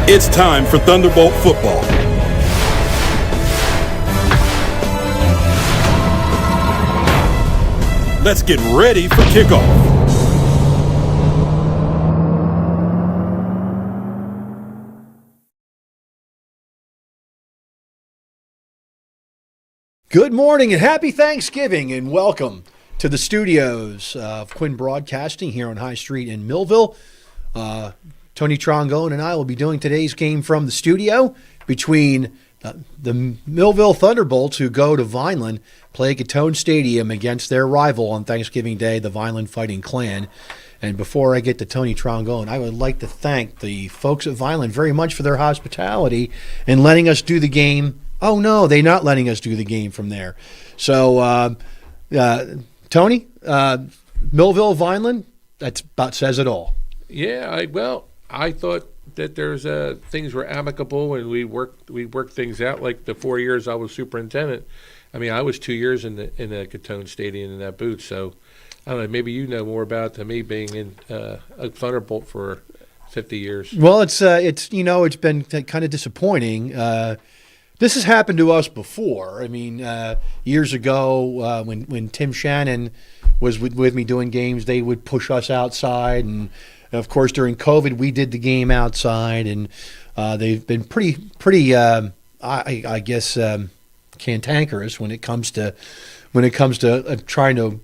It's time for Thunderbolt football. Let's get ready for kickoff. Good morning and happy Thanksgiving, and welcome to the studios of Quinn Broadcasting here on High Street in Millville. Tony Trongone and I will be doing today's game from the studio between the Millville Thunderbolts, who go to Vineland, play Gittone Stadium against their rival on Thanksgiving Day, the Vineland Fighting Clan. And before I get to Tony Trongone, I would like to thank the folks at Vineland very much for their hospitality and letting us do the game. Oh, no, they're not letting us do the game from there. So, Tony, Millville, Vineland, that's about says it all. Yeah, I thought that there's things were amicable and we worked things out. Like the 4 years I was superintendent, I mean, I was 2 years in the Gittone Stadium in that booth. So I don't know, maybe you know more about it than me, being in a Thunderbolt for 50 years. Well, it's been kind of disappointing. This has happened to us before. I mean, years ago when Tim Shannon was with me doing games, they would push us outside, and of course during COVID we did the game outside, and they've been pretty I guess cantankerous when it comes to trying to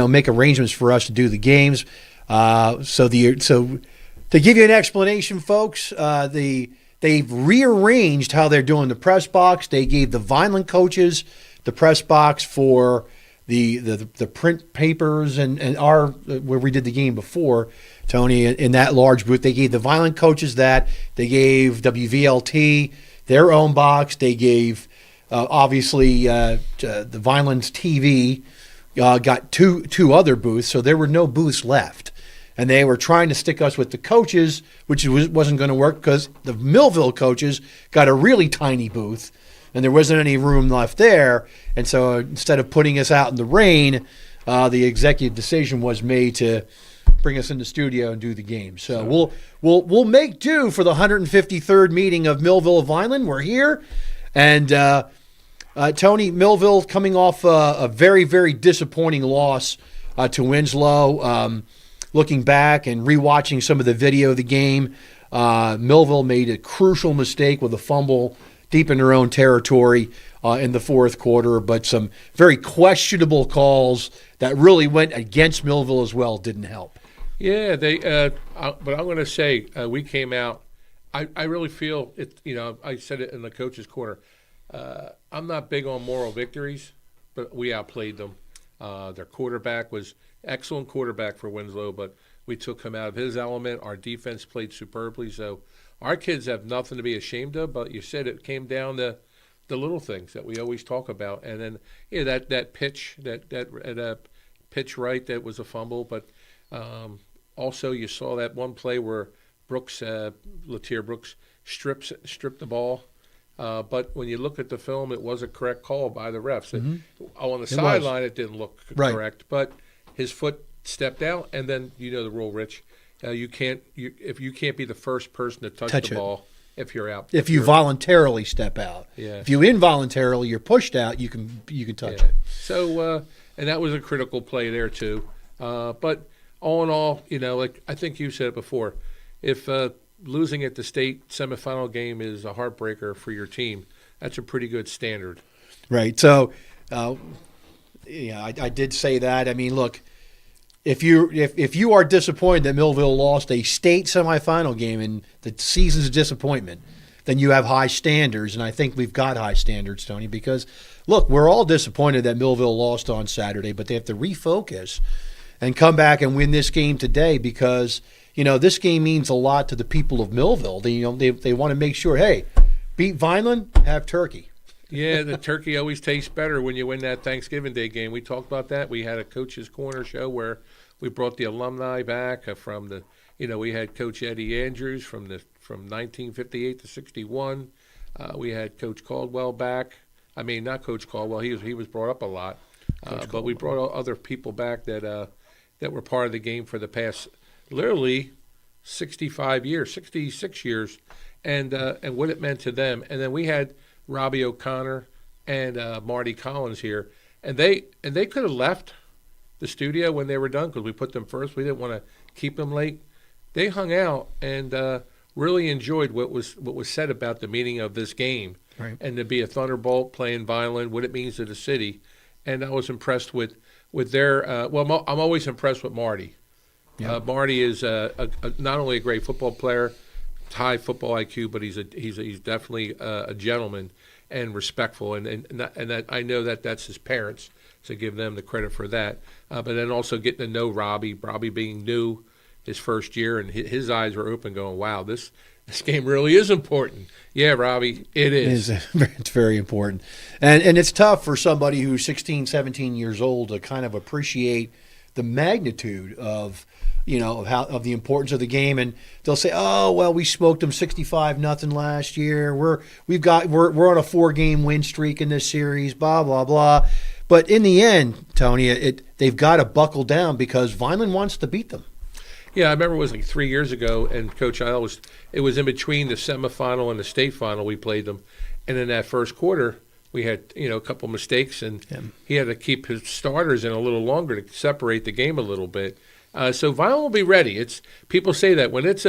make arrangements for us to do the games. So to give you an explanation, folks, they've rearranged how they're doing the press box. They gave the Vineland coaches the press box for the print papers and our where we did the game before, Tony, in that large booth. They gave the Vineland coaches that. They gave WVLT their own box. They gave obviously the Vineland's TV got two other booths, so there were no booths left. And they were trying to stick us with the coaches, which wasn't going to work because the Milville coaches got a really tiny booth, and there wasn't any room left there. And so instead of putting us out in the rain, the executive decision was made to bring us in the studio and do the game. So we'll make do for the 153rd meeting of Millville of Vineland. We're here, and Tony, Millville coming off a very, very disappointing loss to Winslow. Looking back and rewatching some of the video of the game, Milville made a crucial mistake with a fumble deep in their own territory in the fourth quarter, but some very questionable calls that really went against Milville as well didn't help. Yeah, but I'm going to say we came out. I really feel it. I said it in the coach's corner. I'm not big on moral victories, but we outplayed them. Their quarterback was excellent quarterback for Winslow, but we took him out of his element. Our defense played superbly, so our kids have nothing to be ashamed of. But you said it came down to the little things that we always talk about, and then that pitch, that pitch right, that was a fumble. But also you saw that one play where Lotzier Brooks stripped the ball. But when you look at the film, it was a correct call by the refs. Mm-hmm. On the sideline, it didn't look correct, but his foot stepped out, and then the rule, Rich. You can't be the first person to touch the ball if you're out. If you voluntarily step out. Yeah. If you involuntarily, you're pushed out, you can touch it. So and that was a critical play there too. But all in all, like I think you said it before, if losing at the state semifinal game is a heartbreaker for your team, that's a pretty good standard. Right. So, I did say that. I mean, look, if you are disappointed that Milville lost a state semifinal game and the season's a disappointment, then you have high standards, and I think we've got high standards, Tony, because, look, we're all disappointed that Millville lost on Saturday, but they have to refocus and come back and win this game today because – this game means a lot to the people of Millville. They want to make sure, hey, beat Vineland, have turkey. Yeah, the turkey always tastes better when you win that Thanksgiving Day game. We talked about that. We had a Coach's Corner show where we brought the alumni back from the, we had Coach Eddie Andrews from 1958 to 61. We had Coach Caldwell back. I mean, not Coach Caldwell. He was brought up a lot. But we brought other people back that were part of the game for the past literally 65 years, 66 years. and what it meant to them. And then we had Robbie O'Connor and Marty Collins here, and they could have left the studio when they were done because we put them first. We didn't want to keep them late. They hung out and really enjoyed what was said about the meaning of this game, right, and to be a Thunderbolt playing Vineland, what it means to the city. And I was impressed with their. I'm always impressed with Marty. Yeah. Marty is not only a great football player, high football IQ, but he's definitely a gentleman and respectful, and that I know that's his parents, so give them the credit for that. But then also getting to know Robbie being new his first year, and his eyes were open, going, "Wow, this game really is important." Yeah, Robbie, it is. It's very important, and it's tough for somebody who's 16, 17 years old to kind of appreciate the magnitude of of the importance of the game. And they'll say, "Oh, well, we smoked them 65-0 last year. We're on a 4-game win streak in this series. Blah blah blah." But in the end, Tony, they've got to buckle down because Vineland wants to beat them. Yeah, I remember it was like 3 years ago, and Coach Isle it was in between the semifinal and the state final. We played them, and in that first quarter, we had a couple mistakes, and he had to keep his starters in a little longer to separate the game a little bit. So Vineland will be ready. It's people say that when it's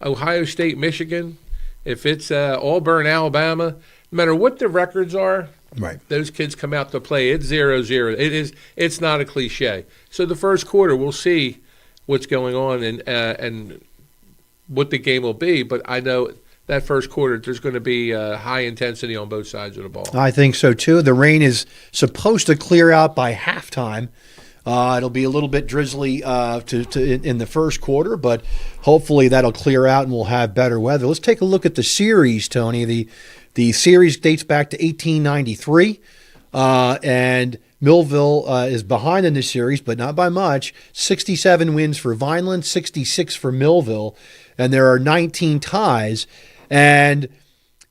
Ohio State, Michigan, if it's Auburn, Alabama, no matter what the records are, right, those kids come out to play. It's 0-0. It's not a cliche. So the first quarter, we'll see what's going on and what the game will be. But I know that first quarter, there's going to be high intensity on both sides of the ball. I think so too. The rain is supposed to clear out by halftime. It'll be a little bit drizzly in the first quarter, but hopefully that'll clear out and we'll have better weather. Let's take a look at the series, Tony. The series dates back to 1893, and Milville is behind in this series, but not by much. 67 wins for Vineland, 66 for Milville, and there are 19 ties. And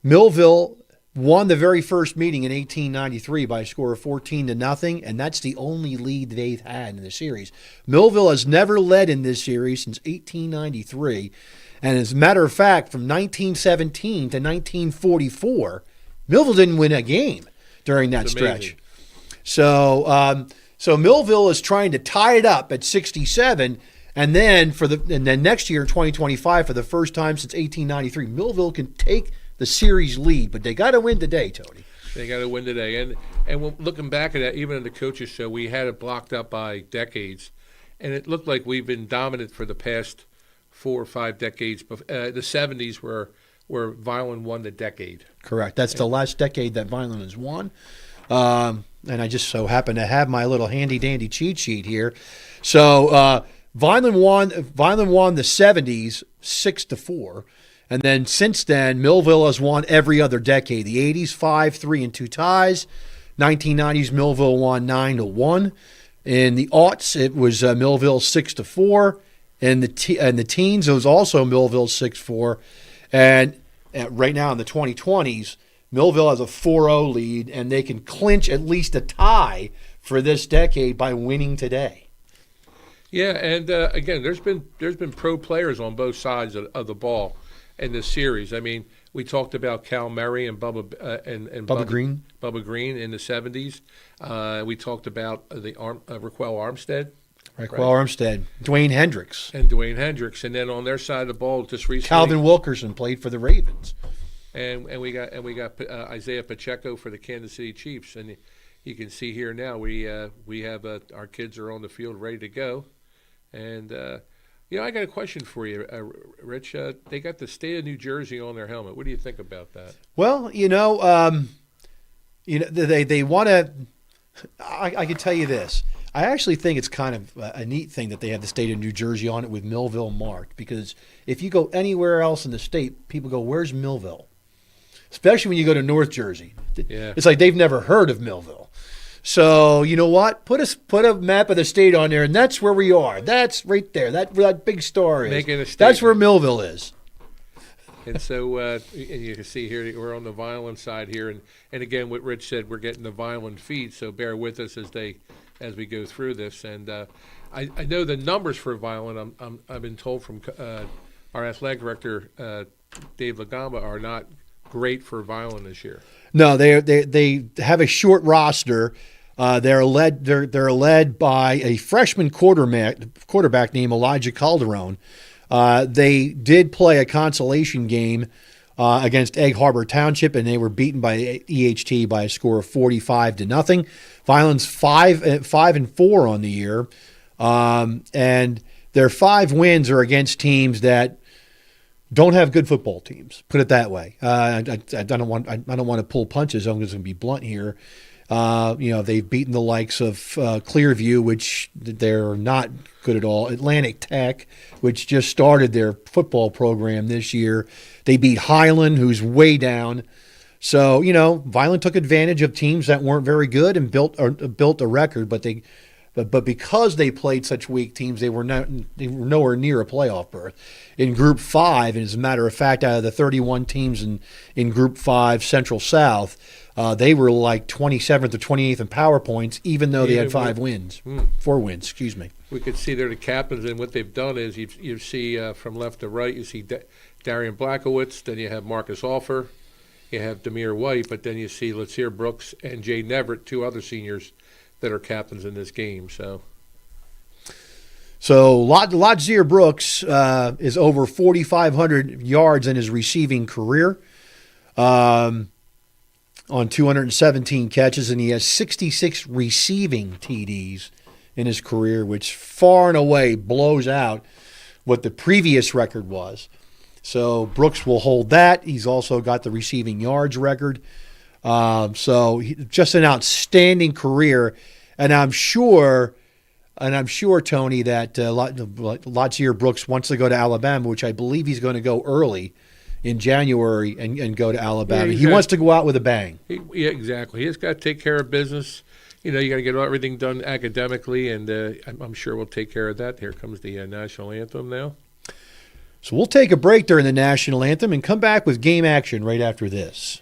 Milville won the very first meeting in 1893 by a score of 14-0, and that's the only lead they've had in the series. Milville has never led in this series since 1893, and as a matter of fact, from 1917 to 1944, Milville didn't win a game during that stretch. So Milville is trying to tie it up at 67, and then next year in 2025, for the first time since 1893, Milville can take the series lead, but they got to win today, Tony. They got to win today, and looking back at that, even in the coaches show, we had it blocked up by decades, and it looked like we've been dominant for the past 4 or 5 decades. The 70s where Vineland won the decade. Correct. That's the last decade that Vineland has won. And I just so happen to have my little handy-dandy cheat sheet here. So Vineland won the 70s 6-4. And then since then, Milville has won every other decade. The 80s, 5-3 and 2 ties. 1990s, Milville won 9-1. In the aughts, it was Milville 6-4. And the teens, it was also Milville 6-4. And right now in the 2020s, Milville has a 4-0 lead, and they can clinch at least a tie for this decade by winning today. Yeah, and again, there's been pro players on both sides of the ball in this series. I mean, we talked about Cal Murray and Bubba Green. Bubba Green in the 70s. We talked about Raquel Armstead. Raquel Armstead, Dwayne Hendricks. And then on their side of the ball just recently, Calvin Wilkerson played for the Ravens. And we got Isaiah Pacheco for the Kansas City Chiefs, and you can see here now we have our kids are on the field ready to go, and I got a question for you, Rich. They got the state of New Jersey on their helmet. What do you think about that? Well, they want to. I can tell you this. I actually think it's kind of a neat thing that they have the state of New Jersey on it with Millville marked, because if you go anywhere else in the state, people go, "Where's Millville?" Especially when you go to North Jersey. Yeah. It's like they've never heard of Millville. So you know what? Put a map of the state on there, and that's where we are. That's right there. That big star is. Making a statement. That's where Millville is. And so, and you can see here we're on the Vineland side here, and again, what Rich said, we're getting the Vineland feed. So bear with us as we go through this. And I know the numbers for Vineland. I've been told from our athletic director Dave Lagamba are not great for Vineland this year. No, they have a short roster. They're led by a freshman quarterback named Elijah Calderon. They did play a consolation game against Egg Harbor Township, and they were beaten by EHT by a score of 45-0. Vineland's 5-4 on the year, and their 5 wins are against teams that don't have good football teams. Put it that way. I don't want to pull punches. I'm just going to be blunt here. They've beaten the likes of Clearview, which they're not good at all. Atlantic Tech, which just started their football program this year. They beat Highland, who's way down. So, Vineland took advantage of teams that weren't very good and built a record, but because they played such weak teams, they were nowhere near a playoff berth. In Group 5, and as a matter of fact, out of the 31 teams in Group 5 Central South, they were like 27th or 28th in power points, even though they had 4 wins, excuse me. We could see they're the captains, and what they've done is you see from left to right, you see Darian Blackowitz, then you have Marcus Offer, you have Demir White, but then you see Lotzier Brooks and Jay Neverett, 2 other seniors that are captains in this game. So Lotzier Brooks is over 4,500 yards in his receiving career on 217 catches, and he has 66 receiving TDs in his career, which far and away blows out what the previous record was. So Brooks will hold that. He's also got the receiving yards record. Just an outstanding career, and I'm sure, Tony, that Lotzier Brooks wants to go to Alabama, which I believe he's going to go early in January and go to Alabama. He wants to go out with a bang. Yeah, exactly. He's got to take care of business. You got to get everything done academically, and I'm sure we'll take care of that. Here comes the national anthem now. So we'll take a break during the national anthem and come back with game action right after this.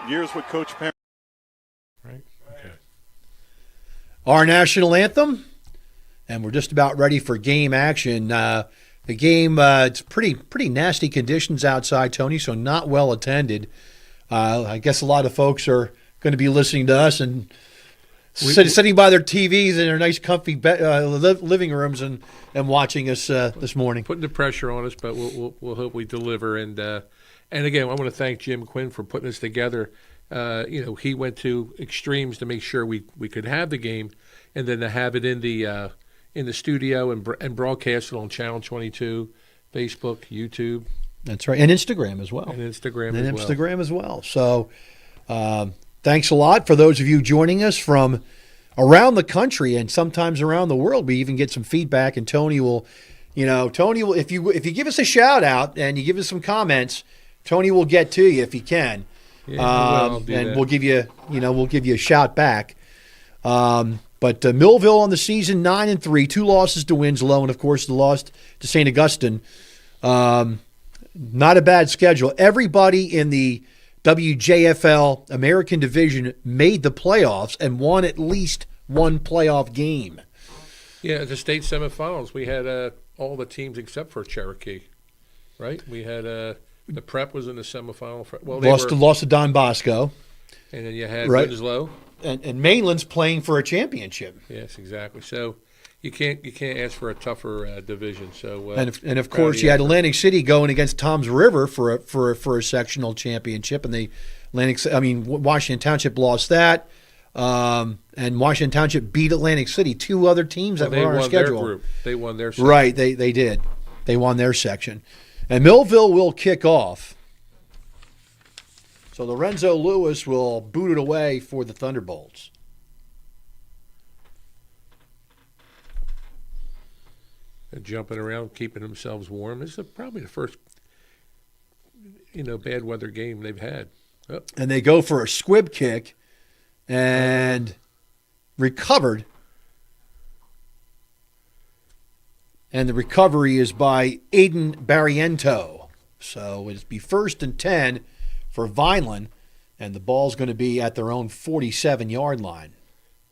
Years with Coach Parent. Right. Okay. Our national anthem, and we're just about ready for game action. The game, it's pretty nasty conditions outside, Tony, so not well attended. I guess a lot of folks are going to be listening to us and sitting by their TVs in their nice, comfy living rooms and watching us this morning. Putting the pressure on us, but we'll hope we deliver. And again, I want to thank Jim Quinn for putting this together. He went to extremes to make sure we could have the game, and then to have it in the studio and broadcast it on Channel 22, Facebook, YouTube. That's right, and Instagram as well. Instagram as well. So thanks a lot for those of you joining us from around the country and sometimes around the world. We even get some feedback, and Tony will, if you give us a shout out and you give us some comments, Tony will get to you if he can. Yeah, we'll give you, a shout back. But Millville on the season 9-3, 2 losses to Winslow, and of course the loss to St. Augustine. Not a bad schedule. Everybody in the WJFL American Division made the playoffs and won at least one playoff game. Yeah, the state semifinals, we had all the teams except for Cherokee, right? We had the Prep was in the semifinal. Lost to Don Bosco. And then you had Winslow. And Mainland's playing for a championship. Yes, exactly. So you can't ask for a tougher division. So and of course you had Atlantic City going against Tom's River for a sectional championship, and they Washington Township lost that. And Washington Township beat Atlantic City, two other teams that were on our schedule. Their group. They won their section. Right, they did. They won their section. And Millville will kick off. So Lorenzo Lewis will boot it away for the Thunderbolts. They're jumping around, keeping themselves warm. This is probably the first, bad weather game they've had. Oh. And they go for a squib kick and recovered. And the recovery is by Aiden Barriento. So it'll be 1st and 10 for Vineland, and the ball's going to be at their own 47-yard line.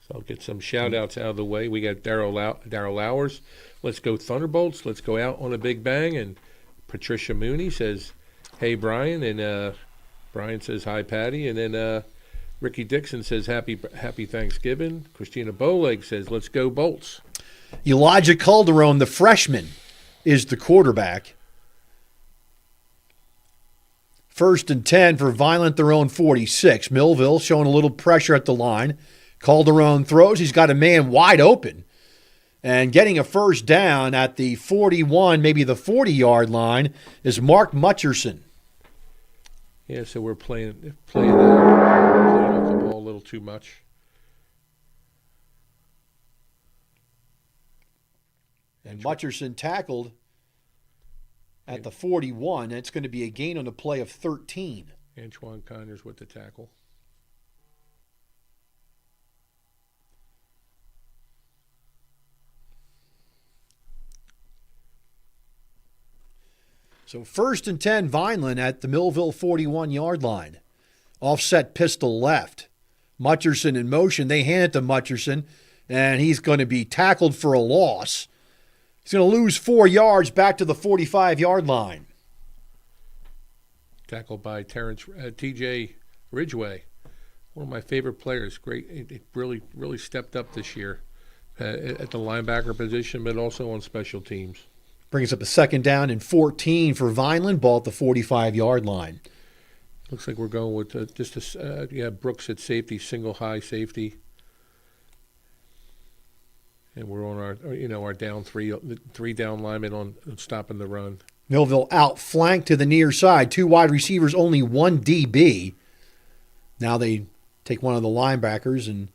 So I'll get some shout-outs out of the way. We got Darryl Lowers. Let's go Thunderbolts. Let's go out on a big bang. And Patricia Mooney says, hey, Brian. And Brian says, hi, Patty. And then Ricky Dixon says, happy Thanksgiving. Christina Bowleg says, let's go Bolts. Elijah Calderon, the freshman, is the quarterback. 1st and 10 for Vineland, their own 46. Milville showing a little pressure at the line. Calderon throws. He's got a man wide open. And getting a first down at the 41, maybe the 40-yard line, is Mark Mutcherson. Yeah, so we're playing off the ball a little too much. And Mutcherson tackled at the 41. It's going to be a gain on the play of 13. Antoine Connors with the tackle. So 1st and 10, Vineland at the Millville 41-yard line. Offset pistol left. Mutcherson in motion. They hand it to Mutcherson, and he's going to be tackled for a loss. He's going to lose 4 yards back to the 45-yard line. Tackled by T.J. Ridgway, one of my favorite players. Great, it really stepped up this year at the linebacker position, but also on special teams. Brings up a 2nd down and 14 for Vineland, ball at the 45-yard line. Looks like we're going with Brooks at safety, single high safety. And we're on our down three down linemen on stopping the run. Milville outflanked to the near side. 2 wide receivers, only 1 DB. Now they take one of the linebackers and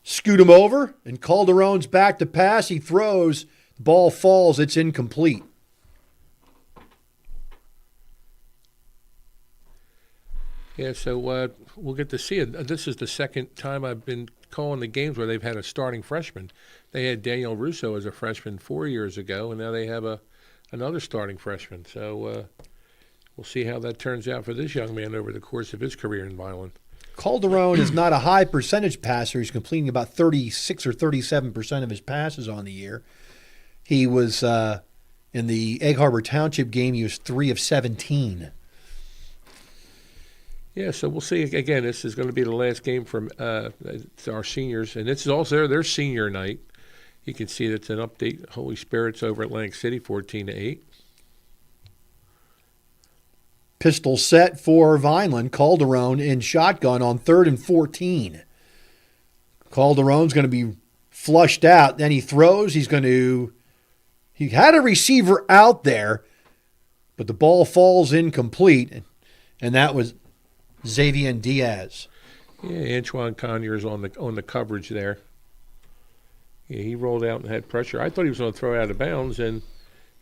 scoot him over. And Calderon's back to pass. He throws. The ball falls. It's incomplete. Yeah, so we'll get to see it. This is the second time I've been calling the games where they've had a starting freshman. They had Daniel Russo as a freshman 4 years ago, and now they have another starting freshman. So we'll see how that turns out for this young man over the course of his career in Vineland. Calderon is not a high percentage passer. He's completing about 36 or 37% of his passes on the year. He was in the Egg Harbor Township game, he was 3 of 17. Yeah, so we'll see. Again, this is going to be the last game for our seniors, and this is also their senior night. You can see that's an update. Holy Spirit's over Atlantic City, 14-8. Pistol set for Vineland. Calderon in shotgun on 3rd and 14. Calderon's going to be flushed out. Then he throws. He had a receiver out there, but the ball falls incomplete, and that was Xavier Diaz. Yeah, Antoine Conyers on the coverage there. Yeah, he rolled out and had pressure. I thought he was going to throw it out of bounds, and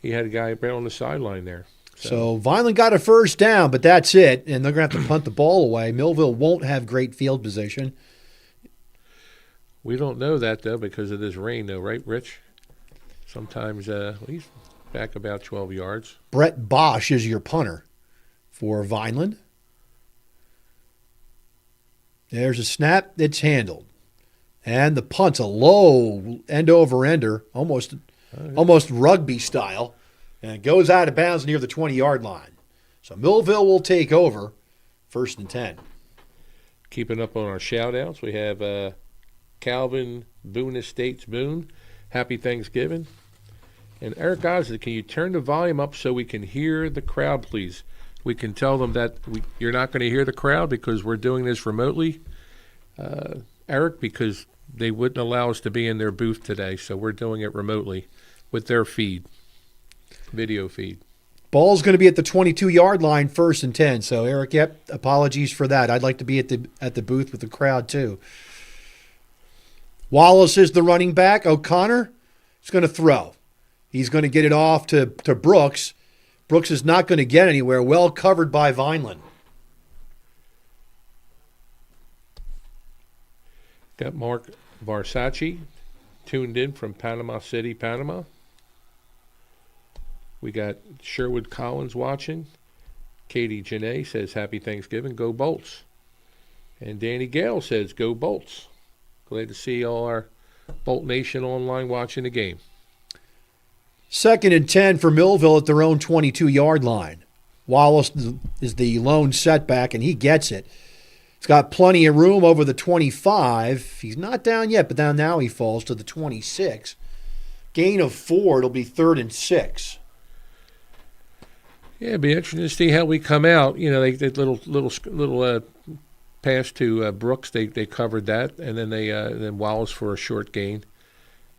he had a guy right on the sideline there. So Vineland got a first down, but that's it, and they're going to have to punt the ball away. Milville won't have great field position. We don't know that, though, because of this rain, though, right, Rich? Sometimes he's back about 12 yards. Brett Bosch is your punter for Vineland. There's a snap. It's handled. And the punt's a low end-over-ender, almost rugby style, and it goes out of bounds near the 20-yard line. So Millville will take over, 1st and 10. Keeping up on our shout-outs, we have Calvin Boone Estates Boone. Happy Thanksgiving. And Eric Osley, can you turn the volume up so we can hear the crowd, please? We can tell them that you're not going to hear the crowd because we're doing this remotely, Eric, because they wouldn't allow us to be in their booth today, so we're doing it remotely with their video feed. Ball's going to be at the 22-yard line, 1st and 10. So, Eric, apologies for that. I'd like to be at the booth with the crowd, too. Wallace is the running back. O'Connor is going to throw. He's going to get it off to Brooks. Brooks is not going to get anywhere. Well covered by Vineland. Got Mark Varsacci tuned in from Panama City, Panama. We got Sherwood Collins watching. Katie Janae says, Happy Thanksgiving, go Bolts. And Danny Gale says, go Bolts. Glad to see all our Bolt Nation online watching the game. 2nd and 10 for Milville at their own 22-yard line. Wallace is the lone setback, and he gets it. He's got plenty of room over the 25. He's not down yet, but down now he falls to the 26. Gain of 4. It'll be 3rd and 6. Yeah, it'd be interesting to see how we come out. You know, they little pass to Brooks. They covered that, and then then Wallace for a short gain.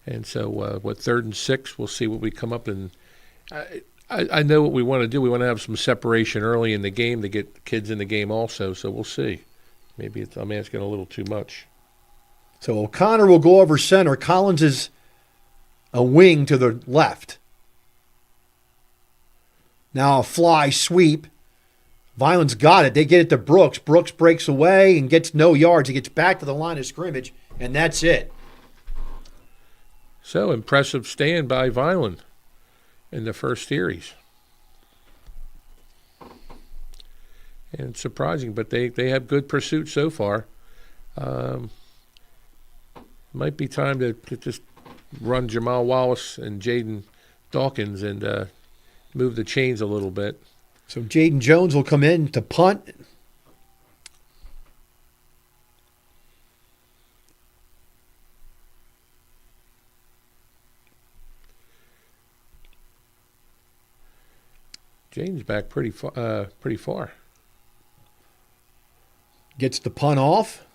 And so, 3rd and 6, we'll see what we come up and. I know what we want to do. We want to have some separation early in the game to get kids in the game also. So we'll see. Maybe I'm asking a little too much. So O'Connor will go over center. Collins is a wing to the left. Now a fly sweep. Vineland's got it. They get it to Brooks. Brooks breaks away and gets no yards. He gets back to the line of scrimmage, and that's it. So impressive stand by Vineland in the first series. And it's surprising, but they have good pursuit so far. Might be time to just run Jamal Wallace and Jaden Dawkins and move the chains a little bit. So Jaden Jones will come in to punt. Jaden's back pretty far. Gets the punt off.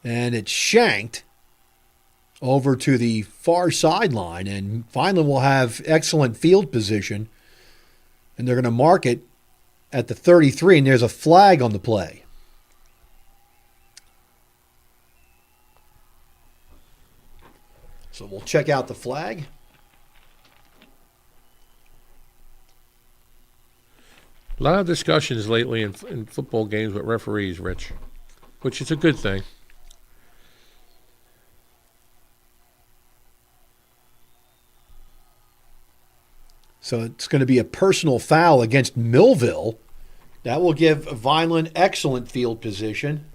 And it's shanked over to the far sideline. And Vineland will have excellent field position. And they're going to mark it at the 33. And there's a flag on the play. So we'll check out the flag. A lot of discussions lately in football games with referees, Rich, which is a good thing. So it's going to be a personal foul against Milville. That will give Vineland excellent field position.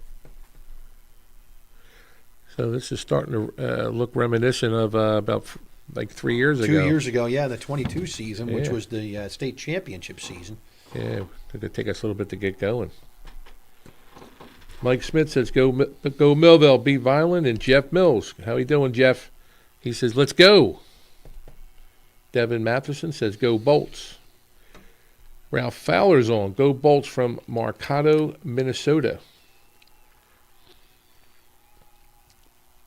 So this is starting to look reminiscent of about like 3 years ago. 2 years ago, yeah, the 22 season, which was the state championship season. Yeah, it's going to take us a little bit to get going. Mike Smith says, go Milville, beat Vineland, and Jeff Mills. How you doing, Jeff? He says, let's go. Devin Matheson says, go Bolts. Ralph Fowler's on, go Bolts from Marcato, Minnesota.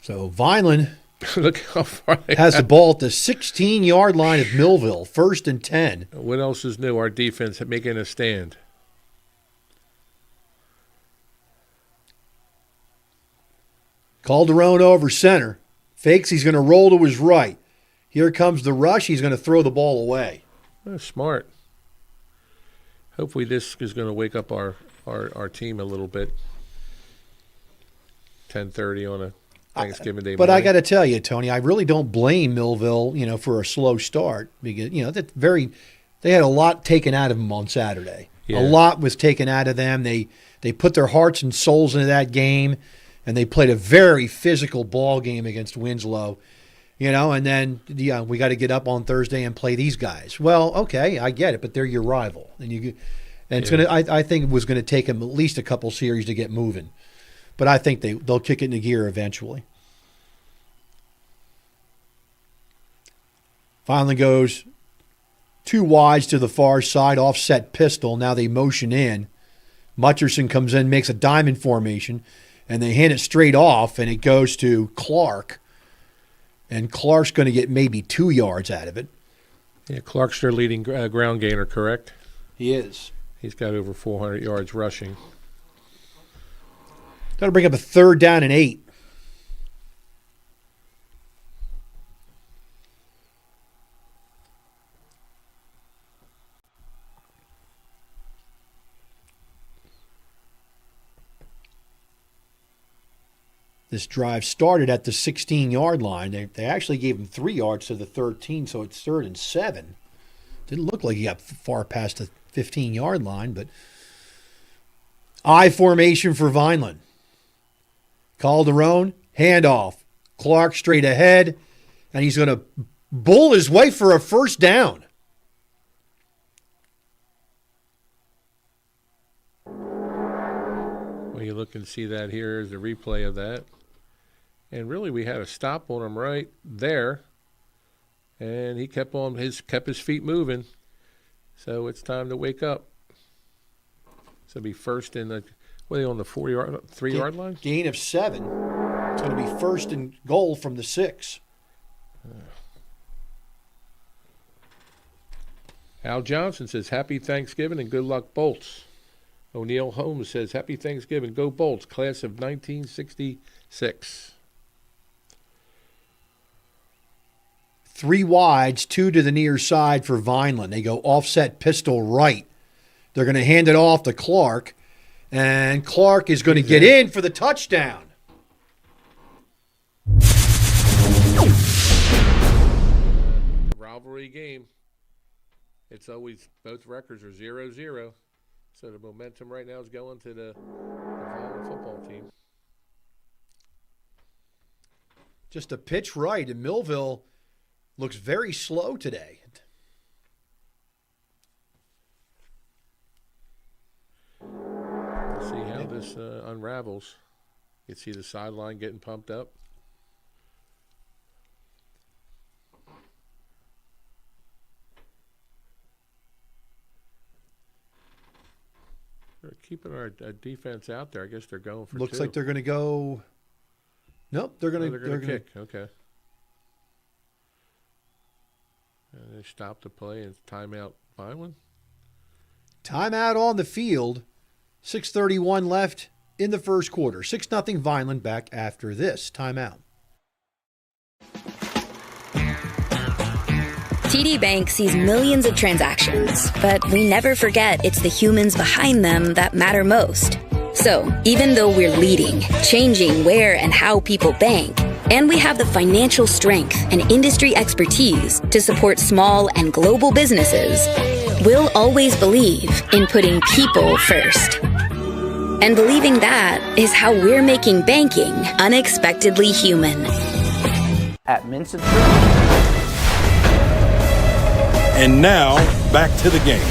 So Vineland Look how far they has the ball at the 16-yard line of Millville, 1st and 10. What else is new? Our defense making a stand. Calderon over center. Fakes, he's going to roll to his right. Here comes the rush. He's going to throw the ball away. Oh, smart. Hopefully this is going to wake up our team a little bit. 10:30 on a Thanksgiving Day But morning. I got to tell you, Tony, I really don't blame Millville, for a slow start because they had a lot taken out of them on Saturday. Yeah. A lot was taken out of them. They put their hearts and souls into that game, and they played a very physical ball game against Winslow. And then we got to get up on Thursday and play these guys. Well, okay, I get it, but they're your rival, and it's gonna. I think it was going to take them at least a couple series to get moving. But I think they'll kick it into gear eventually. Finally goes 2 wides to the far side, offset pistol. Now they motion in. Mutcherson comes in, makes a diamond formation, and they hand it straight off, and it goes to Clark. And Clark's going to get maybe 2 yards out of it. Yeah, Clark's their leading ground gainer, correct? He is. He's got over 400 yards rushing. That'll bring up a 3rd down and 8. This drive started at the 16-yard line. They actually gave him 3 yards to the 13, so it's 3rd and 7. Didn't look like he got far past the 15-yard line, but I formation for Vineland. Calderon, handoff. Clark straight ahead, and he's going to bull his way for a 1st down. Well, you look and see that here is a replay of that. And really, we had a stop on him right there, and he kept his feet moving. So it's time to wake up. So it'll be first in the on the 3-yard line. Gain of 7. It's going to be 1st and goal from the 6. Al Johnson says, "Happy Thanksgiving and good luck, Bolts." O'Neill Holmes says, "Happy Thanksgiving, go Bolts, class of 1966." 3 wides, 2 to the near side for Vineland. They go offset pistol right. They're going to hand it off to Clark, and Clark is going to get in for the touchdown. Rivalry game. It's always, both records are 0-0. So the momentum right now is going to the Vineland football team. Just a pitch right, and Milville looks very slow today. Let's see how this unravels. You can see the sideline getting pumped up. They're keeping our defense out there. I guess they're going for Looks 2. like they're going to go. Nope, they're going to kick. Okay. And they stop the play and timeout Vineland. Timeout on the field. 6:31 left in the first quarter. 6-0 Vineland. Back after this timeout. TD Bank sees millions of transactions, but we never forget it's the humans behind them that matter most. So, even though we're leading, changing where and how people bank, and we have the financial strength and industry expertise to support small and global businesses, we'll always believe in putting people first. And believing that is how we're making banking unexpectedly human. At Minson. And now, back to the game.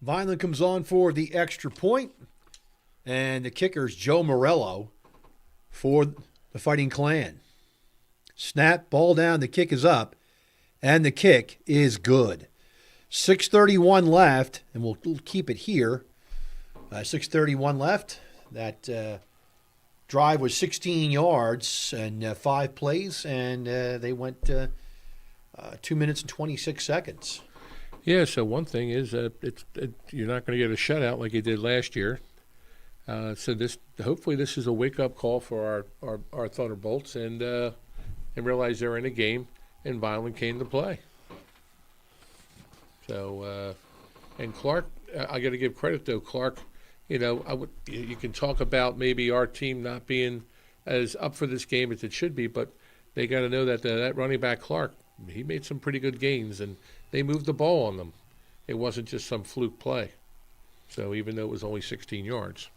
Vineland comes on for the extra point, and the kicker's Joe Morello for the Fighting Clan. Snap, ball down, the kick is up, and the kick is good. 6:31 left, and we'll keep it here. 6:31 left. That drive was 16 yards and 5 plays, and they went 2 minutes and 26 seconds. Yeah, so one thing is you're not going to get a shutout like you did last year. So hopefully this is a wake-up call for our Thunderbolts and realize they're in a game and Vineland came to play. So and Clark, I got to give credit though. Clark, you can talk about maybe our team not being as up for this game as it should be, but they got to know that that running back Clark, he made some pretty good gains and they moved the ball on them. It wasn't just some fluke play. So even though it was only 16 yards.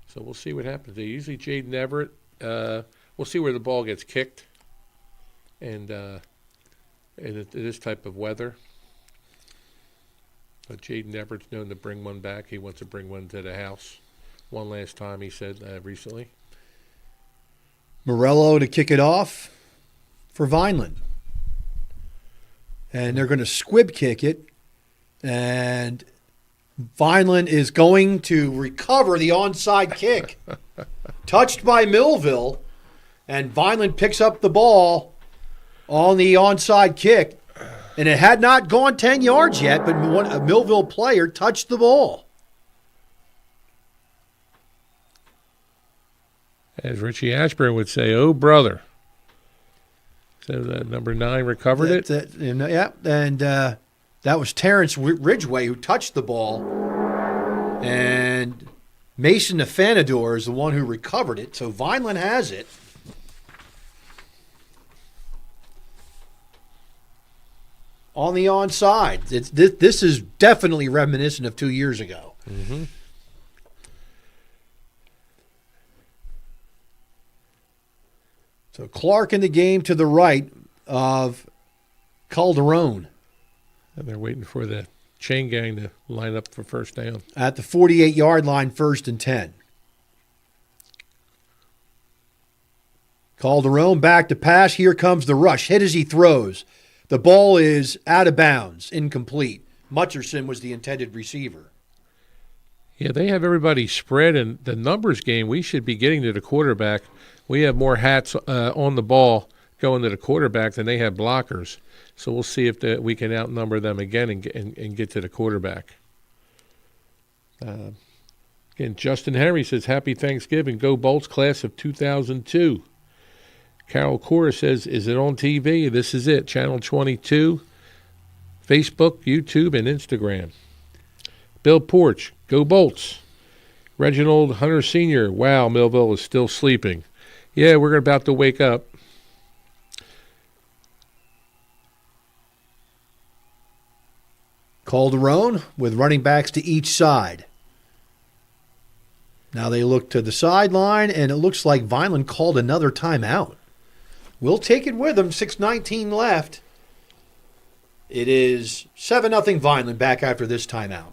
So we'll see what happens. They usually Jaden Everett. We'll see where the ball gets kicked, and in this type of weather. But Jaden Everett's known to bring one back. He wants to bring one to the house. One last time, he said recently. Morello to kick it off. for Vineland. And they're going to squib kick it. And Vineland is going to recover the onside kick. Touched by Milville. And Vineland picks up the ball on the onside kick. And it had not gone 10 yards yet, but a Millville player touched the ball. As Richie Ashburn would say, oh, brother. So number 9 recovered it? Yeah, and that was Terrence Ridgway who touched the ball. And Mason Nafanador is the one who recovered it. So Vineland has it. On the onside. This is definitely reminiscent of 2 years ago. Mm-hmm. So Clark in the game to the right of Calderon. And they're waiting for the chain gang to line up for first down. At the 48-yard line, 1st and 10. Calderon back to pass. Here comes the rush. Hit as he throws. The ball is out of bounds, incomplete. Mutcherson was the intended receiver. Yeah, they have everybody spread, and the numbers game, we should be getting to the quarterback. We have more hats on the ball going to the quarterback than they have blockers. So we'll see if we can outnumber them again and get to the quarterback. Again, Justin Henry says, Happy Thanksgiving. Go Bolts, class of 2002. Carol Cora says, is it on TV? This is it, Channel 22, Facebook, YouTube, and Instagram. Bill Porch, go Bolts. Reginald Hunter Sr., wow, Milville is still sleeping. Yeah, we're about to wake up. Calderon with running backs to each side. Now they look to the sideline, and it looks like Vineland called another timeout. We'll take it with them. 6:19 left. It is 7-0 Vineland back after this timeout.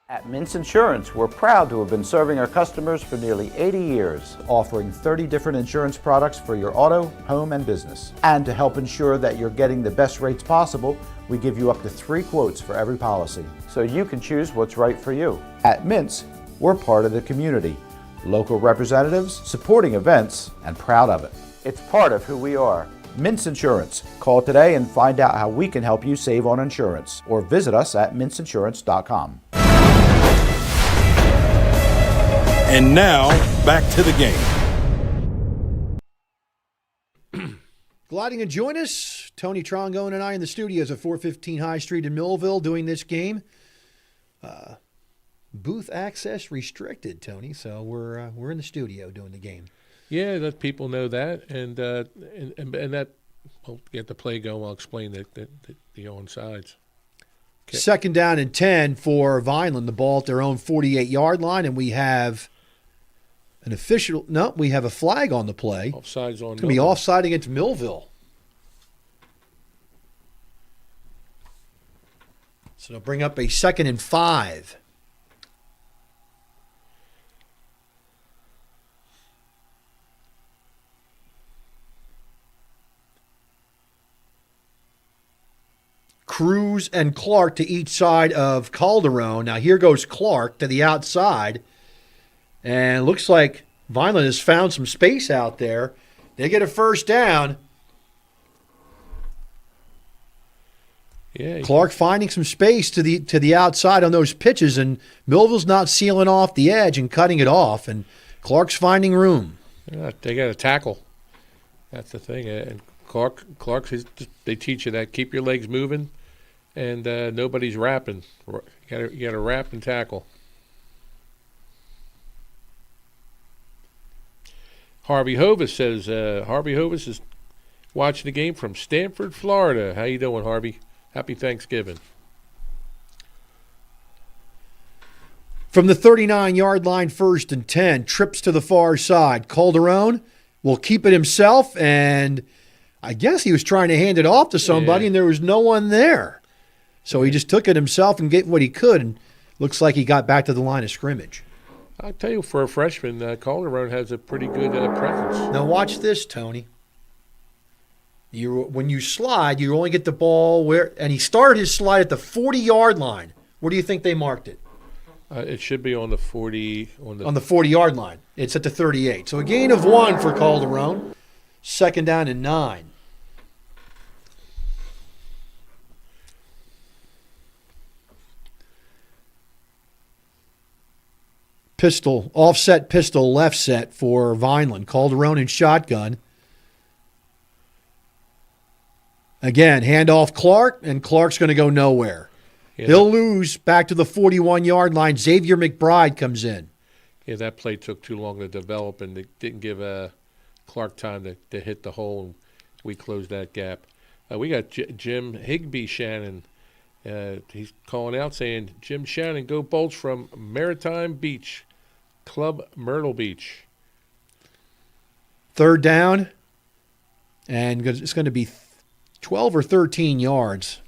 At Mintz Insurance, we're proud to have been serving our customers for nearly 80 years, offering 30 different insurance products for your auto, home, and business. And to help ensure that you're getting the best rates possible, we give you up to 3 quotes for every policy, so you can choose what's right for you. At Mintz, we're part of the community, local representatives, supporting events, and proud of it. It's part of who we are. Mintz Insurance. Call today and find out how we can help you save on insurance, or visit us at mintzinsurance.com. And now, back to the game. Glad you can join us. Tony Trongone and I in the studios at 415 High Street in Millville doing this game. Booth access restricted, Tony, so we're in the studio doing the game. Yeah, let people know that, and that we'll get the play going. I'll explain the onsides. Okay. 2nd down and 10 for Vineland. The ball at their own 48-yard line, and we have we have a flag on the play. Offsides on. It's going to be offside against Millville. So they'll bring up a 2nd and 5. Cruz and Clark to each side of Calderon. Now here goes Clark to the outside. And it looks like Vineland has found some space out there. They get a 1st down. Yeah, Clark finding some space to the outside on those pitches, and Milville's not sealing off the edge and cutting it off, and Clark's finding room. Yeah, they got a tackle. That's the thing. And Clark, they teach you that. Keep your legs moving, and nobody's wrapping. You got to wrap and tackle. Harvey Hovis says, Harvey Hovis is watching the game from Stanford, Florida. How you doing, Harvey? Happy Thanksgiving. From the 39-yard line, 1st and 10, trips to the far side. Calderon will keep it himself, and I guess he was trying to hand it off to somebody, and there was no one there. So he just took it himself and get what he could, and looks like he got back to the line of scrimmage. I'll tell you, for a freshman, Calderon has a pretty good presence. Now watch this, Tony. When you slide, you only get the ball where, and he started his slide at the 40-yard line. Where do you think they marked it? It should be on the 40. On the 40-yard line. It's at the 38. So a gain of 1 for Calderon. 2nd down and 9. Pistol, offset pistol, left set for Vineland. Calderon in shotgun. Again, handoff Clark, and Clark's going to go nowhere. Yeah, He'll lose back to the 41-yard line. Xavier McBride comes in. Yeah, that play took too long to develop, and it didn't give Clark time to hit the hole, and we closed that gap. We got Jim Higbee Shannon. He's calling out saying, Jim Shannon, go Bolts from Maritime Beach, Club Myrtle Beach. 3rd down, and it's going to be 12 or 13 yards.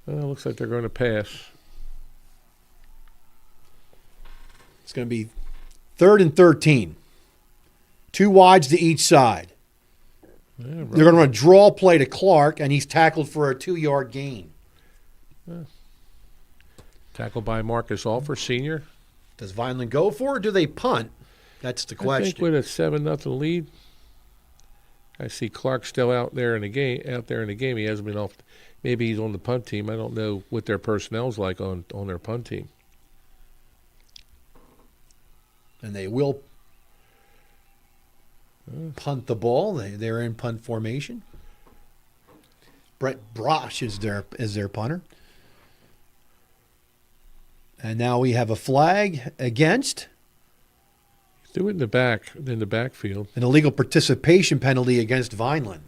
Looks like they're going to pass. It's going to be 3rd and 13. 2 wides to each side. Yeah, right. They're going to run a draw play to Clark, and he's tackled for a 2-yard gain. Tackled by Marcus Alfer, senior. Does Vineland go for it, or do they punt? That's the question. I think with a 7-0 lead, I see Clark still out there in the game. He hasn't been off. Maybe he's on the punt team. I don't know what their personnel's like on their punt team. And they will punt the ball. They're in punt formation. Brett Brosh is their punter. And now we have a flag against. Do it in the backfield. An illegal participation penalty against Vineland.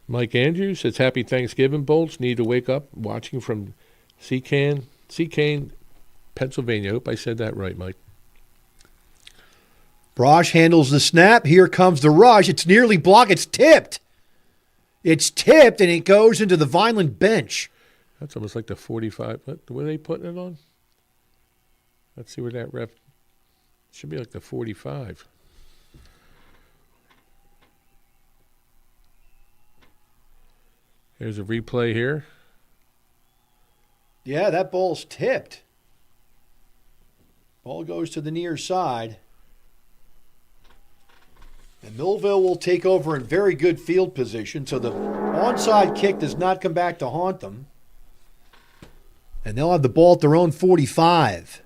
Mike Andrews says, Happy Thanksgiving, Bolts. Need to wake up watching from Seacane, Pennsylvania. I hope I said that right, Mike. Brosh handles the snap. Here comes the rush. It's nearly blocked. It's tipped. It's tipped, and it goes into the Vineland bench. That's almost like the 45. What are they putting it on? Let's see where that ref. Should be like the 45. Here's a replay here. Yeah, that ball's tipped. Ball goes to the near side. And Milville will take over in very good field position, so the onside kick does not come back to haunt them. And they'll have the ball at their own 45.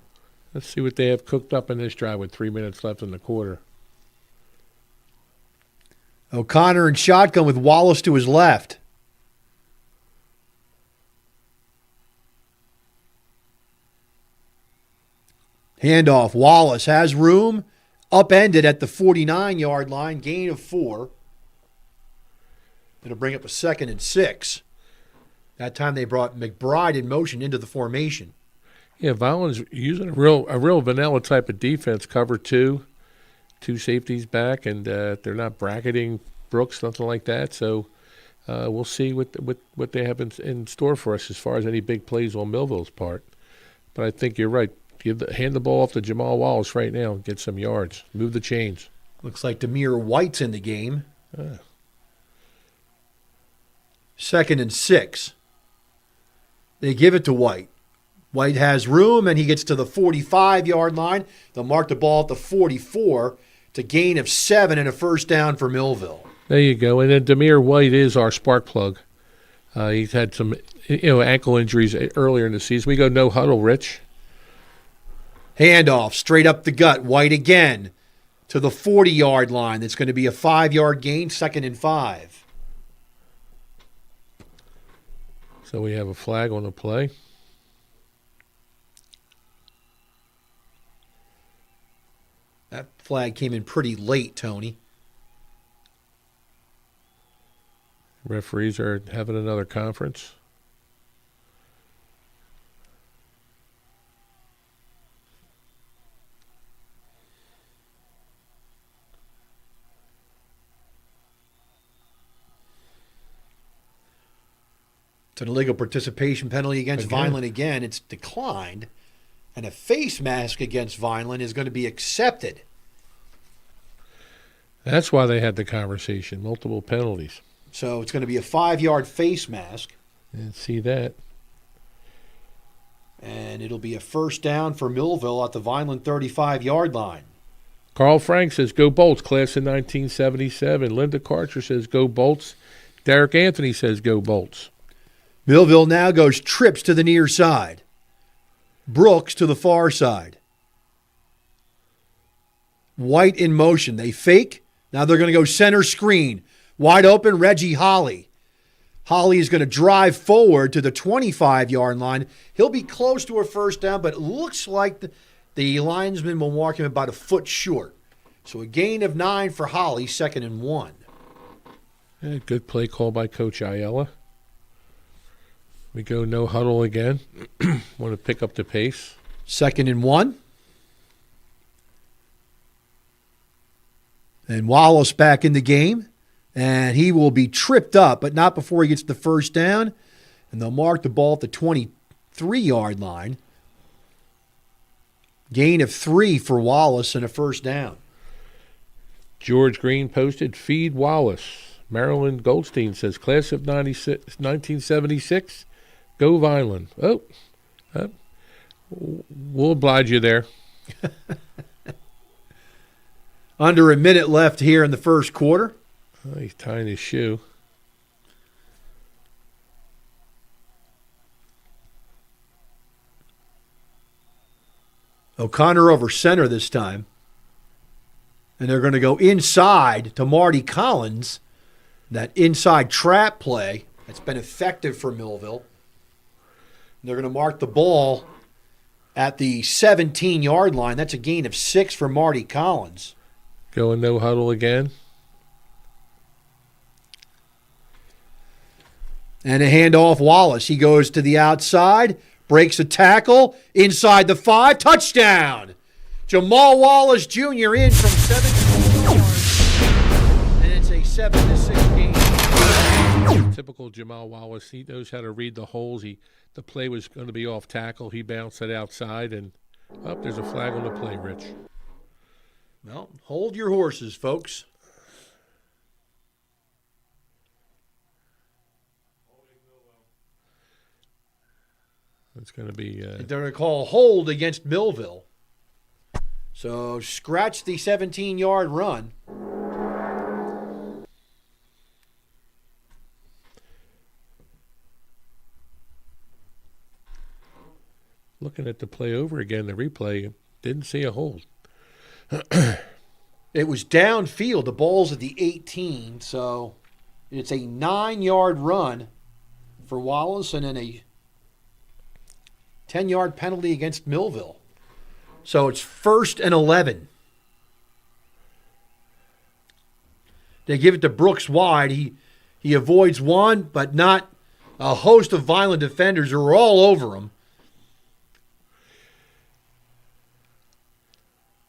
Let's see what they have cooked up in this drive with 3 minutes left in the quarter. O'Connor in shotgun with Wallace to his left. Handoff. Wallace has room. Upended at the 49-yard line. Gain of 4. It'll bring up a 2nd and 6. That time they brought McBride in motion into the formation. Yeah, Vineland's using a real vanilla type of defense. Cover 2 safeties back, and they're not bracketing Brooks, nothing like that. So we'll see what they have in store for us as far as any big plays on Milville's part. But I think you're right. Hand the ball off to Jamal Wallace right now and get some yards. Move the chains. Looks like Demir White's in the game. 2nd and 6. They give it to White. White has room, and he gets to the 45-yard line. They'll mark the ball at the 44. It's a gain of 7 and a 1st down for Milville. There you go. And then Demir White is our spark plug. He's had some ankle injuries earlier in the season. We go no huddle, Rich. Handoff, straight up the gut. White again to the 40-yard line. That's going to be a 5-yard gain, 2nd and 5. So we have a flag on the play. That flag came in pretty late, Tony. Referees are having another conference. It's an illegal participation penalty against Vineland again. It's declined. And a face mask against Vineland is going to be accepted. That's why they had the conversation. Multiple penalties. So it's going to be a 5-yard face mask. And see that. And it'll be a first down for Milville at the Vineland 35-yard line. Carl Frank says, go Bolts, class of 1977. Linda Karcher says, go Bolts. Derek Anthony says, go Bolts. Milville now goes trips to the near side. Brooks to the far side. White in motion. They fake. Now they're going to go center screen. Wide open, Reggie Holly. Holly is going to drive forward to the 25-yard line. He'll be close to a first down, but it looks like the linesman will mark him about a foot short. So a gain of 9 for Holly, 2nd and 1. Yeah, good play call by Coach Ayala. We go no huddle again. Want to pick up the pace. 2nd and 1. And Wallace back in the game. And he will be tripped up, but not before he gets the first down. And they'll mark the ball at the 23-yard line. Gain of 3 for Wallace and a first down. George Green posted, feed Wallace. Marilyn Goldstein says, class of 1976, go Vineland. Oh, we'll oblige you there. Under a minute left here in the first quarter. Oh, he's tying his shoe. O'Connor over center this time. And they're going to go inside to Marty Collins. That inside trap play that's been effective for Milville. And they're going to mark the ball at the 17-yard line. That's a gain of 6 for Marty Collins. Going no huddle again. And a handoff, Wallace. He goes to the outside, breaks a tackle, inside the 5, touchdown! Jamal Wallace Jr. in from 17 yards, and it's a 7-6 game. Typical Jamal Wallace. He knows how to read the holes. The play was going to be off tackle. He bounced it outside, and there's a flag on the play, Rich. Well, hold your horses, folks. It's going to be... They're going to call hold against Milville. So scratch the 17-yard run. Looking at the play over again, the replay, didn't see a hold. It was downfield. The ball's at the 18, so it's a 9-yard run for Wallace and then a 10-yard penalty against Milville. So it's 1st and 11. They give it to Brooks wide. He avoids one, but not a host of Vineland defenders who are all over him.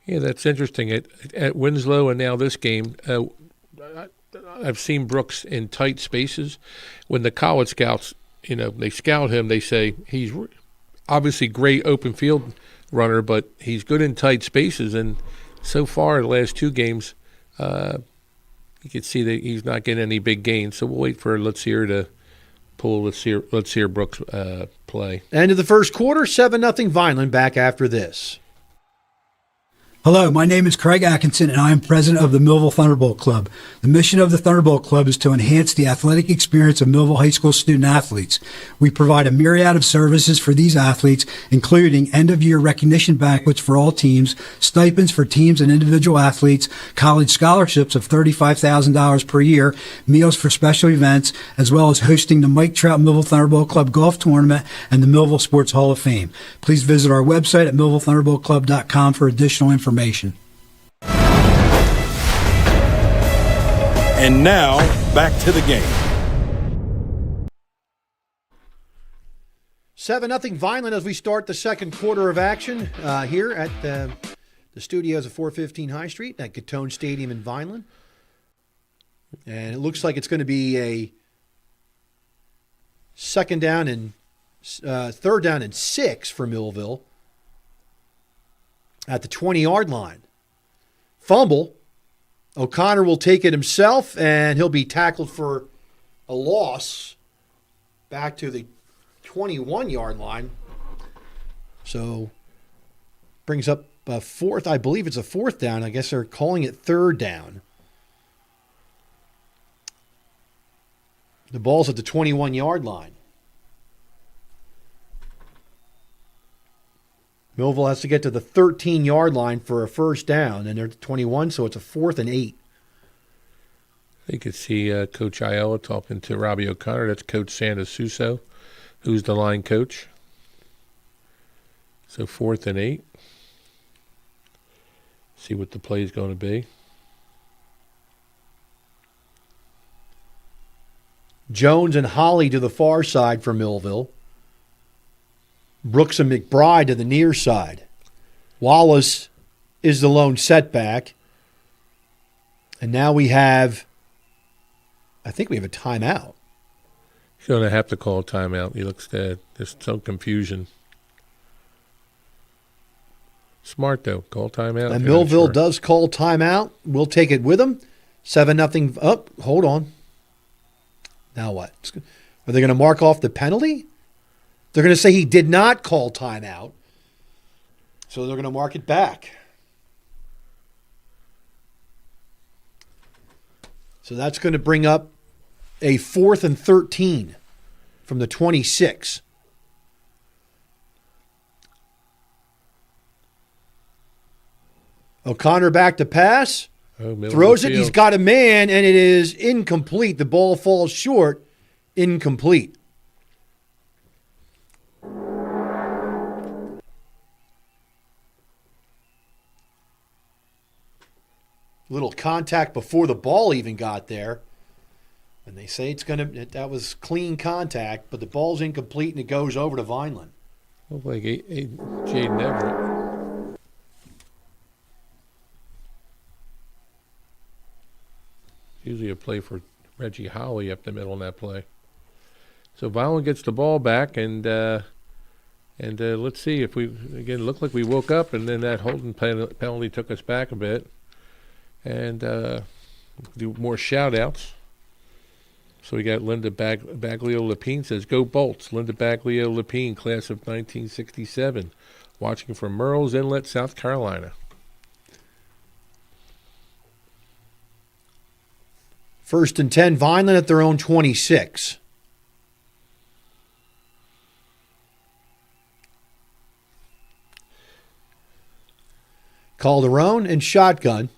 Yeah, that's interesting. At Winslow and now this game, I've seen Brooks in tight spaces. When the college scouts, they scout him, they say he's obviously great open field runner, but he's good in tight spaces. And so far, the last 2 games, you can see that he's not getting any big gains. So we'll wait for Lotzier to pull Lotzier Brooks play. End of the first quarter, 7-0 Vineland. Back after this. Hello, my name is Craig Atkinson, and I am president of the Millville Thunderbolt Club. The mission of the Thunderbolt Club is to enhance the athletic experience of Millville High School student athletes. We provide a myriad of services for these athletes, including end-of-year recognition banquets for all teams, stipends for teams and individual athletes, college scholarships of $35,000 per year, meals for special events, as well as hosting the Mike Trout Millville Thunderbolt Club Golf Tournament and the Millville Sports Hall of Fame. Please visit our website at millvillethunderboltclub.com for additional information. And now, back to the game. 7-0 Vineland as we start the second quarter of action here at the studios of 415 High Street at Gittone Stadium in Vineland. And it looks like it's going to be a third down and 6 for Millville at the 20-yard line. Fumble. O'Connor will take it himself, and he'll be tackled for a loss back to the 21-yard line. So brings up a fourth. I believe it's a fourth down. I guess they're calling it third down. The ball's at the 21-yard line. Millville has to get to the 13-yard line for a first down, and they're at the 21, so it's a 4th and 8. You could see Coach Ayala talking to Robbie O'Connor. That's Coach Santa Suso, who's the line coach. So 4th and 8. See what the play is going to be. Jones and Holly to the far side for Millville. Brooks and McBride to the near side. Wallace is the lone setback. And now I think we have a timeout. He's going to have to call a timeout. He looks dead. There's some confusion. Smart, though. Call timeout. And Millville does call timeout. We'll take it with them. 7-0. Oh, hold on. Now what? Are they going to mark off the penalty? They're going to say he did not call timeout. So they're going to mark it back. So that's going to bring up a 4th and 13 from the 26. O'Connor back to pass. Throws it. He's got a man, and it is incomplete. The ball falls short. Incomplete. Little contact before the ball even got there. And they say that was clean contact, but the ball's incomplete and it goes over to Vineland. Looked like Jaden Everett. Usually a play for Reggie Holly up the middle in that play. So Vineland gets the ball back, and let's see if looked like we woke up, and then that holding penalty took us back a bit. And do more shout-outs. So we got Linda Baglio-Lapine says, "Go Bolts." Linda Baglio-Lapine, class of 1967, watching from Murrells Inlet, South Carolina. 1st and 10, Vineland at their own 26. Calderon and shotgun.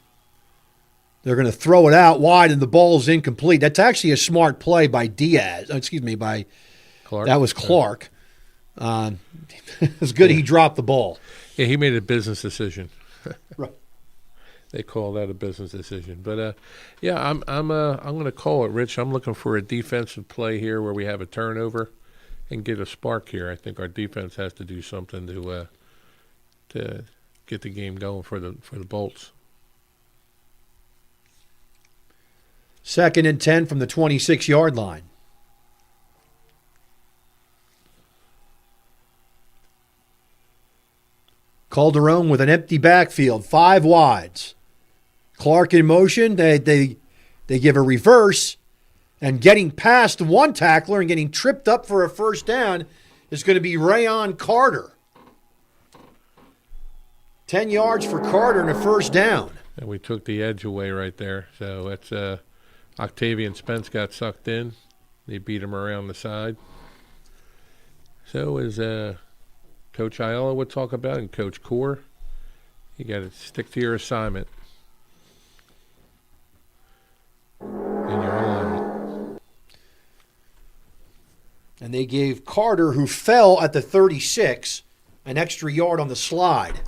They're going to throw it out wide, and the ball's incomplete. That's actually a smart play by by Clark. That was Clark. It's good he dropped the ball. Yeah, he made a business decision. Right. They call that a business decision. But I'm going to call it, Rich. I'm looking for a defensive play here where we have a turnover and get a spark here. I think our defense has to do something to get the game going for the Bolts. 2nd and 10 from the 26-yard line. Calderon with an empty backfield, 5 wides. Clark in motion. They give a reverse, and getting past one tackler and getting tripped up for a first down is going to be Rayon Carter. 10 yards for Carter and a first down. And we took the edge away right there. So that's Octavian Spence got sucked in. They beat him around the side. So as Coach Ayala would talk about and Coach Core, you got to stick to your assignment. And your alignment. And they gave Carter, who fell at the 36, an extra yard on the slide.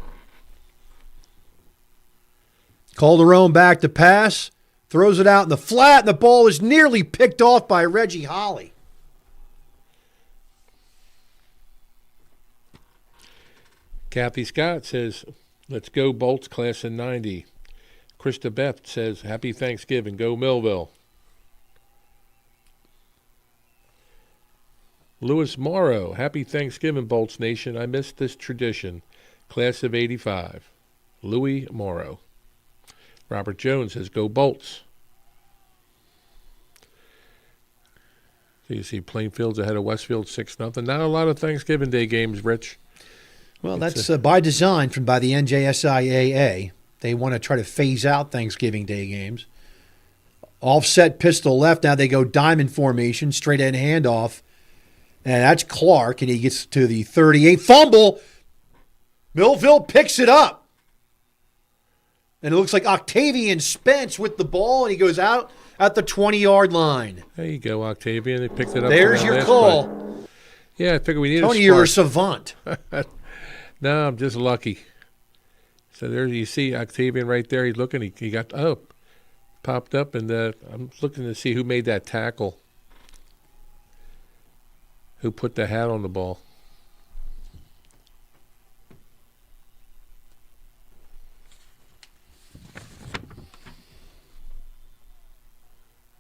Calderon back to pass. Throws it out in the flat, and the ball is nearly picked off by Reggie Holly. Kathy Scott says, "Let's go Bolts, class of 90. Krista Beth says, "Happy Thanksgiving. Go Milville." Louis Morrow, happy Thanksgiving, Bolts Nation. I missed this tradition. Class of 85. Louis Morrow. Robert Jones says, go Bolts. So you see Plainfield's ahead of Westfield 6-0. Not a lot of Thanksgiving Day games, Rich. Well, that's by design by the NJSIAA. They want to try to phase out Thanksgiving Day games. Offset pistol left. Now they go diamond formation, straight end handoff. And that's Clark, and he gets to the 38. Fumble. Milville picks it up. And it looks like Octavian Spence with the ball, and he goes out at the 20-yard line. There you go, Octavian. They picked it up. There's your call. Play. Yeah, I figured we needed Tony, a you're a savant. No, I'm just lucky. So there you see Octavian right there. He's looking. He got popped up, and I'm looking to see who made that tackle. Who put the hat on the ball?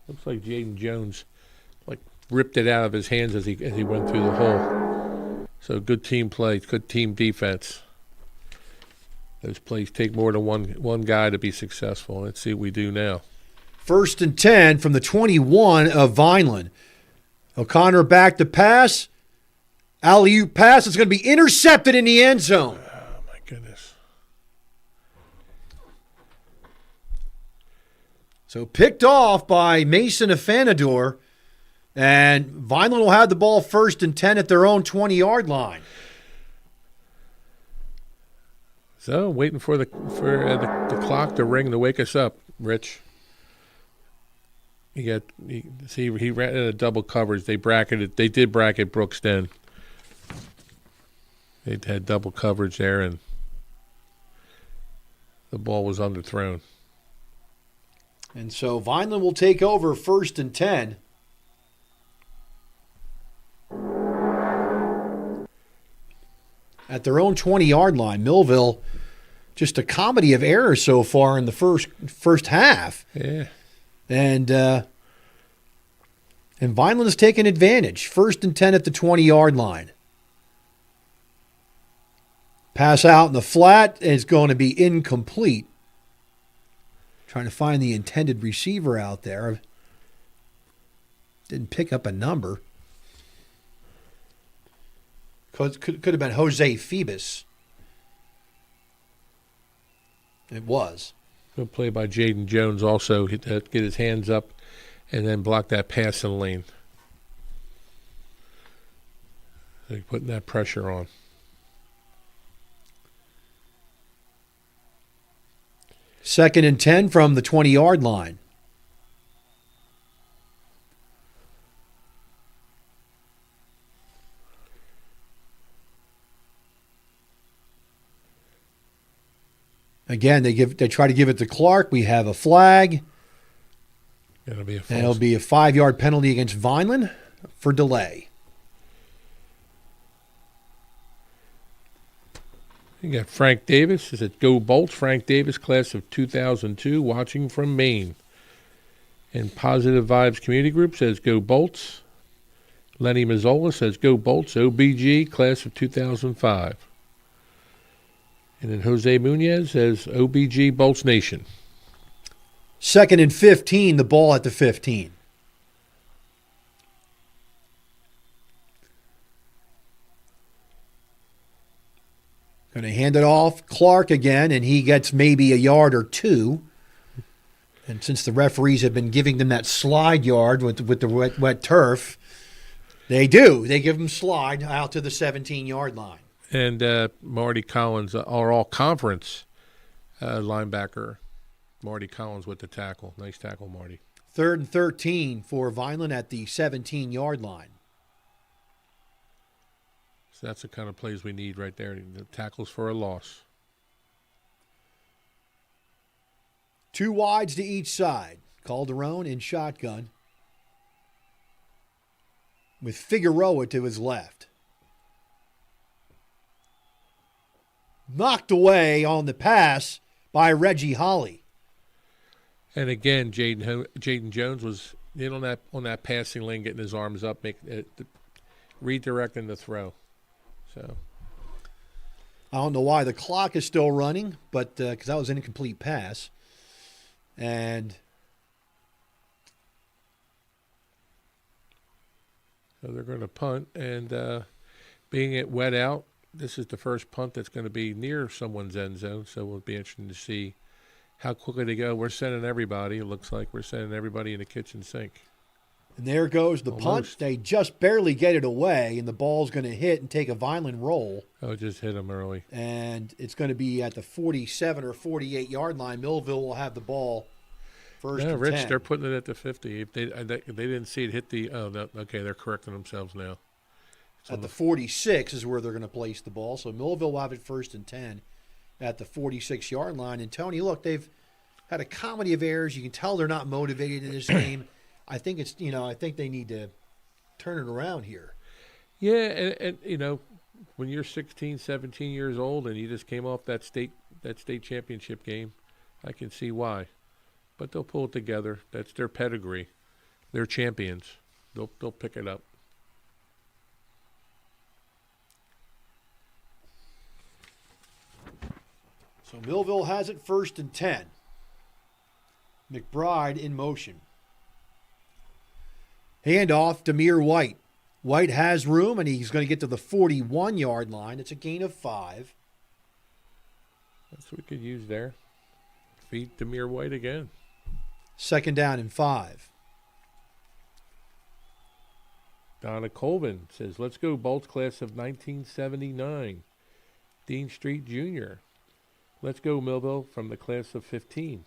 Looks like Jaden Jones, ripped it out of his hands as he went through the hole. So good team play, good team defense. Those plays take more than one guy to be successful. Let's see what we do now. 1st and 10 from the 21 of Vineland. O'Connor back to pass. Alley-oop pass. It's going to be intercepted in the end zone. Oh, my goodness. So picked off by Mason Afanador. And Vineland will have the ball 1st and 10 at their own 20-yard line. So waiting for the clock to ring to wake us up, Rich. He ran in a double coverage. They did bracket Brooks then. They had double coverage there, and the ball was underthrown. And so Vineland will take over 1st and 10. At their own 20-yard line. Milville, just a comedy of errors so far in the first half. Yeah. And Vineland has taken advantage. 1st and 10 at the 20-yard line. Pass out in the flat is going to be incomplete. Trying to find the intended receiver out there. Didn't pick up a number. Could have been Jose Phoebus. It was. Good play by Jaden Jones also. Get his hands up and then block that passing lane. They're putting that pressure on. Second and 10 from the 20-yard line. Again, they try to give it to Clark. We have a flag. It'll be a and it'll be a 5-yard penalty against Vineland for delay. You got Frank Davis. Is it Go Bolts? Frank Davis, class of 2002, watching from Maine. And Positive Vibes Community Group says Go Bolts. Lenny Mazzola says Go Bolts. OBG, class of 2005. And then Jose Munoz says OBG Bolts Nation. 2nd and 15, the ball at the 15. Going to hand it off. Clark again, and he gets maybe a yard or two. And since the referees have been giving them that slide yard with the wet turf, they do. They give them slide out to the 17-yard line. And Marty Collins, our all-conference linebacker, Marty Collins with the tackle. Nice tackle, Marty. 3rd and 13 for Vineland at the 17-yard line. So that's the kind of plays we need right there. The tackles for a loss. 2 wides to each side. Calderon in shotgun with Figueroa to his left. Knocked away on the pass by Reggie Holly. And again, Jaden Jones was in on that passing lane, getting his arms up, redirecting the throw. So I don't know why the clock is still running, but because that was an incomplete pass. And so they're going to punt, and being it wet out, this is the first punt that's going to be near someone's end zone, so it'll be interesting to see how quickly they go. We're sending everybody. It looks like we're sending everybody in the kitchen sink. And there goes the punt. They just barely get it away, and the ball's going to hit and take a violent roll. Oh, it just hit them early. And it's going to be at the 47 or 48-yard line. Millville will have the ball first and Rich, 10. they're putting it at the 50. If they didn't see it hit the okay, they're correcting themselves now. At the 46 is where they're going to place the ball. So Millville will have it first and 10 at the 46-yard line. And, Tony, look, they've had a comedy of errors. You can tell they're not motivated in this game. I think I think they need to turn it around here. Yeah, and when you're 16, 17 years old and you just came off that state championship game, I can see why. But they'll pull it together. That's their pedigree. They're champions. They'll pick it up. So Millville has it first and 10. McBride in motion. Handoff, Demir White. White has room, and he's going to get to the 41-yard line. It's a gain of 5. That's what we could use there. Feed Demir White again. Second down and 5. Donna Colvin says, let's go Bolts class of 1979. Dean Street Jr. Let's go Milville from the class of 15.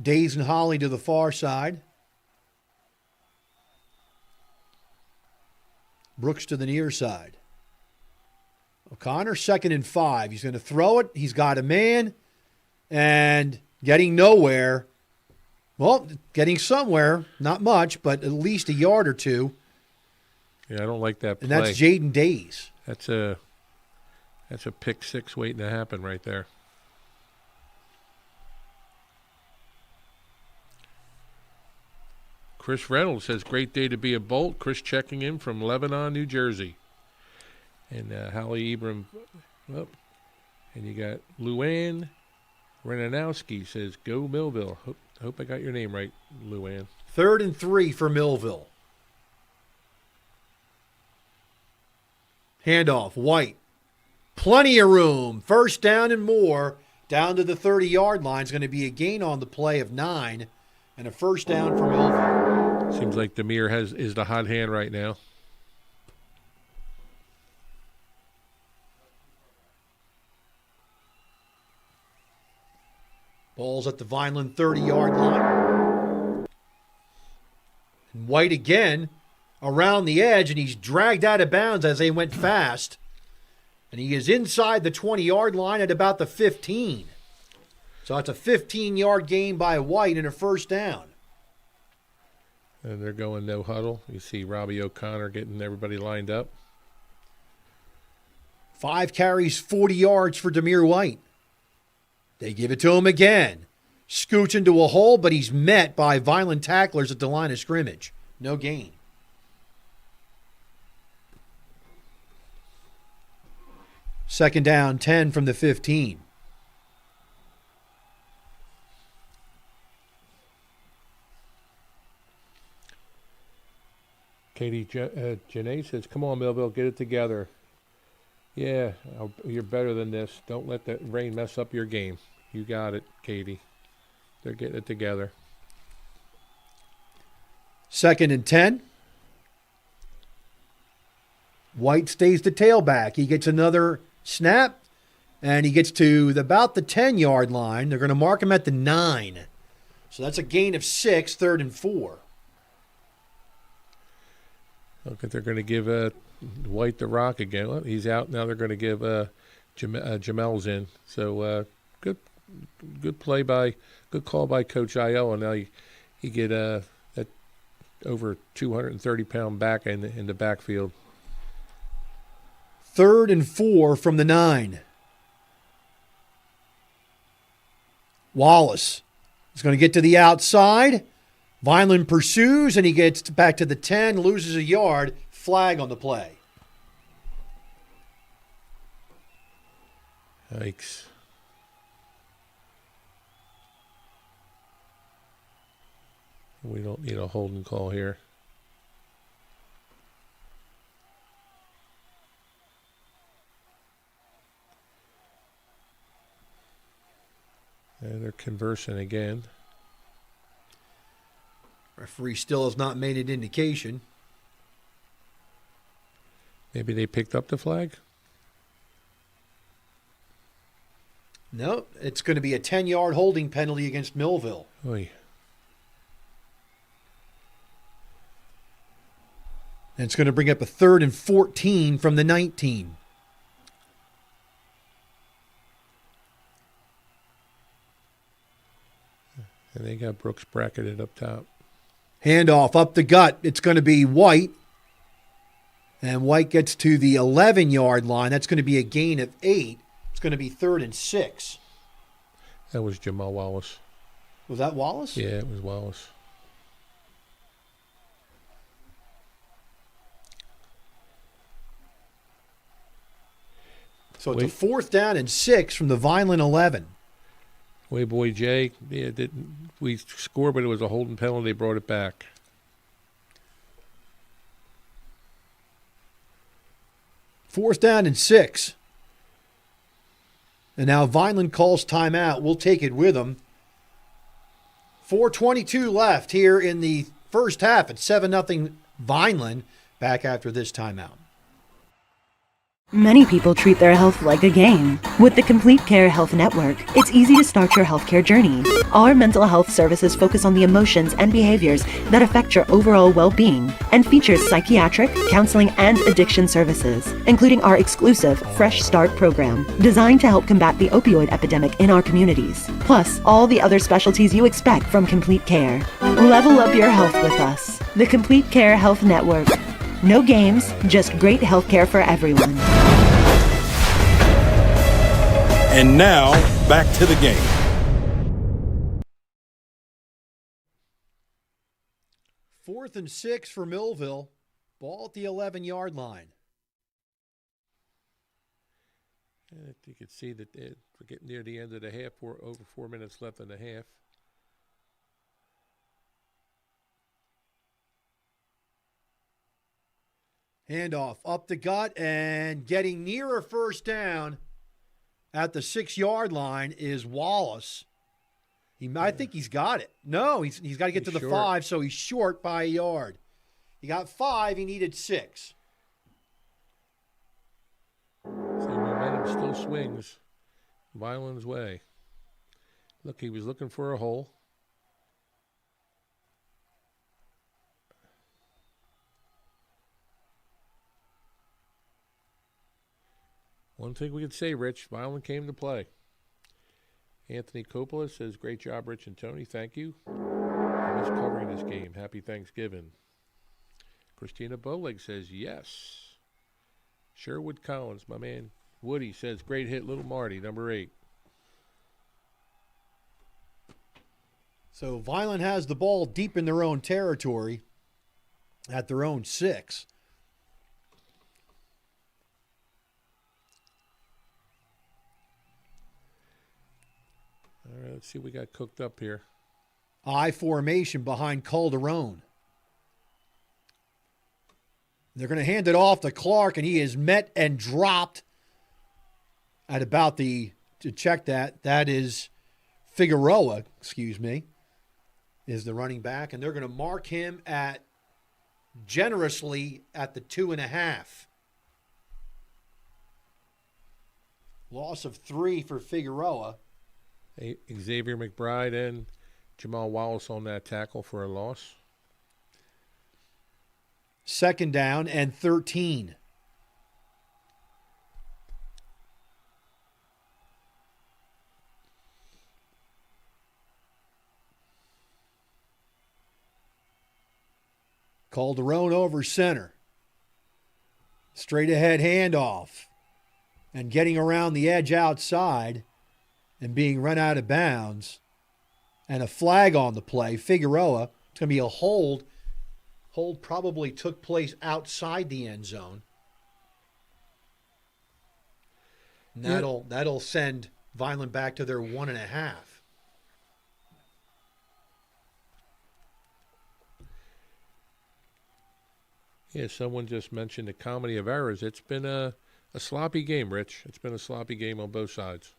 Days and Holly to the far side. Brooks to the near side. O'Connor, second and 5. He's going to throw it. He's got a man. And getting nowhere. Well, getting somewhere. Not much, but at least a yard or two. Yeah, I don't like that play. And that's Jaden Days. That's a pick six waiting to happen right there. Chris Reynolds says, great day to be a Bolt. Chris checking in from Lebanon, New Jersey. And Holly Ibram. Oh, and you got Luann Renanowski says, go Milville. Hope I got your name right, Luann. 3rd and 3 for Millville. Handoff, White. Plenty of room. First down and more. Down to the 30-yard line. It's going to be a gain on the play of 9 and a first down for Millville. Seems like Demir is the hot hand right now. Ball's at the Vineland 30-yard line. And White again around the edge, and he's dragged out of bounds as they went fast. And he is inside the 20-yard line at about the 15. So it's a 15-yard gain by White and a first down. And they're going no huddle. You see Robbie O'Connor getting everybody lined up. 5 carries, 40 yards for Demir White. They give it to him again. Scoots into a hole, but he's met by violent tacklers at the line of scrimmage. No gain. Second down, 10 from the 15. Katie Janae says, come on, Milville, get it together. Yeah, you're better than this. Don't let that rain mess up your game. You got it, Katie. They're getting it together. Second and 10. White stays the tailback. He gets another snap, and he gets to about the 10-yard line. They're going to mark him at the 9. So that's a gain of 6, 3rd and 4. Look, they're going to give White the rock again. Well, he's out now. They're going to give Jamel's in. So good play good call by Coach Aiello. Now you get that over 230-pound back in the backfield. 3rd and 4 from the 9. Wallace is going to get to the outside. Vineland pursues, and he gets back to the 10, loses a yard. flag on the play. Yikes. We don't need a holding call here. And they're conversing again. Referee still has not made an indication. Maybe they picked up the flag? No, it's going to be a 10-yard holding penalty against Milville. Oy. And it's going to bring up a 3rd and 14 from the 19. And they got Brooks bracketed up top. Handoff up the gut. It's going to be White. And White gets to the 11-yard line. That's going to be a gain of 8. It's going to be 3rd and 6. That was Jamal Wallace. Was that Wallace? Yeah, it was Wallace. So it's a 4th down and 6 from the Vineland 11. Way boy Jay, yeah, we scored, but it was a holding penalty. They brought it back. Fourth down and 6. And now Vineland calls timeout. We'll take it with them. 4:22 left here in the first half. It's 7-0 Vineland. Back after this timeout. Many people treat their health like a game. With the Complete Care Health Network, it's easy to start your healthcare journey. Our mental health services focus on the emotions and behaviors that affect your overall well-being and features psychiatric, counseling, and addiction services, including our exclusive Fresh Start program, designed to help combat the opioid epidemic in our communities, plus all the other specialties you expect from Complete Care. Level up your health with us. The Complete Care Health Network. No games, just great healthcare for everyone. And now, back to the game. Fourth and 6 for Milville. Ball at the 11-yard line. You could see that we're getting near the end of the half. Over 4 minutes left in the half. Handoff up the gut and getting near a first down at the 6-yard line is Wallace. I think he's got it. No, he's got to get to the short. 5, so he's short by a yard. He got 5, he needed 6. So momentum still swings Vineland's way. Look, he was looking for a hole. One thing we could say, Rich, Vineland came to play. Anthony Coppola says, great job, Rich and Tony. Thank you. I was covering this game. Happy Thanksgiving. Christina Bowleg says, yes. Sherwood Collins, my man Woody, says, great hit, little Marty, number 8. So Vineland has the ball deep in their own territory at their own 6. All right, let's see what we got cooked up here. I formation behind Calderon. They're going to hand it off to Clark, and he is met and dropped at about to check that is Figueroa, is the running back, and they're going to mark him generously at the 2.5. Loss of 3 for Figueroa. Xavier McBride and Jamal Wallace on that tackle for a loss. 2nd down and 13. Calderon over center. Straight ahead handoff. And getting around the edge outside and being run out of bounds. And a flag on the play. Figueroa. It's going to be a hold Hold probably took place outside the end zone. And that'll send Vineland back to their 1.5. Yeah, someone just mentioned the comedy of errors. It's been a sloppy game, Rich. It's been a sloppy game on both sides.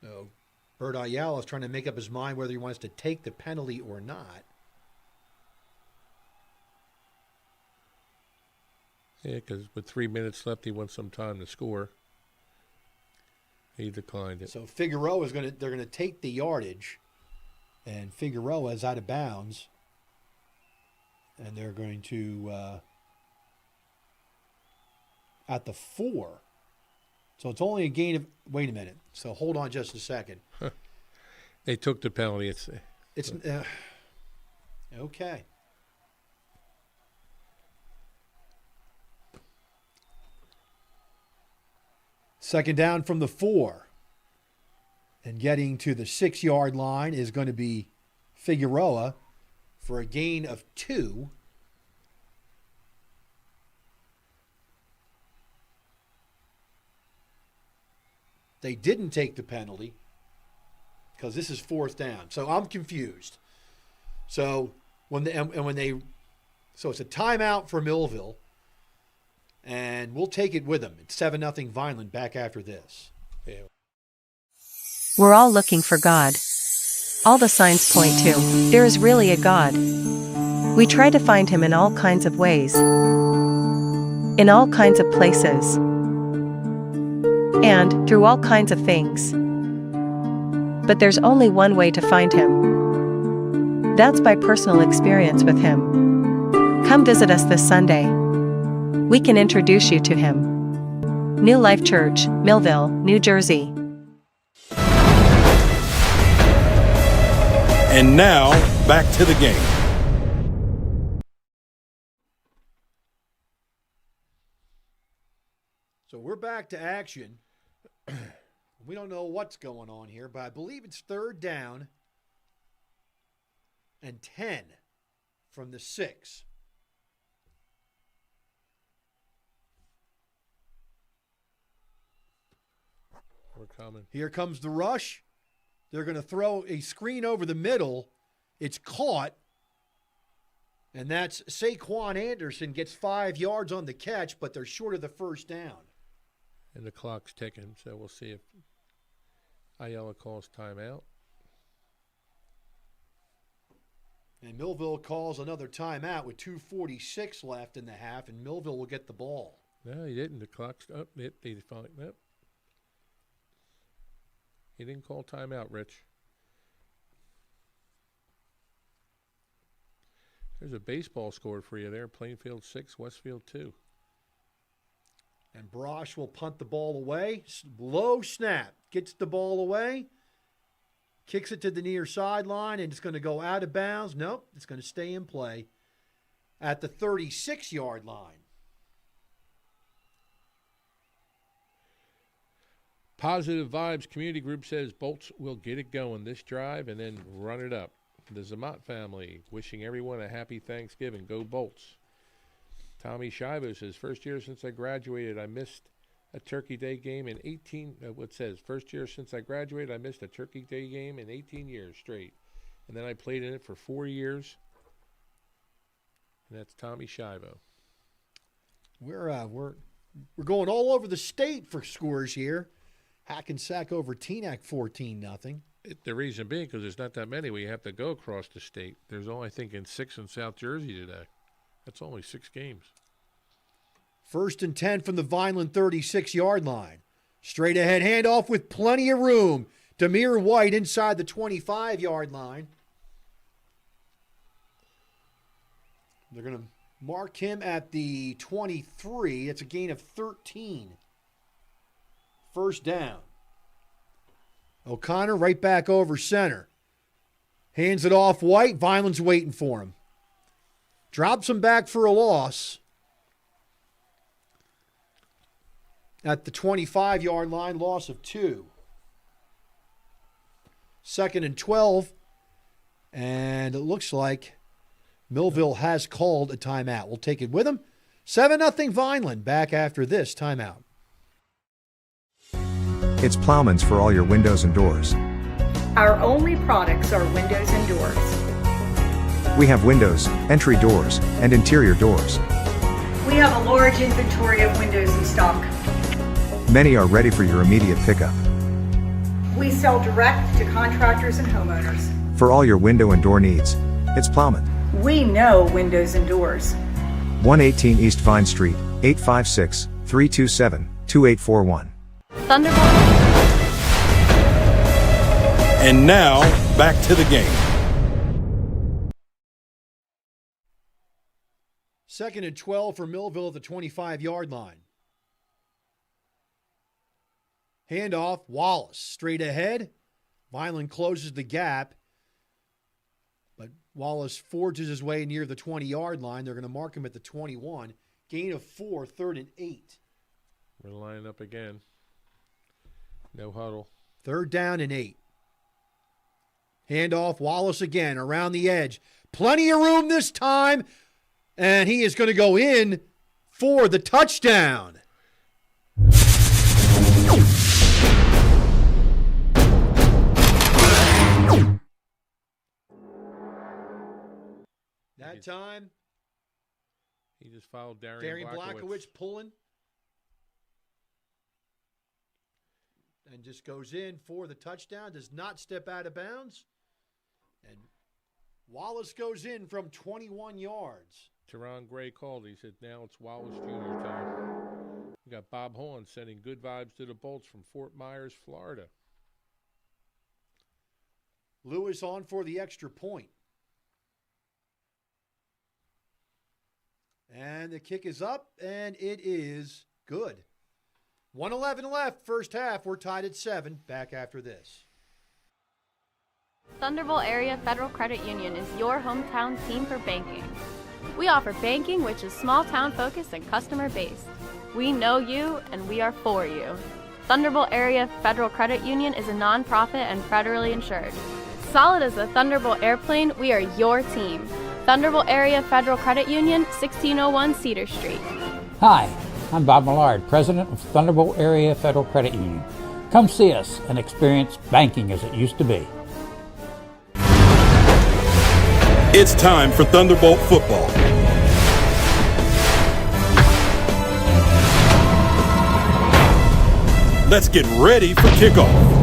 So Bert Ayala is trying to make up his mind whether he wants to take the penalty or not. Yeah, because with 3 minutes left, he wants some time to score. He declined it. So Figueroa they're gonna take the yardage, and Figueroa is out of bounds, and they're going to at the 4. So it's only a gain of. Wait a minute. So hold on just a second. They took the penalty. It's okay. Second down from the 4. And getting to the 6-yard line is going to be Figueroa for a gain of 2. They didn't take the penalty because this is 4th down. So I'm confused. So so it's a timeout for Milville. And we'll take it with them. It's 7-0 Vineland back after this. Yeah. We're all looking for God. All the signs point to, there is really a God. We try to find him in all kinds of ways, in all kinds of places, and through all kinds of things. But there's only one way to find him. That's by personal experience with him. Come visit us this Sunday. We can introduce you to him. New Life Church, Millville, New Jersey. And now, back to the game. So we're back to action. We don't know what's going on here, but I believe it's 3rd down and 10 from the 6. We're coming. Here comes the rush. They're going to throw a screen over the middle. It's caught. And that's Saquon Anderson gets 5 yards on the catch, but they're short of the 1st down. And the clock's ticking, so we'll see if Ayala calls timeout. And Milville calls another timeout with 2:46 left in the half, and Milville will get the ball. No, he didn't. The clock's up. They finally. Nope. He didn't call timeout, Rich. There's a baseball score for you there. Plainfield 6, Westfield 2. And Brosh will punt the ball away. Low snap. Gets the ball away. Kicks it to the near sideline, and it's going to go out of bounds. Nope, it's going to stay in play at the 36-yard line. Positive Vibes Community Group says Bolts will get it going this drive and then run it up. The Zamot family wishing everyone a happy Thanksgiving. Go Bolts. Tommy Shivo says, first year since I graduated, I missed a Turkey Day game in 18. First year since I graduated, I missed a Turkey Day game in 18 years straight. And then I played in it for 4 years. And that's Tommy Shivo. We're going all over the state for scores here. Hackensack over Teaneck 14-0. The reason being because there's not that many. We have to go across the state. There's only, I think, 6 in South Jersey today. That's only 6 games. 1st and 10 from the Vineland 36-yard line. Straight ahead handoff with plenty of room. Demir White inside the 25-yard line. They're going to mark him at the 23. It's a gain of 13. 1st down. O'Connor right back over center. Hands it off White. Vineland's waiting for him. Drops him back for a loss at the 25-yard line, loss of 2. 2nd and 12. And it looks like Millville has called a timeout. We'll take it with them. 7-0 Vineland back after this timeout. It's Plowman's for all your windows and doors. Our only products are windows and doors. We have windows, entry doors, and interior doors. We have a large inventory of windows in stock. Many are ready for your immediate pickup. We sell direct to contractors and homeowners. For all your window and door needs, it's Plowman. We know windows and doors. 118 East Vine Street, 856-327-2841. Thunderbolt. And now, back to the game. 2nd and 12 for Millville at the 25-yard line. Handoff, Wallace straight ahead. Vineland closes the gap, but Wallace forges his way near the 20-yard line. They're going to mark him at the 21. Gain of 4, 3rd and 8. We're lining up again. No huddle. 3rd down and 8. Handoff, Wallace again around the edge. Plenty of room this time, and he is going to go in for the touchdown. That time, He just followed Darian Blackowitz pulling. And just goes in for the touchdown. Does not step out of bounds. And Wallace goes in from 21 yards. Teron Gray called. He said, now it's Wallace Jr. time. We got Bob Horn sending good vibes to the Bolts from Fort Myers, Florida. Lewis on for the extra point. And the kick is up, and it is good. 1:11 left, first half. We're tied at 7. Back after this. Thunderbolt Area Federal Credit Union is your hometown team for banking. We offer banking which is small town focused and customer based. We know you and we are for you. Thunderbolt Area Federal Credit Union is a nonprofit and federally insured. Solid as a Thunderbolt airplane, we are your team. Thunderbolt Area Federal Credit Union, 1601 Cedar Street. Hi, I'm Bob Millard, President of Thunderbolt Area Federal Credit Union. Come see us and experience banking as it used to be. It's time for Thunderbolt football. Let's get ready for kickoff.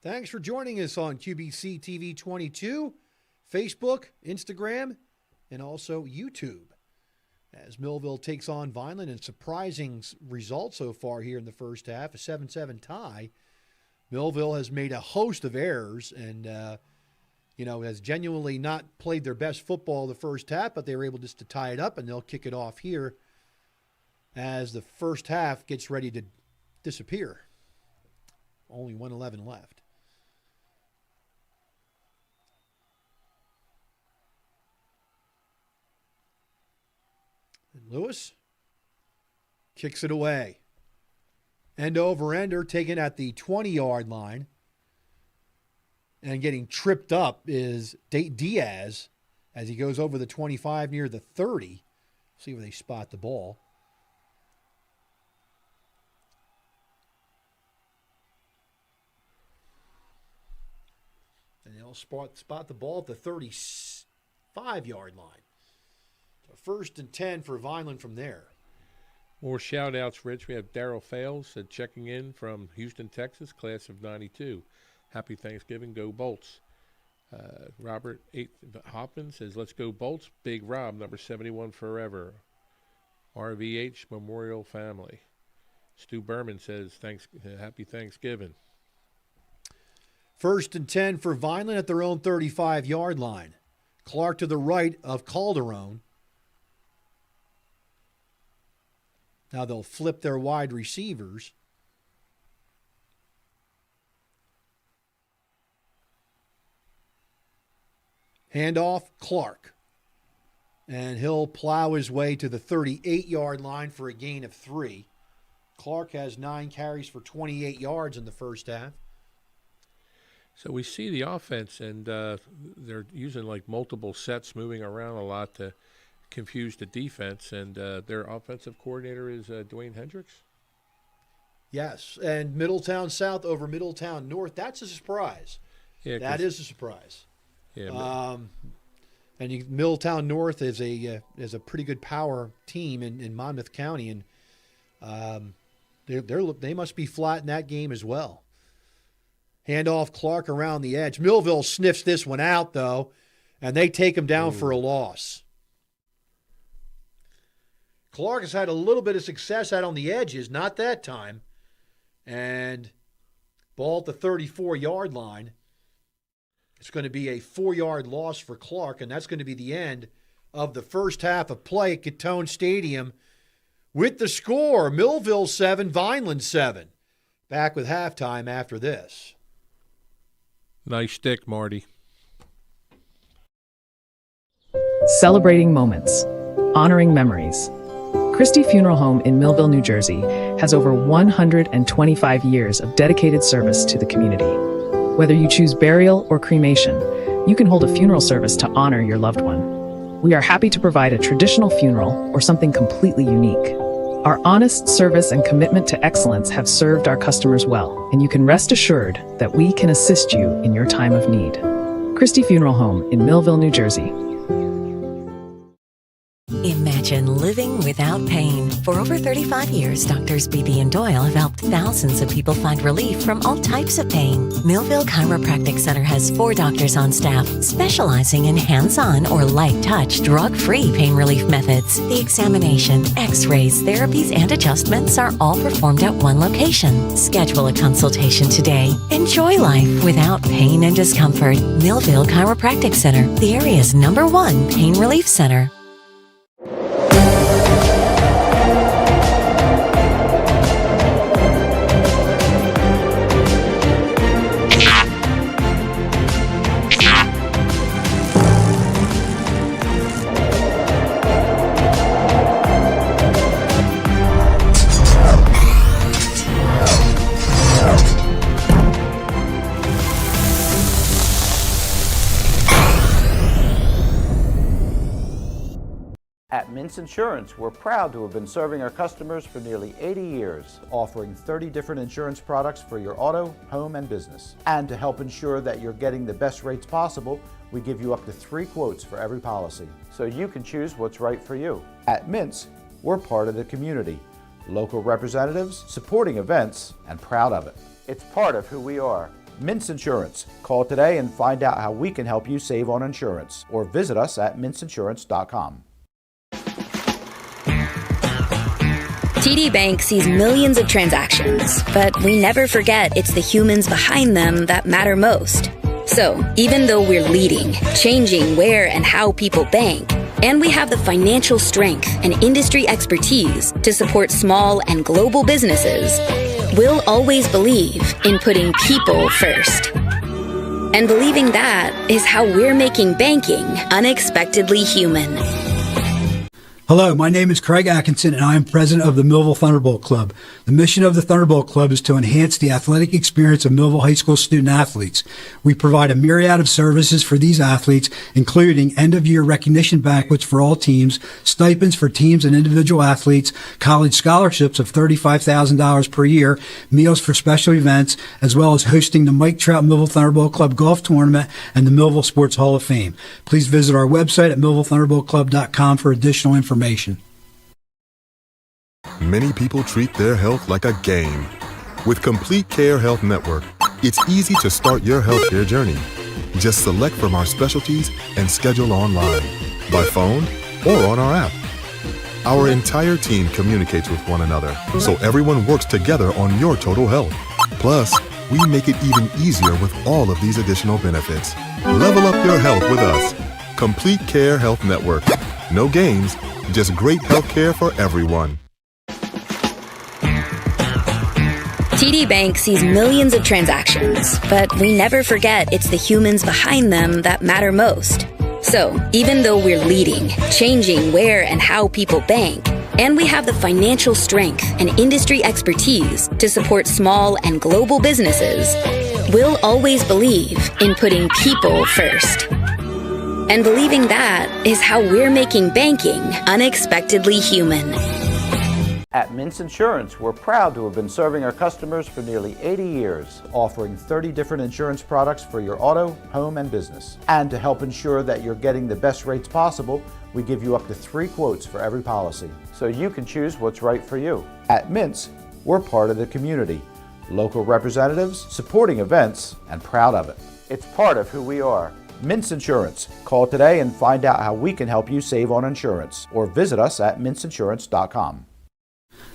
Thanks for joining us on QBC TV 22, Facebook, Instagram, and also YouTube. As Millville takes on Vineland in surprising result so far here in the first half, a 7-7 tie. Millville has made a host of errors and, has genuinely not played their best football the first half, but they were able just to tie it up, and they'll kick it off here as the first half gets ready to disappear. Only 1:11 left. And Lewis kicks it away. End over ender taken at the 20-yard line. And getting tripped up is Diaz as he goes over the 25 near the 30. See where they spot the ball. And they'll spot the ball at the 35-yard line. So 1st and 10 for Vineland from there. More shout-outs, Rich. We have Daryl Fales checking in from Houston, Texas, class of 92. Happy Thanksgiving, go Bolts. Robert Hoffman says, let's go Bolts. Big Rob, number 71 forever. RVH Memorial Family. Stu Berman says, happy Thanksgiving. 1st and 10 for Vineland at their own 35-yard line. Clark to the right of Calderon. Now they'll flip their wide receivers. Handoff, Clark. And he'll plow his way to the 38-yard line for a gain of 3. Clark has 9 carries for 28 yards in the first half. So we see the offense, and they're using like multiple sets, moving around a lot to confuse the defense. And their offensive coordinator is Dwayne Hendricks. Yes, and Middletown South over Middletown North. That's a surprise. Yeah, that is a surprise. Yeah. Middletown North is a pretty good power team in Monmouth County, and they must be flat in that game as well. Handoff Clark around the edge. Milville sniffs this one out though, and they take him down for a loss. Clark has had a little bit of success out on the edges, not that time. And ball at the 34-yard line. It's going to be a 4-yard loss for Clark, and that's going to be the end of the first half of play at Gittone Stadium with the score, Millville 7, Vineland 7. Back with halftime after this. Nice stick, Marty. Celebrating moments, honoring memories. Christie Funeral Home in Millville, New Jersey has over 125 years of dedicated service to the community. Whether you choose burial or cremation, you can hold a funeral service to honor your loved one. We are happy to provide a traditional funeral or something completely unique. Our honest service and commitment to excellence have served our customers well, and you can rest assured that we can assist you in your time of need. Christie Funeral Home in Millville, New Jersey. Imagine living without pain. For over 35 years, Doctors Beebe and Doyle have helped thousands of people find relief from all types of pain. Millville Chiropractic Center has 4 doctors on staff specializing in hands-on or light-touch, drug-free pain relief methods. The examination, x-rays, therapies, and adjustments are all performed at one location. Schedule a consultation today. Enjoy life without pain and discomfort. Millville Chiropractic Center, the area's #1 pain relief center. At Mintz Insurance, we're proud to have been serving our customers for nearly 80 years, offering 30 different insurance products for your auto, home, and business. And to help ensure that you're getting the best rates possible, we give you up to 3 quotes for every policy, so you can choose what's right for you. At Mintz, we're part of the community, local representatives, supporting events, and proud of it. It's part of who we are. Mintz Insurance. Call today and find out how we can help you save on insurance, or visit us at mintzinsurance.com. TD Bank sees millions of transactions, but we never forget it's the humans behind them that matter most. So, even though we're leading, changing where and how people bank, and we have the financial strength and industry expertise to support small and global businesses, we'll always believe in putting people first. And believing that is how we're making banking unexpectedly human. Hello, my name is Craig Atkinson, and I am president of the Millville Thunderbolt Club. The mission of the Thunderbolt Club is to enhance the athletic experience of Millville High School student athletes. We provide a myriad of services for these athletes, including end-of-year recognition banquets for all teams, stipends for teams and individual athletes, college scholarships of $35,000 per year, meals for special events, as well as hosting the Mike Trout Millville Thunderbolt Club Golf Tournament and the Millville Sports Hall of Fame. Please visit our website at millvillethunderboltclub.com for additional information. Many people treat their health like a game. With Complete Care Health Network, it's easy to start your healthcare journey. Just select from our specialties and schedule online, by phone, or on our app. Our entire team communicates with one another, so everyone works together on your total health. Plus, we make it even easier with all of these additional benefits. Level up your health with us. Complete Care Health Network. No games, just great healthcare for everyone. TD Bank sees millions of transactions, but we never forget it's the humans behind them that matter most. So, even though we're leading, changing where and how people bank, and we have the financial strength and industry expertise to support small and global businesses, we'll always believe in putting people first. And believing that is how we're making banking unexpectedly human. At Mintz Insurance, we're proud to have been serving our customers for nearly 80 years, offering 30 different insurance products for your auto, home, and business. And to help ensure that you're getting the best rates possible, we give you up to 3 quotes for every policy, so you can choose what's right for you. At Mintz, we're part of the community, local representatives, supporting events, and proud of it. It's part of who we are. Mintz Insurance. Call today and find out how we can help you save on insurance, or visit us at mintzinsurance.com.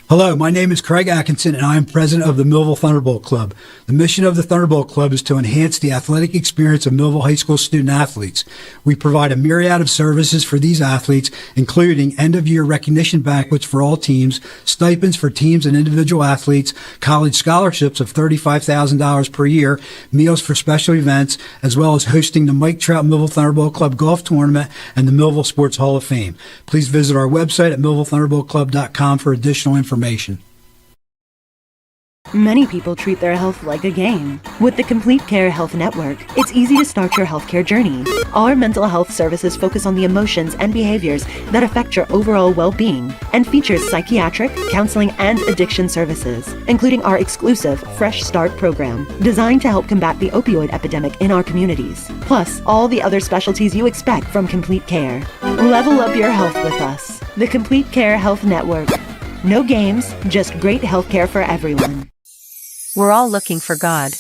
Hello, my name is Craig Atkinson, and I am president of the Millville Thunderbolt Club. The mission of the Thunderbolt Club is to enhance the athletic experience of Millville High School student athletes. We provide a myriad of services for these athletes, including end-of-year recognition banquets for all teams, stipends for teams and individual athletes, college scholarships of $35,000 per year, meals for special events, as well as hosting the Mike Trout Millville Thunderbolt Club Golf Tournament and the Millville Sports Hall of Fame. Please visit our website at millvillethunderboltclub.com for additional information. Many people treat their health like a game. With the Complete Care Health Network, it's easy to start your healthcare journey. Our mental health services focus on the emotions and behaviors that affect your overall well-being and features psychiatric, counseling, and addiction services, including our exclusive Fresh Start program, designed to help combat the opioid epidemic in our communities, plus all the other specialties you expect from Complete Care. Level up your health with us. The Complete Care Health Network. No games, just great healthcare for everyone. We're all looking for God.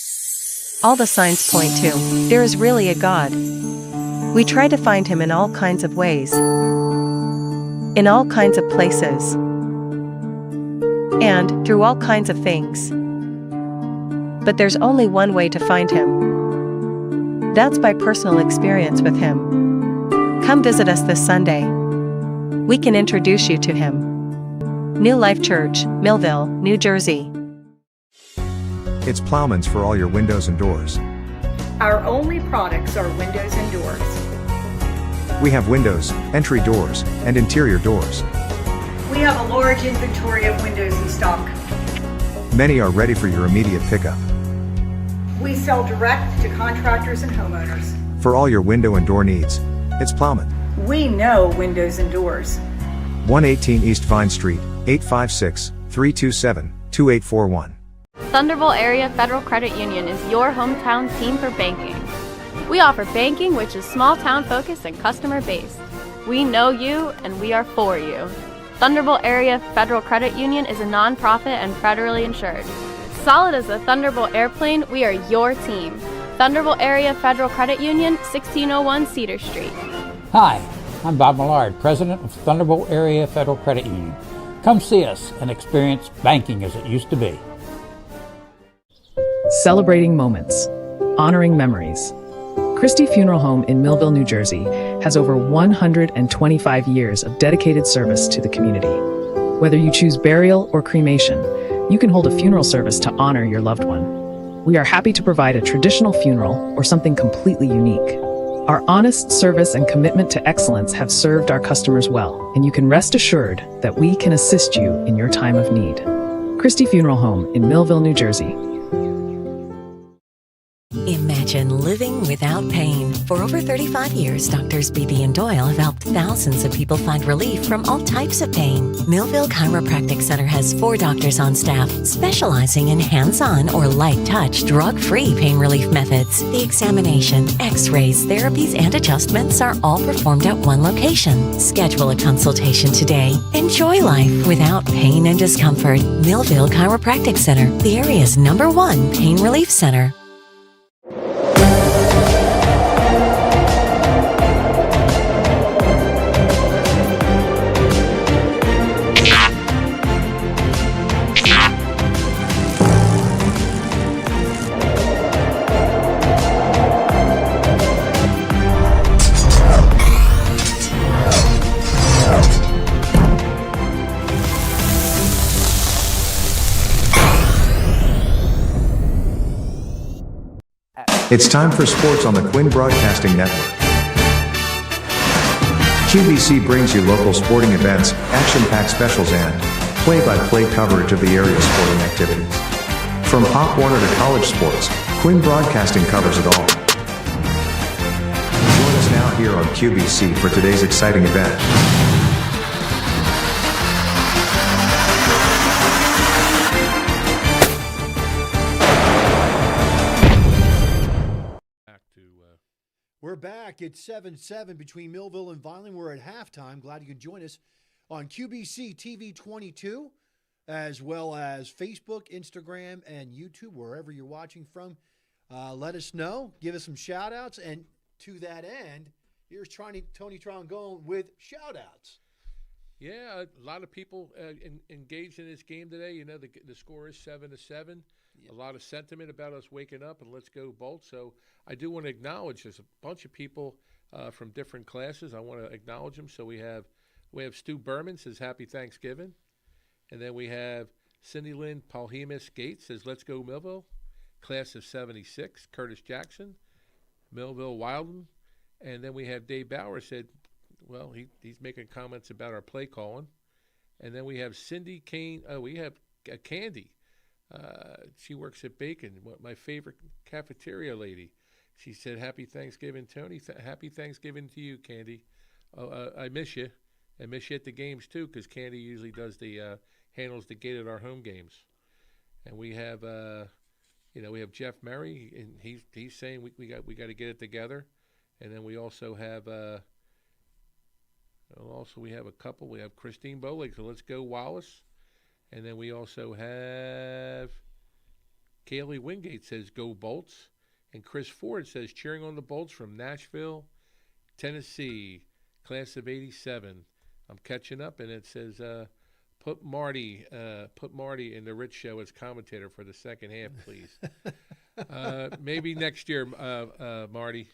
All the signs point to, there is really a God. We try to find Him in all kinds of ways, in all kinds of places, and through all kinds of things. But there's only one way to find Him. That's by personal experience with Him. Come visit us this Sunday. We can introduce you to Him. New Life Church, Millville, New Jersey. It's Plowman's for all your windows and doors. Our only products are windows and doors. We have windows, entry doors, and interior doors. We have a large inventory of windows in stock. Many are ready for your immediate pickup. We sell direct to contractors and homeowners. For all your window and door needs, it's Plowman. We know windows and doors. 118 East Vine Street, 856-327-2841. Thunderbolt Area Federal Credit Union is your hometown team for banking. We offer banking which is small town focused and customer based. We know you and we are for you. Thunderbolt Area Federal Credit Union is a nonprofit and federally insured. Solid as a Thunderbolt airplane, we are your team. Thunderbolt Area Federal Credit Union, 1601 Cedar Street. Hi, I'm Bob Millard, president of Thunderbolt Area Federal Credit Union. Come see us and experience banking as it used to be. Celebrating moments, honoring memories. Christie Funeral Home in Milville, New Jersey has over 125 years of dedicated service to the community. Whether you choose burial or cremation, you can hold a funeral service to honor your loved one. We are happy to provide a traditional funeral or something completely unique. Our honest service and commitment to excellence have served our customers well, and you can rest assured that we can assist you in your time of need. Christie Funeral Home in Millville, New Jersey. Imagine living without pain. For over 35 years, Doctors Beebe and Doyle have helped thousands of people find relief from all types of pain. Millville Chiropractic Center has 4 doctors on staff specializing in hands-on or light-touch, drug-free pain relief methods. The examination, x-rays, therapies, and adjustments are all performed at one location. Schedule a consultation today. Enjoy life without pain and discomfort. Millville Chiropractic Center, the area's #1 pain relief center. It's time for sports on the Quinn Broadcasting Network. QVC brings you local sporting events, action-packed specials, and play-by-play coverage of the area's sporting activities. From Pop Warner to college sports, Quinn Broadcasting covers it all. Join us now here on QVC for today's exciting event. We're back. It's 7-7 between Milville and Vineland. We're at halftime. Glad you could join us on QBC TV 22, as well as Facebook, Instagram, and YouTube, wherever you're watching from. Let us know. Give us some shout-outs. And to that end, here's Tony Trongone with shout-outs. Yeah, a lot of people engaged in this game today. You know, the score is 7-7. Yep. A lot of sentiment about us waking up and let's go Bolts. So I do want to acknowledge there's a bunch of people from different classes. I want to acknowledge them. So we have Stu Berman says Happy Thanksgiving. And then we have Cindy Lynn Palhemus Gates says let's go Milville. Class of 76. Curtis Jackson. Millville Wilden. And then we have Dave Bauer said, well, he's making comments about our play calling. And then we have Cindy Kane. Oh, we have Candy. She works at Bacon, my favorite cafeteria lady. She said, Happy Thanksgiving, Tony. Happy Thanksgiving to you, Candy. I miss you. I miss you at the games, too, because Candy usually does handles the gate at our home games. And we have, we have Jeff Murray, and he's saying we got to get it together. And then we also have, we have a couple. We have Christine Bolig, so let's go Wallace. And then we also have Kaylee Wingate says, go Bolts. And Chris Ford says, cheering on the Bolts from Nashville, Tennessee, class of 87. I'm catching up, and it says, put Marty in the Rich Show as commentator for the second half, please. Maybe next year, Marty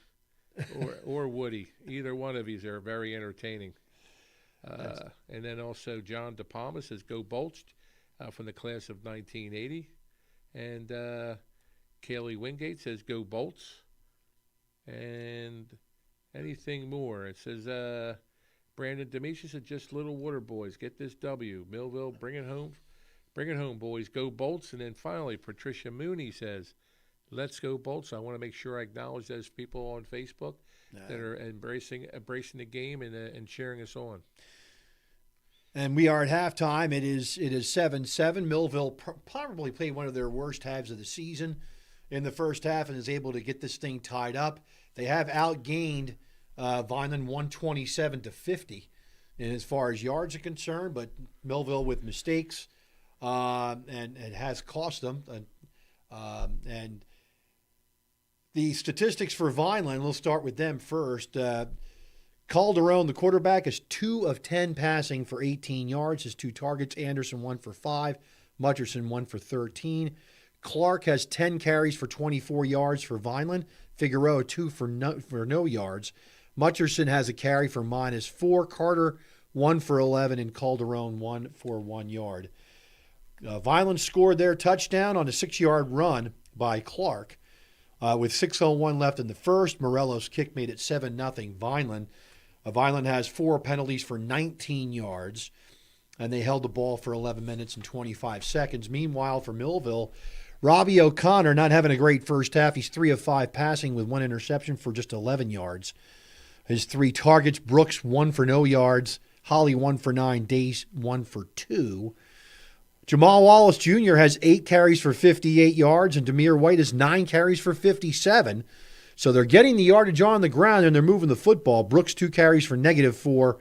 or Woody. Either one of these are very entertaining. And then also John DePalma says, go Bolts. From the class of 1980. And Kaylee Wingate says, go Bolts. And anything more? It says, Brandon Demetrius said, just little water boys. Get this W. Milville, bring it home. Bring it home, boys. Go Bolts. And then finally, Patricia Mooney says, let's go Bolts. I want to make sure I acknowledge those people on Facebook that are embracing the game and cheering us on. And we are at halftime. It is 7-7. Millville probably played one of their worst halves of the season in the first half and is able to get this thing tied up. They have outgained Vineland 127-50 as far as yards are concerned, but Millville with mistakes and it has cost them. And the statistics for Vineland, we'll start with them first. Calderon, the quarterback, is 2 of 10 passing for 18 yards. His 2 targets, Anderson 1 for 5, Mutcherson 1 for 13. Clark has 10 carries for 24 yards for Vineland. Figueroa 2 for no yards. Mutcherson has a carry for -4. Carter 1 for 11, and Calderon 1 for 1 yard. Vineland scored their touchdown on a 6-yard run by Clark. With 6:01 left in the first, Morello's kick made it 7-0 Vineland. Vineland has 4 penalties for 19 yards, and they held the ball for 11 minutes and 25 seconds. Meanwhile, for Milville, Robbie O'Connor not having a great first half. He's 3 of 5 passing with 1 interception for just 11 yards. His 3 targets, Brooks 1 for no yards, Holly 1 for 9, Dace 1 for 2. Jamal Wallace Jr. has 8 carries for 58 yards, and Demir White has 9 carries for 57. So they're getting the yardage on the ground, and they're moving the football. Brooks 2 carries for -4.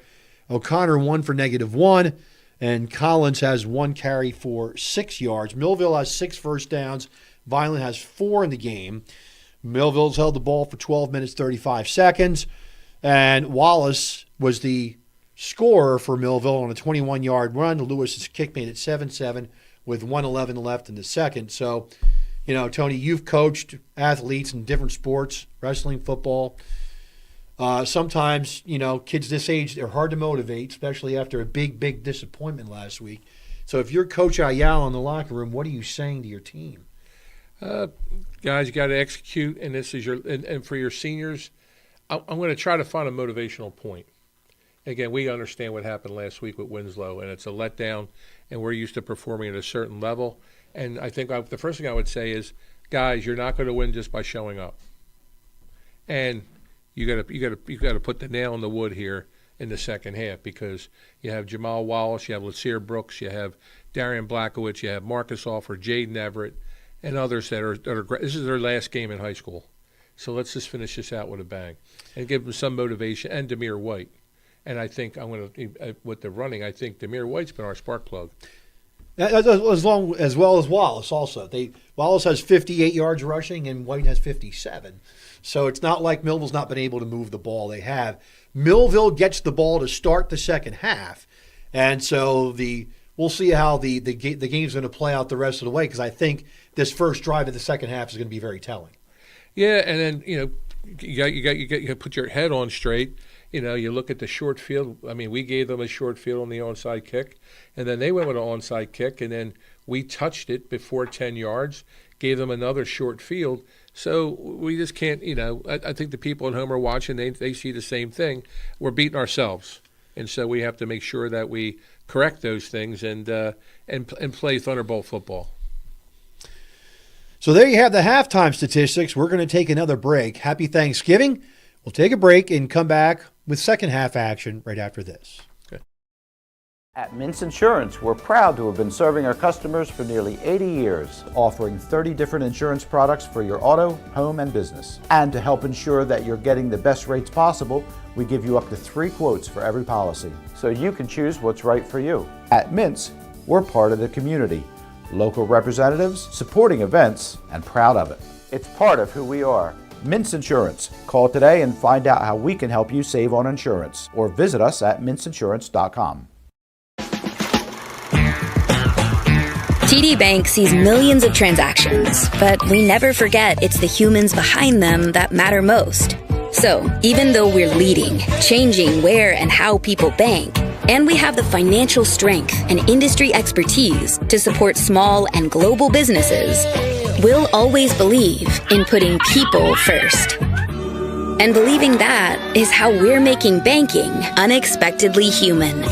O'Connor 1 for -1. And Collins has 1 carry for 6 yards. Millville has 6 first downs. Vineland has 4 in the game. Millville's held the ball for 12 minutes, 35 seconds. And Wallace was the scorer for Millville on a 21-yard run. Lewis's kick made it 7-7 with 1:11 left in the second. So, Tony, you've coached athletes in different sports, wrestling, football. Sometimes, kids this age, they're hard to motivate, especially after a big disappointment last week. So if you're Coach Ayala in the locker room, what are you saying to your team? Guys, you got to execute, and this is and for your seniors, I'm going to try to find a motivational point. Again, we understand what happened last week with Winslow, and it's a letdown, and we're used to performing at a certain level. And I think the first thing I would say is, guys, you're not going to win just by showing up. And you got to put the nail in the wood here in the second half, because you have Jamal Wallace, you have Lotzier Brooks, you have Darian Blackowitz, you have Marcus Offer, Jaden Everett, and others that are this is their last game in high school. So let's just finish this out with a bang and give them some motivation, and Demir White. And I think with the running, I think Demir White's been our spark plug. As well as Wallace also. Wallace has 58 yards rushing and White has 57. So it's not like Millville's not been able to move the ball. They have. Millville gets the ball to start the second half. And so we'll see how the game's going to play out the rest of the way, because I think this first drive of the second half is going to be very telling. Yeah, and then you got to put your head on straight. You look at the short field. I mean, we gave them a short field on the onside kick, and then they went with an onside kick, and then we touched it before 10 yards, gave them another short field. So we just can't, I think the people at home are watching. They see the same thing. We're beating ourselves, and so we have to make sure that we correct those things and play Thunderbolt football. So there you have the halftime statistics. We're going to take another break. Happy Thanksgiving. We'll take a break and come back with second half action right after this. Okay. At Mintz Insurance, we're proud to have been serving our customers for nearly 80 years, offering 30 different insurance products for your auto, home, and business. And to help ensure that you're getting the best rates possible, we give you up to 3 quotes for every policy, so you can choose what's right for you. At Mintz, we're part of the community. Local representatives, supporting events, and proud of it. It's part of who we are. Mintz Insurance. Call today and find out how we can help you save on insurance, or visit us at mintzinsurance.com. TD Bank sees millions of transactions, but we never forget it's the humans behind them that matter most. So, even though we're leading, changing where and how people bank, and we have the financial strength and industry expertise to support small and global businesses, we'll always believe in putting people first. And believing that is how we're making banking unexpectedly human.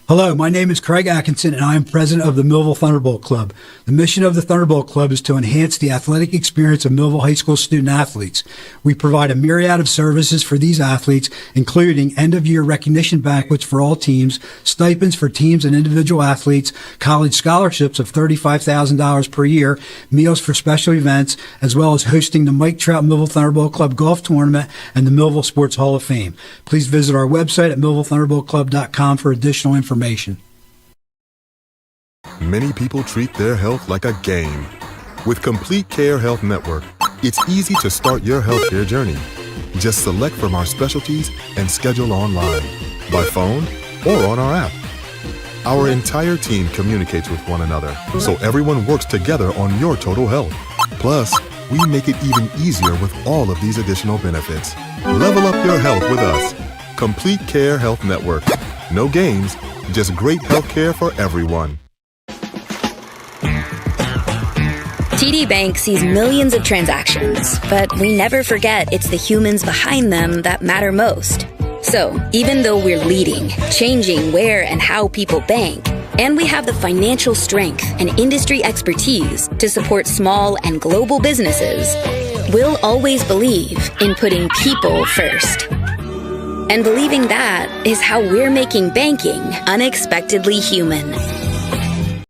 Hello, my name is Craig Atkinson, and I am president of the Millville Thunderbolt Club. The mission of the Thunderbolt Club is to enhance the athletic experience of Millville High School student athletes. We provide a myriad of services for these athletes, including end-of-year recognition banquets for all teams, stipends for teams and individual athletes, college scholarships of $35,000 per year, meals for special events, as well as hosting the Mike Trout Millville Thunderbolt Club Golf Tournament and the Millville Sports Hall of Fame. Please visit our website at millvillethunderboltclub.com for additional information. Many people treat their health like a game. With Complete Care Health Network, it's easy to start your healthcare journey. Just select from our specialties and schedule online, by phone, or on our app. Our entire team communicates with one another, so everyone works together on your total health. Plus, we make it even easier with all of these additional benefits. Level up your health with us. Complete Care Health Network. No games, just great health care for everyone. TD Bank sees millions of transactions, but we never forget it's the humans behind them that matter most. So, even though we're leading, changing where and how people bank, and we have the financial strength and industry expertise to support small and global businesses, we'll always believe in putting people first. And believing that is how we're making banking unexpectedly human.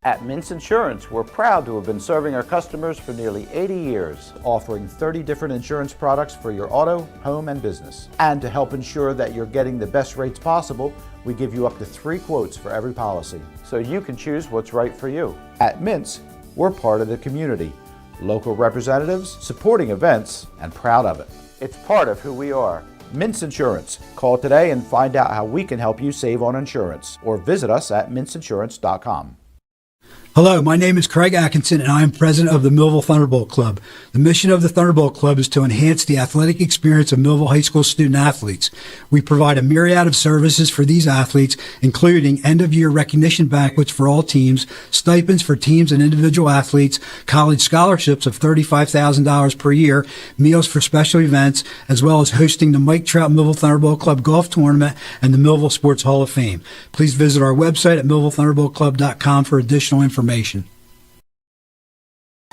At Mintz Insurance, we're proud to have been serving our customers for nearly 80 years, offering 30 different insurance products for your auto, home, and business. And to help ensure that you're getting the best rates possible, we give you up to 3 quotes for every policy, so you can choose what's right for you. At Mintz, we're part of the community. Local representatives, supporting events, and proud of it. It's part of who we are. Mintz Insurance. Call today and find out how we can help you save on insurance, or visit us at mintzinsurance.com. Hello, my name is Craig Atkinson, and I am president of the Millville Thunderbolt Club. The mission of the Thunderbolt Club is to enhance the athletic experience of Millville High School student athletes. We provide a myriad of services for these athletes, including end-of-year recognition banquets for all teams, stipends for teams and individual athletes, college scholarships of $35,000 per year, meals for special events, as well as hosting the Mike Trout Millville Thunderbolt Club Golf Tournament and the Millville Sports Hall of Fame. Please visit our website at millvillethunderboltclub.com for additional information.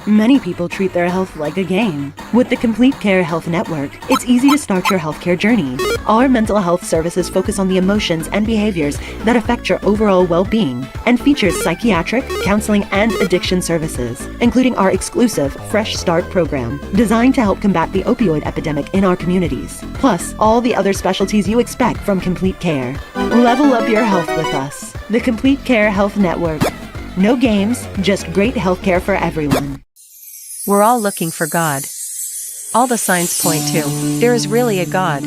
Many people treat their health like a game. With the Complete Care Health Network, it's easy to start your healthcare journey. Our mental health services focus on the emotions and behaviors that affect your overall well-being and features psychiatric, counseling, and addiction services, including our exclusive Fresh Start program, designed to help combat the opioid epidemic in our communities, plus all the other specialties you expect from Complete Care. Level up your health with us. The Complete Care Health Network. No games, just great healthcare for everyone. We're all looking for God. All the signs point to, there is really a God.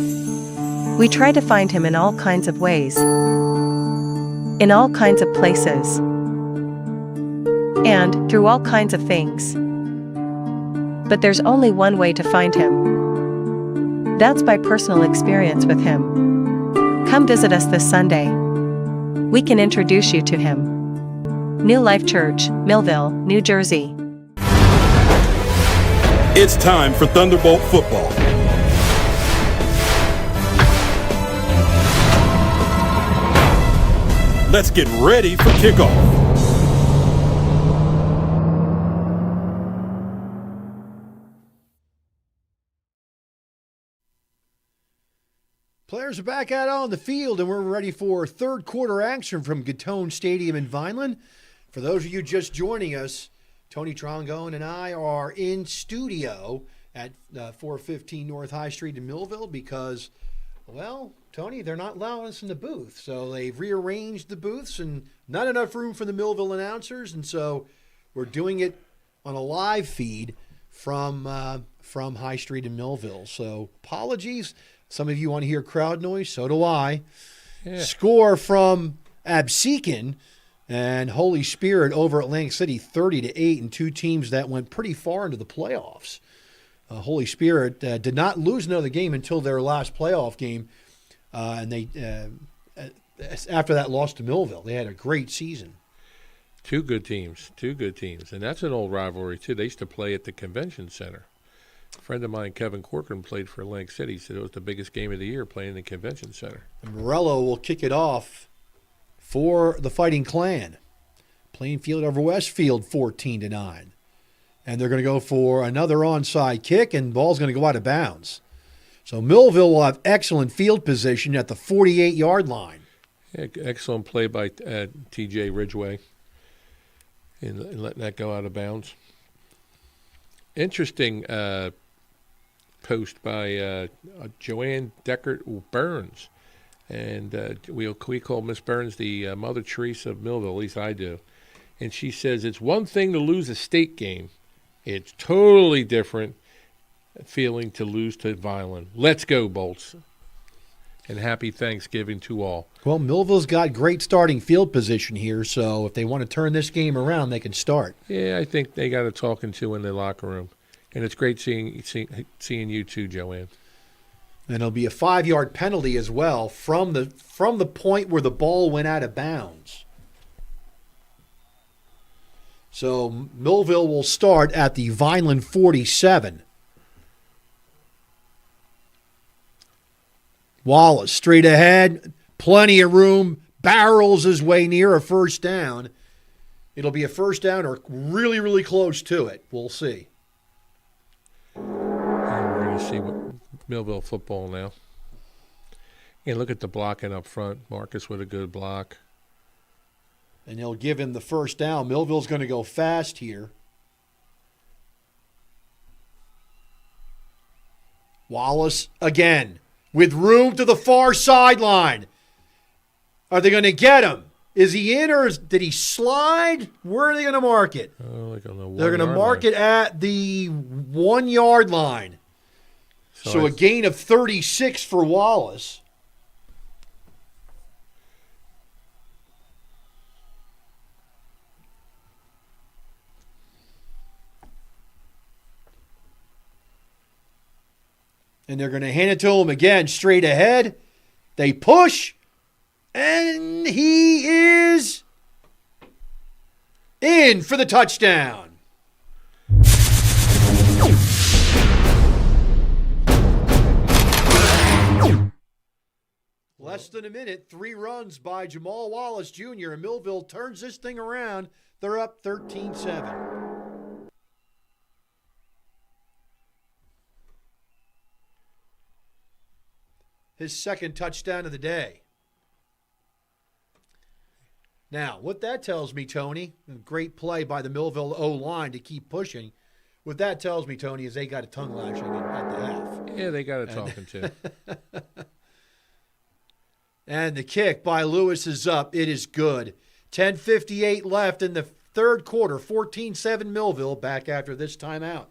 We try to find him in all kinds of ways, in all kinds of places, and through all kinds of things. But there's only one way to find him. That's by personal experience with him. Come visit us this Sunday. We can introduce you to him. New Life Church, Millville, New Jersey. It's time for Thunderbolt football. Let's get ready for kickoff. Players are back out on the field, and we're ready for third quarter action from Gittone Stadium in Vineland. For those of you just joining us, Tony Trongone and I are in studio at 415 North High Street in Milville because, well, Tony, they're not allowing us in the booth. So they've rearranged the booths and not enough room for the Millville announcers. And so we're doing it on a live feed from High Street in Millville. So apologies. Some of you want to hear crowd noise. So do I. Yeah. Score from Absecon and Holy Spirit over Atlantic City, 30-8, and two teams that went pretty far into the playoffs. Holy Spirit did not lose another game until their last playoff game, and they after that lost to Milville. They had a great season. Two good teams, and that's an old rivalry too. They used to play at the convention center. A friend of mine, Kevin Corcoran, played for Atlantic City. He said it was the biggest game of the year playing in the convention center. And Morello will kick it off for the Fighting Clan. Plainfield over Westfield, 14-9. And they're going to go for another onside kick, and ball's going to go out of bounds. So Milville will have excellent field position at the 48-yard line. Yeah, excellent play by T.J. Ridgway in letting that go out of bounds. Interesting post by Joanne Deckert-Burns. And we call Miss Burns the Mother Teresa of Milville, at least I do. And she says, it's one thing to lose a state game. It's totally different feeling to lose to Vineland. Let's go, Bolts. And happy Thanksgiving to all. Well, Millville's got great starting field position here, so if they want to turn this game around, they can start. Yeah, I think they got a talking to in the locker room. And it's great seeing you too, Joanne. And it'll be a 5-yard penalty as well from the point where the ball went out of bounds. So Millville will start at the Vineland 47. Wallace straight ahead, plenty of room, barrels his way near a first down. It'll be a first down or really, really close to it. We'll see. And we're going to see what Millville football now. And look at the blocking up front. Marcus with a good block. And they'll give him the first down. Millville's going to go fast here. Wallace again with room to the far sideline. Are they going to get him? Is he in or did he slide? Where are they going to mark it? Like on the They're going to mark it at the 1 yard line. So a gain of 36 for Wallace. And they're going to hand it to him again, straight ahead. They push, and he is in for the touchdown. Less than a minute, 3 runs by Jamal Wallace Jr., and Millville turns this thing around. They're up 13-7. His second touchdown of the day. Now, what that tells me, Tony, great play by the Millville O-line to keep pushing. What that tells me, Tony, is they got a tongue lashing at the half. Yeah, they got a talking to. And the kick by Lewis is up. It is good. 10:58 left in the third quarter. 14-7 Millville, back after this timeout.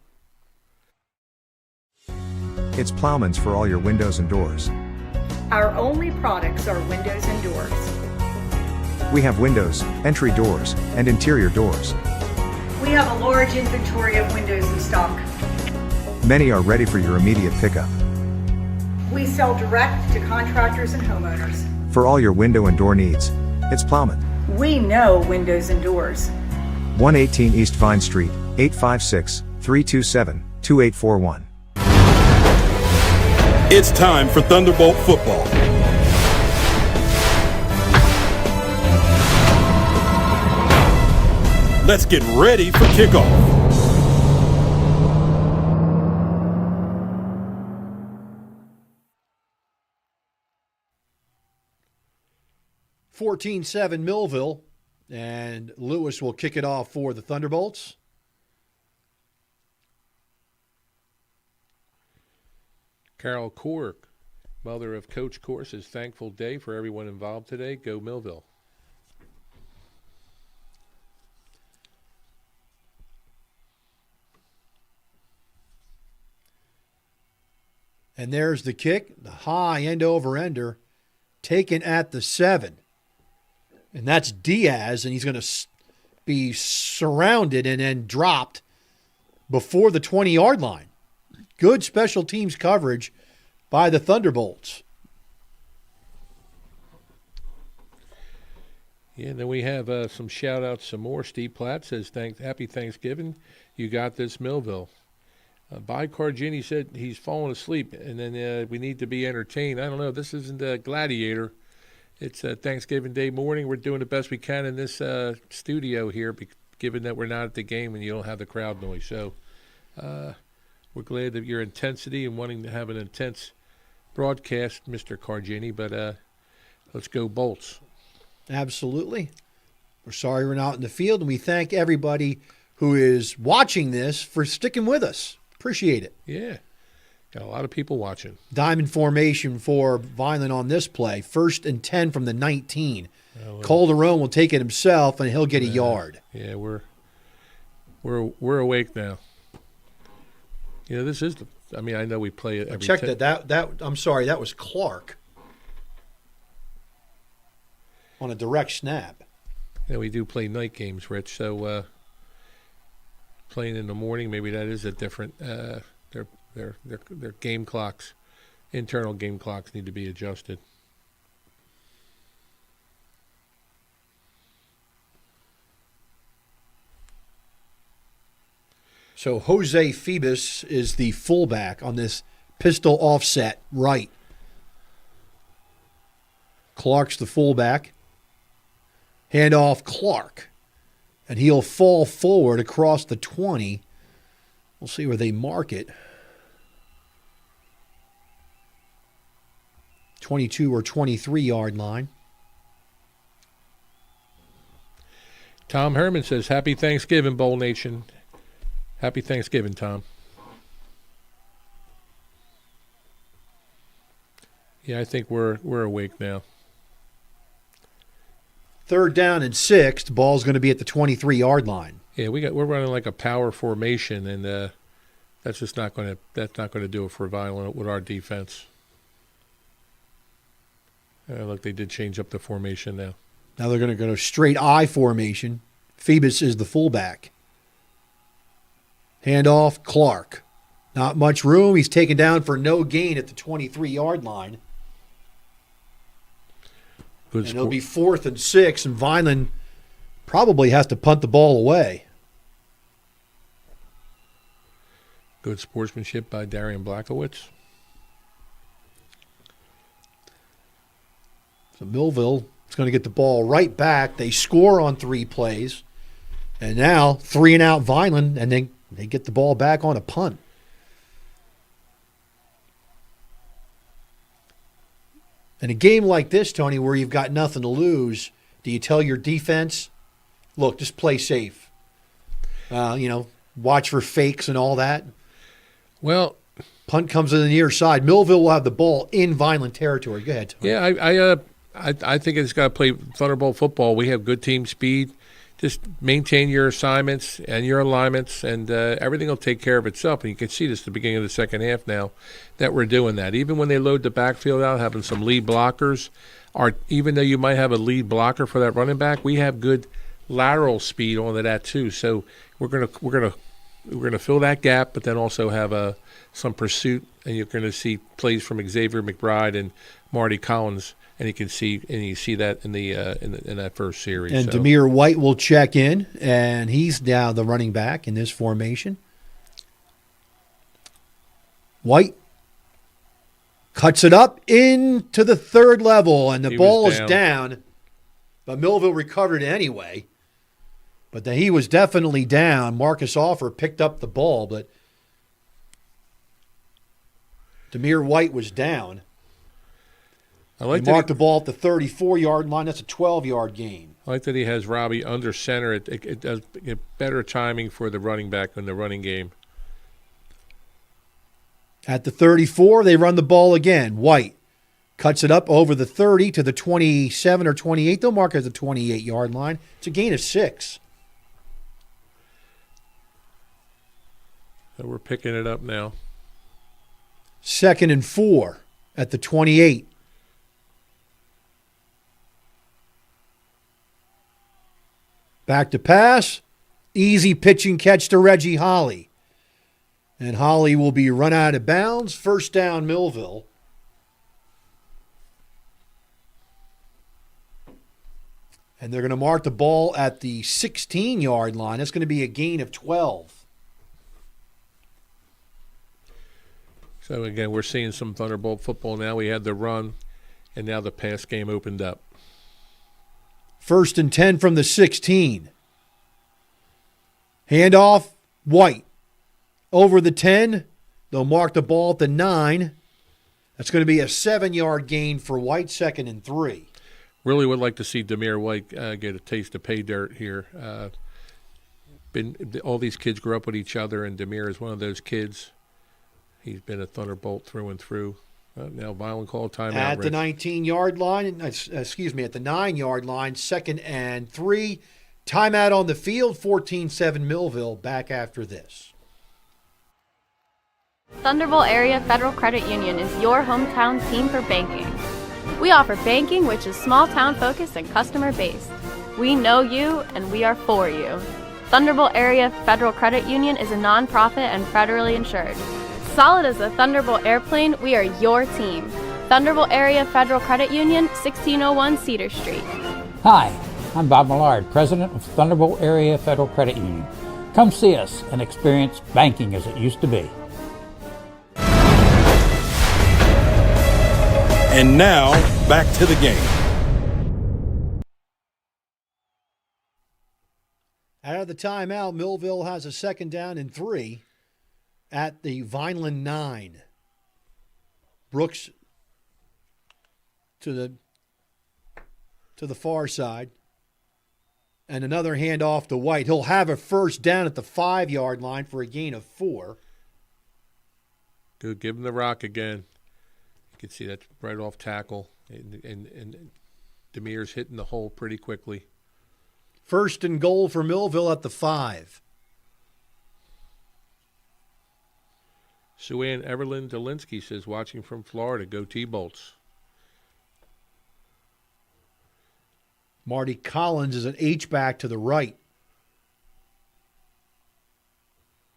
It's Plowman's for all your windows and doors. Our only products are windows and doors. We have windows, entry doors, and interior doors. We have a large inventory of windows in stock. Many are ready for your immediate pickup. We sell direct to contractors and homeowners. For all your window and door needs, it's Plowman. We know windows and doors. 118 East Vine Street, 856-327-2841. It's time for Thunderbolt football. Let's get ready for kickoff. (14-7) Millville, and Lewis will kick it off for the Thunderbolts. Carol Cork, mother of Coach Corr, says thankful day for everyone involved today. Go Millville. And there's the kick, the high end-over-ender, taken at the 7. And that's Diaz, and he's going to be surrounded and then dropped before the 20-yard line. Good special teams coverage by the Thunderbolts. Yeah, and then we have some shout-outs, some more. Steve Platt says, happy Thanksgiving. You got this, Millville. By Cargini said he's fallen asleep, and then we need to be entertained. I don't know. This isn't a Gladiator. It's Thanksgiving Day morning. We're doing the best we can in this studio here, given that we're not at the game and you don't have the crowd noise. So we're glad that your intensity and wanting to have an intense broadcast, Mr. Cargini, but let's go Bolts. Absolutely. We're sorry we're not in the field, and we thank everybody who is watching this for sticking with us. Appreciate it. Yeah. Got a lot of people watching. Diamond formation for Vineland on this play. 1st and 10 from the 19. Calderon will take it himself, and he'll get a yard. Yeah, we're awake now. You know, this is I know we play it every Check that. I'm sorry, that was Clark on a direct snap. Yeah, we do play night games, Rich. So playing in the morning, maybe that is a different. Their game clocks, internal game clocks, need to be adjusted. So Jose Phoebus is the fullback on this pistol offset right. Clark's the fullback. Handoff Clark. And he'll fall forward across the 20. We'll see where they mark it. 22 or 23-yard line. Tom Herman says, happy Thanksgiving, Bowl Nation. Happy Thanksgiving, Tom. Yeah, I think we're awake now. 3rd down and 6. The ball's going to be at the 23-yard line. Yeah, we're running like a power formation, and that's just not going to do it for Vineland with our defense. Look, they did change up the formation now. Now they're going to go straight I formation. Phoebus is the fullback. Handoff Clark. Not much room. He's taken down for no gain at the 23-yard line. And it'll be 4th and 6, and Vineland probably has to punt the ball away. Good sportsmanship by Darian Blackowitz. So Milville is going to get the ball right back. They score on 3 plays. And now 3-and-out Vineland, and they get the ball back on a punt. In a game like this, Tony, where you've got nothing to lose, do you tell your defense, look, just play safe? Watch for fakes and all that? Well, punt comes in the near side. Millville will have the ball in Vineland territory. Go ahead, Tony. Yeah, I think it's got to play Thunderbolt football. We have good team speed. Just maintain your assignments and your alignments, and everything will take care of itself. And you can see this at the beginning of the second half now that we're doing that. Even when they load the backfield out, having some lead blockers, even though you might have a lead blocker for that running back, we have good lateral speed onto that too. So we're gonna fill that gap, but then also have some pursuit, and you're going to see plays from Xavier McBride and Marty Collins. And you see that in that first series. And Demir White will check in, and he's now the running back in this formation. White cuts it up into the 3rd level, and the ball is down. But Milville recovered it anyway. But then he was definitely down. Marcus Offer picked up the ball, but Demir White was down. He marked the ball at the 34-yard line. That's a 12-yard gain. I like that he has Robbie under center. It does get better timing for the running back in the running game. At the 34, they run the ball again. White cuts it up over the 30 to the 27 or 28. They'll mark it at the 28-yard line. It's a gain of 6. So we're picking it up now. 2nd and 4 at the 28. Back to pass. Easy pitch and catch to Reggie Holly. And Holly will be run out of bounds. 1st down, Millville. And they're going to mark the ball at the 16-yard line. That's going to be a gain of 12. So, again, we're seeing some Thunderbolt football now. We had the run, and now the pass game opened up. 1st and 10 from the 16. Handoff, White. Over the 10. They'll mark the ball at the 9. That's going to be a 7-yard gain for White, 2nd and 3. Really would like to see Demir White get a taste of pay dirt here. All these kids grew up with each other, and Demir is one of those kids. He's been a Thunderbolt through and through. Now Vineland call timeout. At the 19-yard line, at the 9-yard line, 2nd and 3. Timeout on the field, 14-7 Millville. Back after this. Thunderbolt Area Federal Credit Union is your hometown team for banking. We offer banking which is small town focused and customer based. We know you and we are for you. Thunderbolt Area Federal Credit Union is a nonprofit and federally insured. Solid as a Thunderbolt airplane, we are your team. Thunderbolt Area Federal Credit Union, 1601 Cedar Street. Hi, I'm Bob Millard, President of Thunderbolt Area Federal Credit Union. Come see us and experience banking as it used to be. And now, back to the game. Out of the timeout, Millville has a 2nd down and 3 at the Vineland 9. Brooks to the far side. And another handoff to White. He'll have a 1st down at the 5-yard line for a gain of 4. Good, give him the rock again. You can see that right off tackle. And Demir's hitting the hole pretty quickly. 1st and goal for Millville at the 5. Sue Ann Everlyn Delinsky says, watching from Florida, go T-Bolts. Marty Collins is an H-back to the right.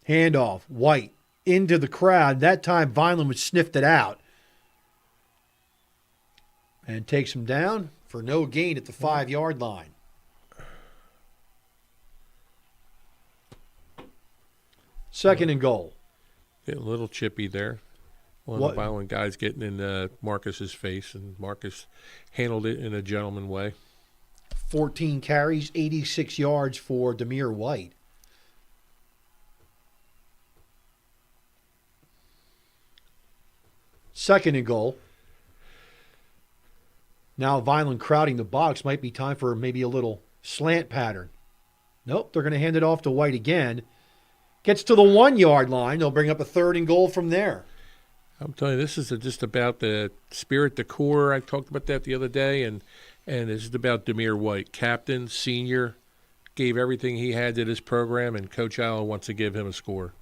Handoff, White, into the crowd. That time, Vineland would sniffed it out and takes him down for no gain at the 5-yard line. Second and goal. Getting a little chippy there. One of the Vineland guys getting in Marcus's face, and Marcus handled it in a gentleman way. 14 carries, 86 yards for Demir White. Second and goal. Now Vineland crowding the box. Might be time for maybe a little slant pattern. Nope, they're going to hand it off to White again. Gets to the 1-yard line. They'll bring up a third and goal from there. I'm telling you, this is just about the spirit, the core. I talked about that the other day, and this is about Demir White, captain, senior, gave everything he had to this program, and Coach Allen wants to give him a score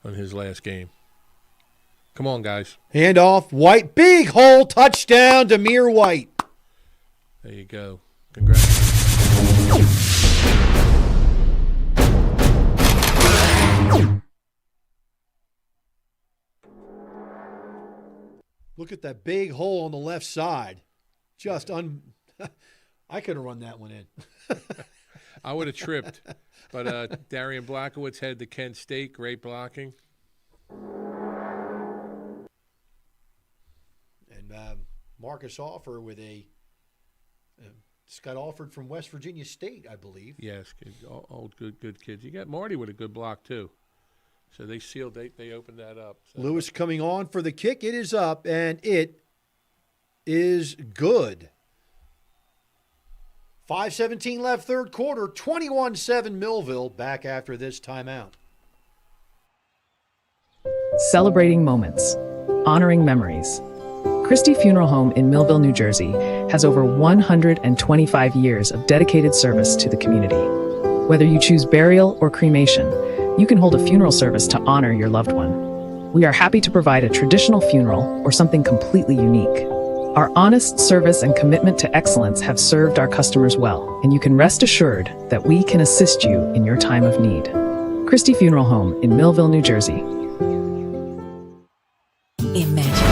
on his last game. Come on, guys. Hand off, White, big hole, touchdown, Demir White. There you go. Congratulations. Look at that big hole on the left side. Just I could have run that one in. I would have tripped. But Darian Blackowitz head to Kent State. Great blocking. And Marcus Offer with Scott Alford from West Virginia State, I believe. Yes, all good kids. You got Marty with a good block, too. So they sealed, they opened that up. So. Lewis coming on for the kick. It is up, and it is good. 5:17 left, third quarter, 21-7 Millville. Back after this timeout. Celebrating moments, honoring memories. Christie Funeral Home in Millville, New Jersey has over 125 years of dedicated service to the community. Whether you choose burial or cremation, you can hold a funeral service to honor your loved one. We are happy to provide a traditional funeral or something completely unique. Our honest service and commitment to excellence have served our customers well, and you can rest assured that we can assist you in your time of need. Christie Funeral Home in Millville, New Jersey. Imagine.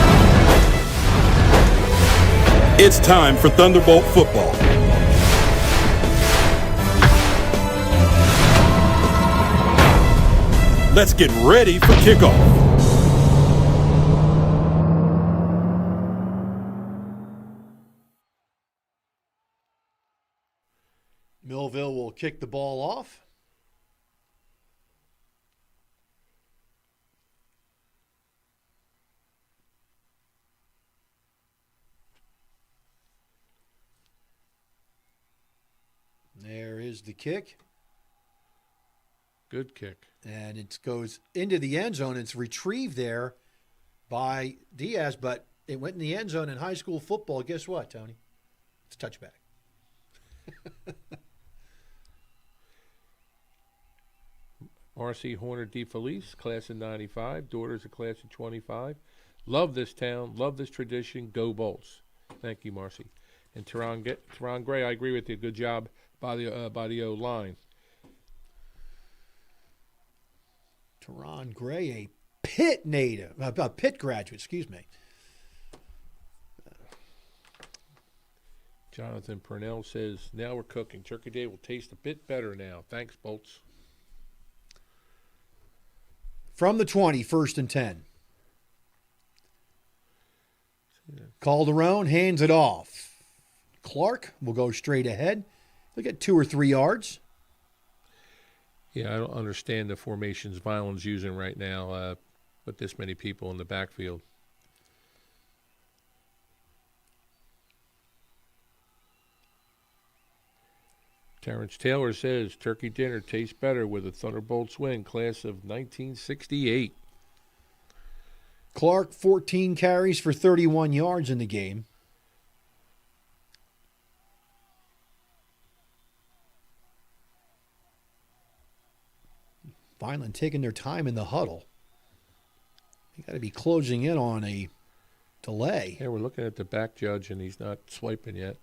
It's time for Thunderbolt football. Let's get ready for kickoff. Millville will kick the ball off. There is the kick. Good kick. And it goes into the end zone. It's retrieved there by Diaz, but it went in the end zone in high school football. Guess what, Tony? It's a touchback. R.C. Horner DeFelice, class of 95. Daughter's a class of 25. Love this town. Love this tradition. Go Bolts. Thank you, Marcy. And Teron Gray, I agree with you. Good job by the O-line. Teron Gray, a Pitt native, a Pitt graduate, excuse me. Jonathan Purnell says, now we're cooking. Turkey Day will taste a bit better now. Thanks, Bolts. From the 20, 1st and 10. Calderon hands it off. Clark will go straight ahead. He'll get 2 or 3 yards. Yeah, I don't understand the formations Vineland's using right now with this many people in the backfield. Terrence Taylor says, turkey dinner tastes better with a Thunderbolts win, class of 1968. Clark, 14 carries for 31 yards in the game. Vineland taking their time in the huddle. You got to be closing in on a delay. Yeah, we're looking at the back judge, and he's not swiping yet.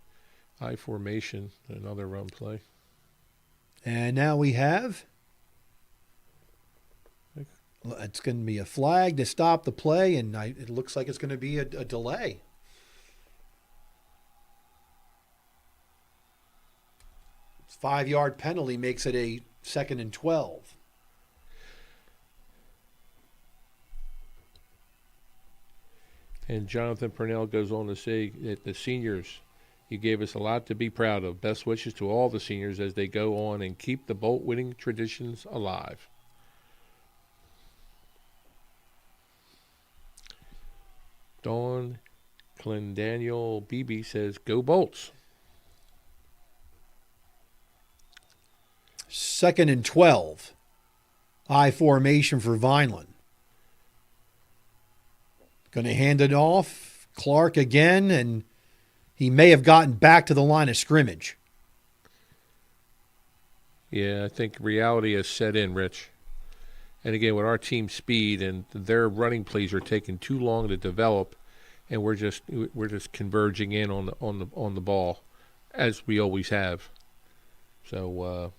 I formation, another run play. And now we have It's going to be a flag to stop the play, and it looks like it's going to be a delay. It's 5-yard penalty makes it a 2nd and 12. And Jonathan Purnell goes on to say that the seniors, you gave us a lot to be proud of. Best wishes to all the seniors as they go on and keep the Bolt winning traditions alive. Dawn Clendaniel BB says, go Bolts. 2nd and 12. I formation for Vineland. Going to hand it off. Clark again, and he may have gotten back to the line of scrimmage. Yeah, I think reality has set in, Rich. And again, with our team speed and their running plays are taking too long to develop, and we're just converging in on the ball, as we always have. So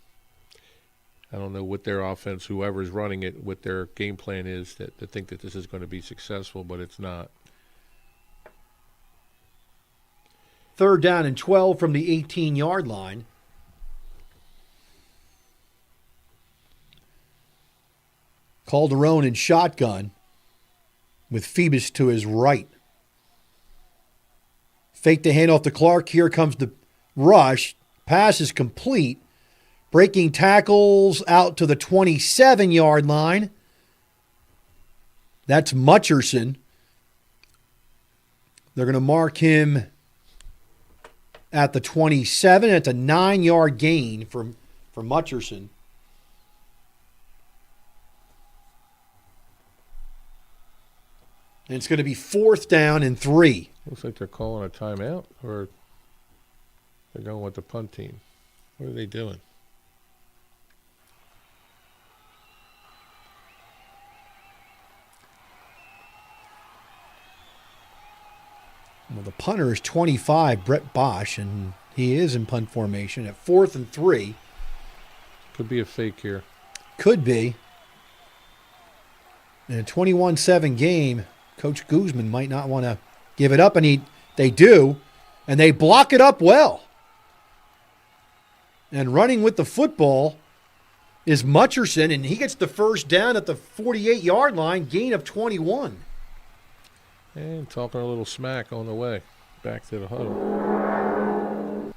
I don't know what their offense, whoever's running it, what their game plan is to think that this is going to be successful, but it's not. 3rd down and 12 from the 18-yard line. Calderon in shotgun with Phoebus to his right. Fake the handoff to Clark. Here comes the rush. Pass is complete. Breaking tackles out to the 27-yard line. That's Mutcherson. They're going to mark him at the 27. It's a 9-yard gain for Mutcherson. And it's going to be 4th down and 3. Looks like they're calling a timeout, or they're going with the punt team. What are they doing? Well, the punter is 25, Brett Bosch, and he is in punt formation at 4th and 3. Could be a fake here. Could be. In a 21-7 game, Coach Guzman might not want to give it up, and they do, and they block it up well. And running with the football is Mutcherson, and he gets the first down at the 48-yard line, gain of 21. And talking a little smack on the way back to the huddle.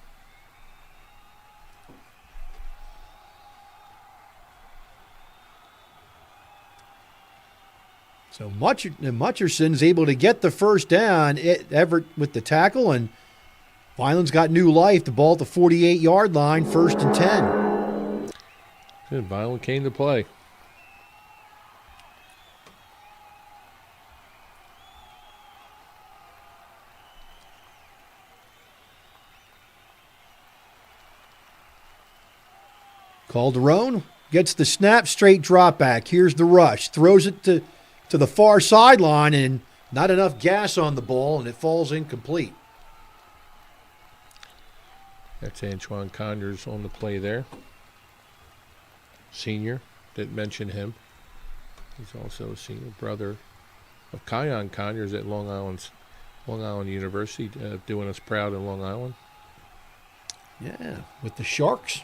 So Mutcherson's able to get the first down. Everett with the tackle, and Vineland's got new life. The ball at the 48-yard line, 1st and 10. Good. Vineland came to play. Calderon gets the snap, straight drop back. Here's the rush. Throws it to the far sideline, and not enough gas on the ball, and it falls incomplete. That's Antoine Conyers on the play there. Senior. Didn't mention him. He's also a senior brother of Kion Conyers at Long Island University, doing us proud in Long Island. Yeah, with the Sharks.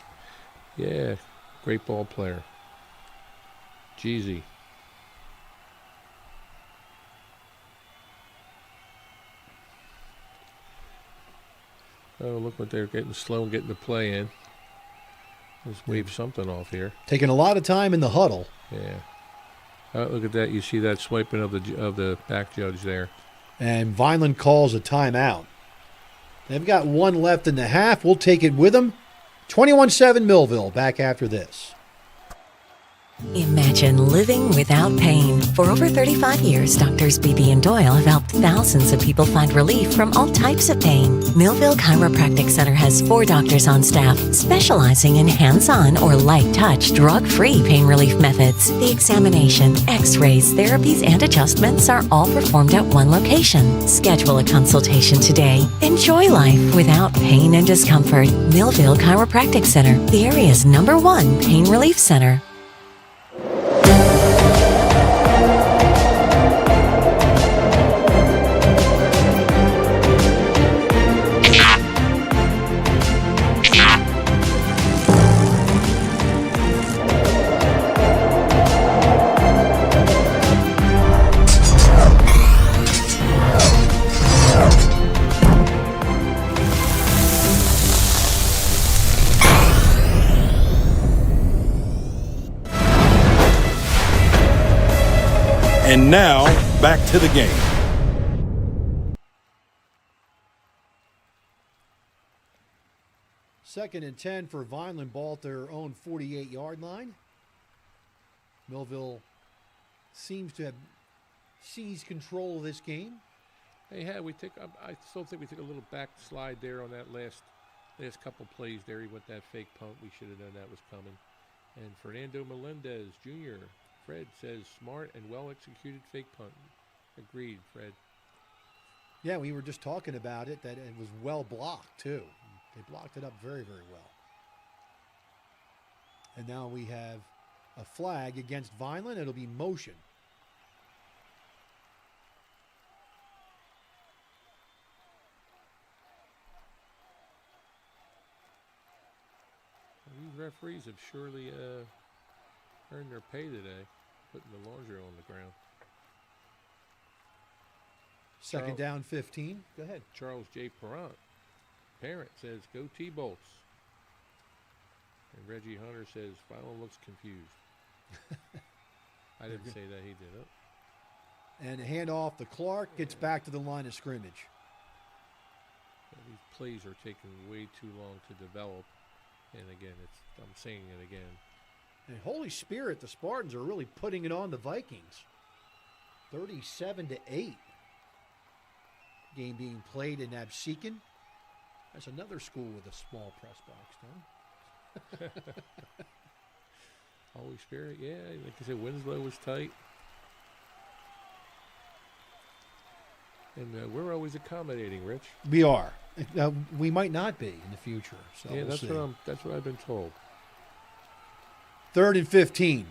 Yeah, great ball player. Jeezy. Oh, look what they're getting slow and getting the play in. Let's wave something off here. Taking a lot of time in the huddle. Yeah. Oh, look at that. You see that swiping of the back judge there. And Vineland calls a timeout. They've got 1 left in the half. We'll take it with them. 21-7 Millville, back after this. Imagine living without pain. For over 35 years, Doctors Beebe and Doyle have helped thousands of people find relief from all types of pain. Millville Chiropractic Center has 4 doctors on staff specializing in hands-on or light-touch, drug-free pain relief methods. The examination, x-rays, therapies, and adjustments are all performed at one location. Schedule a consultation today. Enjoy life without pain and discomfort. Millville Chiropractic Center, the area's #1 pain relief center. And now, back to the game. Second and 10 for Vineland, ball at their own 48-yard line. Milville seems to have seized control of this game. Hey, I still think we took a little backslide there on that last couple plays there. He went that fake punt. We should have known that was coming. And Fernando Melendez Jr., Fred says, smart and well-executed fake punt. Agreed, Fred. Yeah, we were just talking about it, that it was well blocked, too. They blocked it up very, very well. And now we have a flag against Vineland. It'll be motion. These referees have surely earned their pay today, putting the laundry on the ground. Second down, 15. Go ahead. Charles J. Parent says, go T-Bolts. And Reggie Hunter says, Vineland looks confused. I didn't say that, he did it. And a handoff to Clark, gets back to the line of scrimmage. These plays are taking way too long to develop. And again, I'm saying it again. And Holy Spirit, the Spartans are really putting it on the Vikings. 37-8. Game being played in Absecon. That's another school with a small press box, huh? Holy Spirit, yeah. Like I said, Winslow was tight. And we're always accommodating, Rich. We are. We might not be in the future. So yeah, we'll that's what I've been told. 3rd and 15.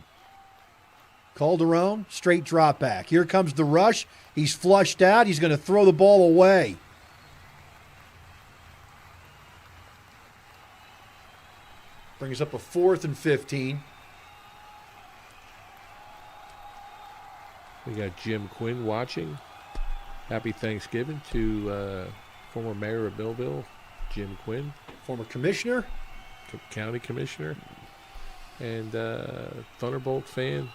Calderon, straight drop back. Here comes the rush. He's flushed out. He's going to throw the ball away. Brings up a 4th and 15. We got Jim Quinn watching. Happy Thanksgiving to former mayor of Millville, Jim Quinn. Former commissioner. County commissioner. And Thunderbolt fan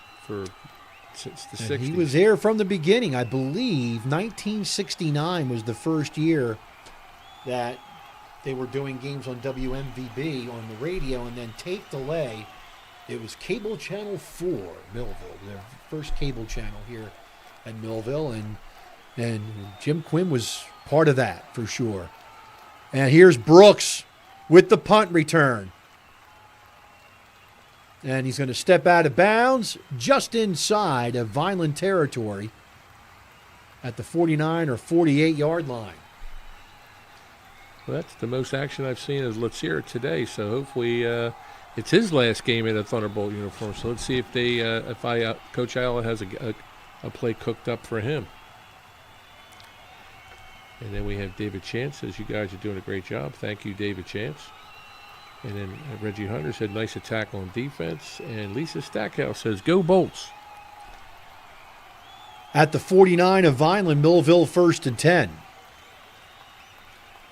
since the 60s. He was there from the beginning. I believe 1969 was the first year that they were doing games on WMVB on the radio, and then tape delay. It was Cable Channel 4, Millville, their first cable channel here at Millville, and Jim Quinn was part of that for sure. And here's Brooks with the punt return. And he's going to step out of bounds just inside of Vineland territory at the 49 or 48-yard line. Well, that's the most action I've seen as Lotzier today, so hopefully it's his last game in a Thunderbolt uniform. So let's see if Coach Allen has a play cooked up for him. And then we have David Chance says, you guys are doing a great job. Thank you, David Chance. And then Reggie Hunter said, nice attack on defense. And Lisa Stackhouse says, go Bolts. At the 49 of Vineland, Millville 1st and 10.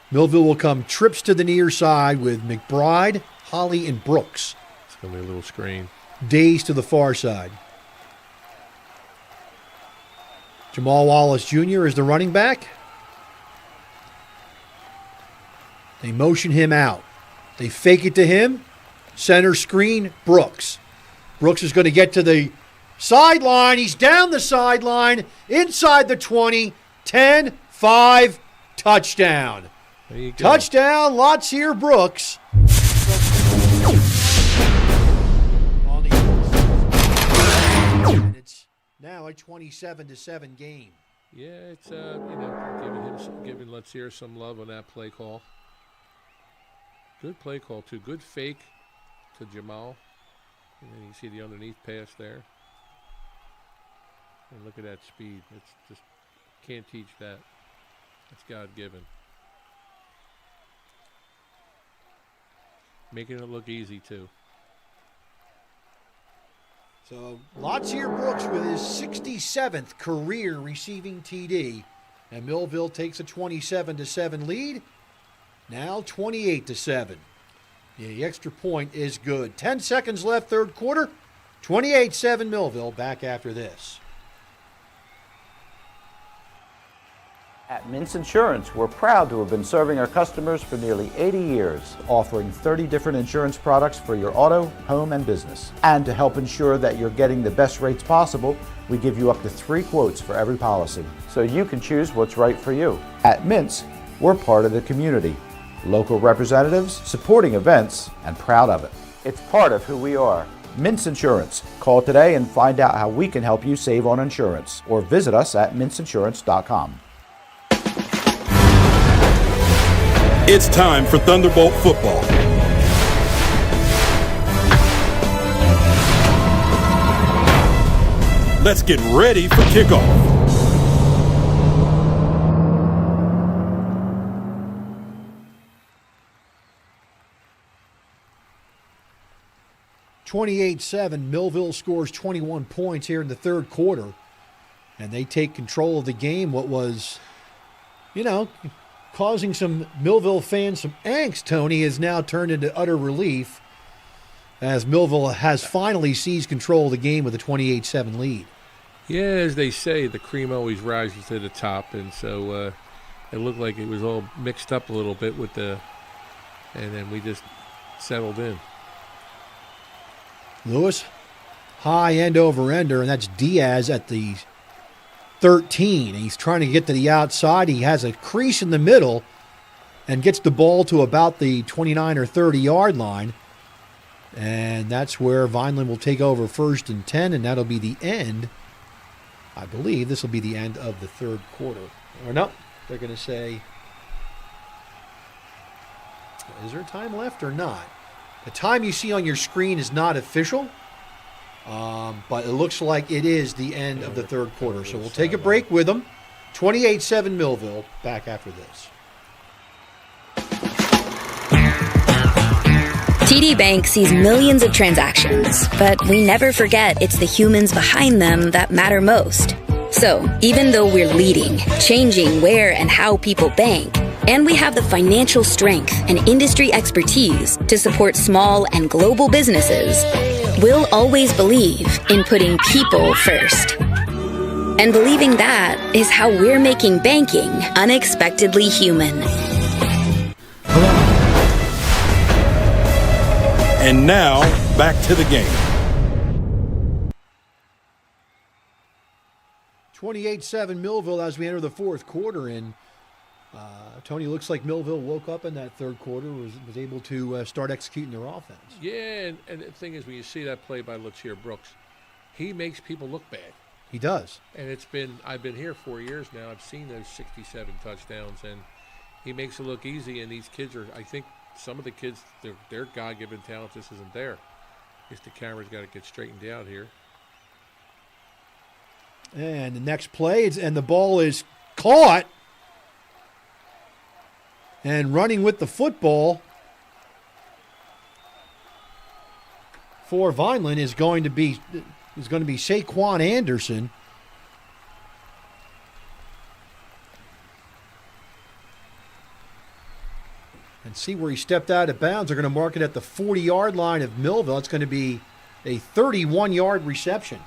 Millville will come trips to the near side with McBride, Holly, and Brooks. It's going to be a little screen. Days to the far side. Jamal Wallace Jr. is the running back. They motion him out. They fake it to him. Center screen, Brooks. Brooks is going to get to the sideline. He's down the sideline, inside the 20, 10, 5, touchdown. There you go. Touchdown, Lotzier Brooks. It's now a 27-7 game. Yeah, it's giving Lotzier some love on that play call. Good play call too. Good fake to Jamal. And then you see the underneath pass there. And look at that speed. It's just can't teach that. It's God-given. Making it look easy too. So Lotzier Brooks with his 67th career receiving TD. And Millville takes a 27-7 lead. Now 28-7. Yeah, the extra point is good. 10 seconds left, third quarter. 28-7 Millville. Back after this. At Mintz Insurance, we're proud to have been serving our customers for nearly 80 years, offering 30 different insurance products for your auto, home, and business. And to help ensure that you're getting the best rates possible, we give you up to 3 quotes for every policy, so you can choose what's right for you. At Mintz, we're part of the community, local representatives, supporting events, and proud of it. It's part of who we are. Mintz Insurance. Call today and find out how we can help you save on insurance, or visit us at mintzinsurance.com. It's time for Thunderbolt football. Let's get ready for kickoff. (28-7). Millville scores 21 points here in the third quarter, and they take control of the game. What was, causing some Millville fans some angst, Tony, has now turned into utter relief as Millville has finally seized control of the game with a 28-7 lead. Yeah, as they say, the cream always rises to the top, and so it looked like it was all mixed up a little bit and then we just settled in. Lewis, high end over ender, and that's Diaz at the 13. He's trying to get to the outside. He has a crease in the middle and gets the ball to about the 29 or 30 yard line. And that's where Vineland will take over 1st and 10, and that'll be the end. I believe this will be the end of the third quarter. Or no, they're going to say, is there time left or not? The time you see on your screen is not official. But it looks like it is the end of the third quarter. So we'll take a break with them. 28-7 Millville. Back after this. TD Bank sees millions of transactions, but we never forget it's the humans behind them that matter most. So even though we're leading, changing where and how people bank, and we have the financial strength and industry expertise to support small and global businesses, we'll always believe in putting people first. And believing that is how we're making banking unexpectedly human. And now, back to the game. 28-7 Millville as we enter the fourth quarter. And Tony, looks like Millville woke up in that third quarter, was able to start executing their offense. Yeah, and the thing is, when you see that play by Lotzier Brooks, he makes people look bad. He does. And I've been here 4 years now. I've seen those 67 touchdowns, and he makes it look easy. And these kids I think some of the kids, their God-given talent just isn't there. Just the camera's got to get straightened out here. And the next play, and the ball is caught. And running with the football for Vineland is going to be Saquon Anderson. And see where he stepped out of bounds. They're going to mark it at the 40-yard line of Milville. It's going to be a 31-yard reception.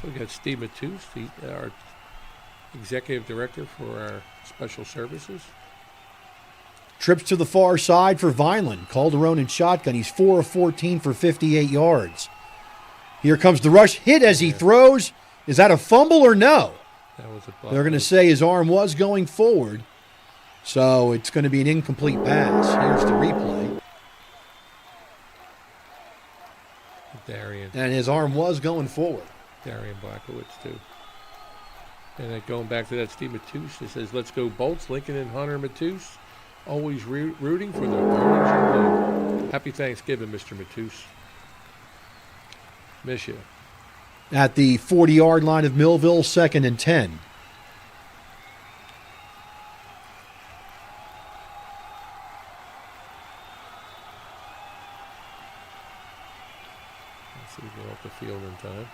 So we got Steve Matus, our executive director for our special services. Trips to the far side for Vineland. Calderon in shotgun. He's 4 of 14 for 58 yards. Here comes the rush. Hit as he throws. Is that a fumble or no? That was a They're going to say his arm was going forward. So it's going to be an incomplete pass. Here's the replay. Darian. And his arm was going forward. Darian Blackowitz, too. And then going back to that Steve Matus, it says, let's go Bolts, Lincoln and Hunter Matus. Always rooting for the orange and blue. Happy Thanksgiving, Mr. Matus. Miss you. At the 40-yard line of Milville, 2nd and 10. Let's see if we get off the field in time.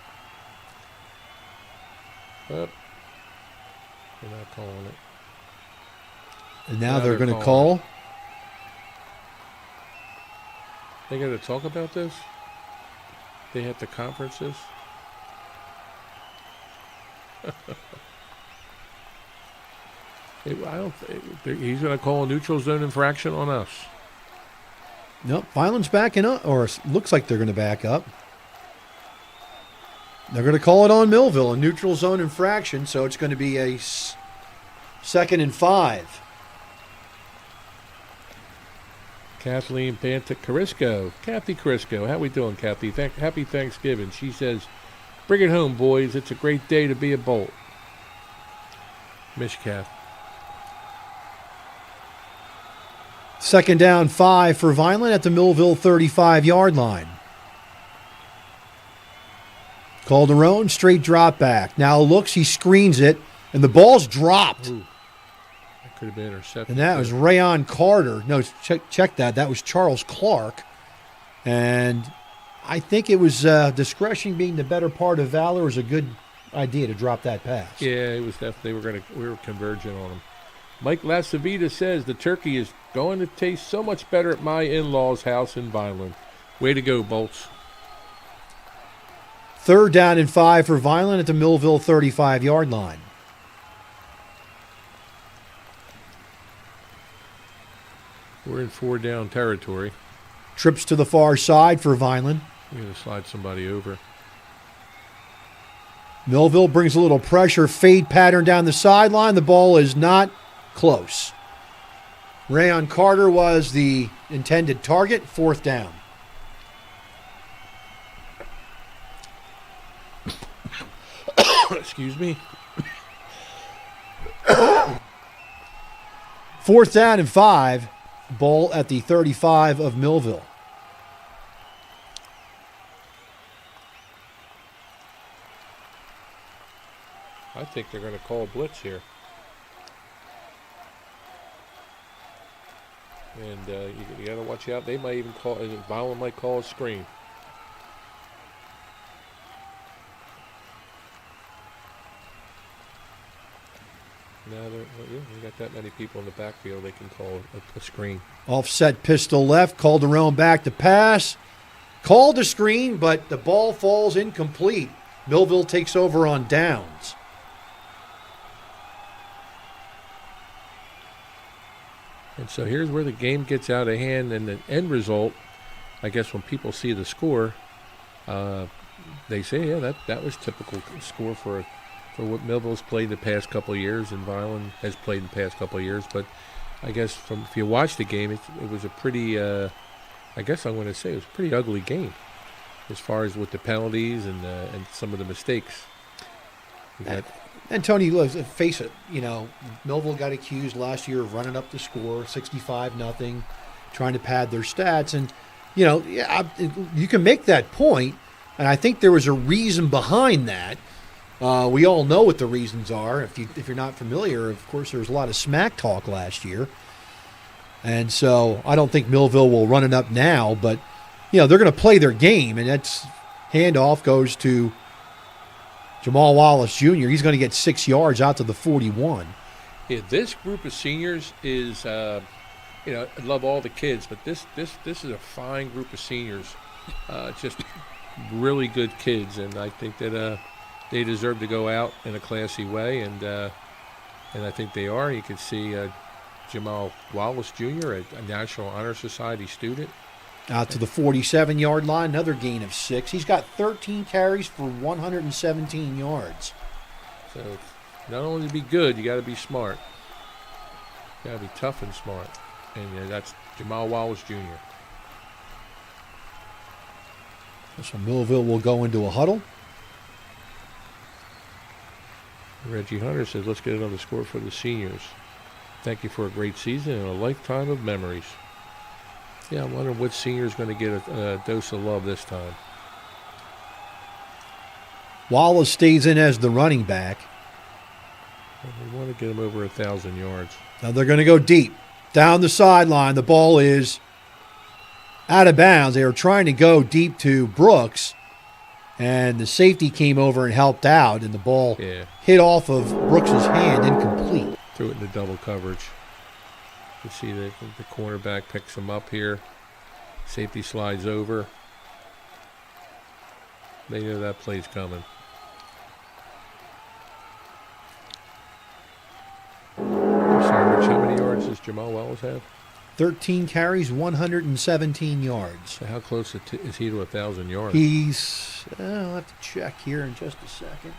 But they're not calling it. And now they're going to call. They going to talk about this? They have the conferences. He's going to call a neutral zone infraction on us. Nope, Vineland's backing up, or looks like they're going to back up. They're going to call it on Milville, a neutral zone infraction, so it's going to be a 2nd and 5. Kathleen Carisco. Kathy Carisco. How we doing, Kathy? Happy Thanksgiving. She says, bring it home, boys. It's a great day to be a Bolt. Miss Kath. 2nd down 5 for Vineland at the Millville 35-yard line. Calderon, straight drop back. Now looks, he screens it, and the ball's dropped. Ooh. That could have been intercepted. And that was Rayon Carter. No, check that. That was Charles Clark. And I think it was discretion being the better part of valor. It was a good idea to drop that pass. Yeah, it was definitely, we were converging on him. Mike Lasavita says the turkey is going to taste so much better at my in-laws' house in Vineland. Way to go, Bolts. 3rd down and 5 for Vineland at the Millville 35-yard line. We're in 4-down territory. Trips to the far side for Vineland. We're going to slide somebody over. Milville brings a little pressure, fade pattern down the sideline. The ball is not close. Rayon Carter was the intended target. 4th down. Excuse me. 4th down and 5. Ball at the 35 of Milville. I think they're going to call a blitz here. And you got to watch out. They might even call, Vineland might call a screen. No, you got that many people in the backfield, they can call a screen. Offset pistol left. Calderon back to pass. Called a screen, but the ball falls incomplete. Millville takes over on downs. And so here's where the game gets out of hand, and the end result, I guess when people see the score, they say, yeah, that was typical score for what Millville's played the past couple of years and Vineland has played the past couple of years. But I guess if you watch the game, it was a pretty, I guess I'm going to say it was a pretty ugly game as far as with the penalties and some of the mistakes. And Tony, look, face it, Millville got accused last year of running up the score, 65-0, trying to pad their stats. And, you can make that point, and I think there was a reason behind that. We all know what the reasons are. If you're not familiar, of course, there was a lot of smack talk last year. And so I don't think Millville will run it up now, but, they're going to play their game, and that's handoff goes to Jamal Wallace Jr. He's going to get 6 yards out to the 41. Yeah, this group of seniors is, I love all the kids, but this is a fine group of seniors. Just really good kids, and I think that they deserve to go out in a classy way, and I think they are. You can see Jamal Wallace Jr., a National Honor Society student. Out to the 47-yard line, another gain of 6. He's got 13 carries for 117 yards. So not only to be good, you got to be smart. You got to be tough and smart. And that's Jamal Wallace Jr. So Millville will go into a huddle. Reggie Hunter says, let's get another score for the seniors. Thank you for a great season and a lifetime of memories. Yeah, I'm wondering which senior is going to get a dose of love this time. Wallace stays in as the running back. We want to get him over 1,000 yards. Now they're going to go deep. Down the sideline, the ball is out of bounds. They were trying to go deep to Brooks, and the safety came over and helped out, and the ball hit off of Brooks's hand, incomplete. Threw it into double coverage. You see the cornerback picks him up here. Safety slides over. They know that play's coming. I'm sorry, Rich, how many yards does Jamal Wallace have? 13 carries, 117 yards. So how close is he to 1,000 yards? He's, I'll have to check here in just a second.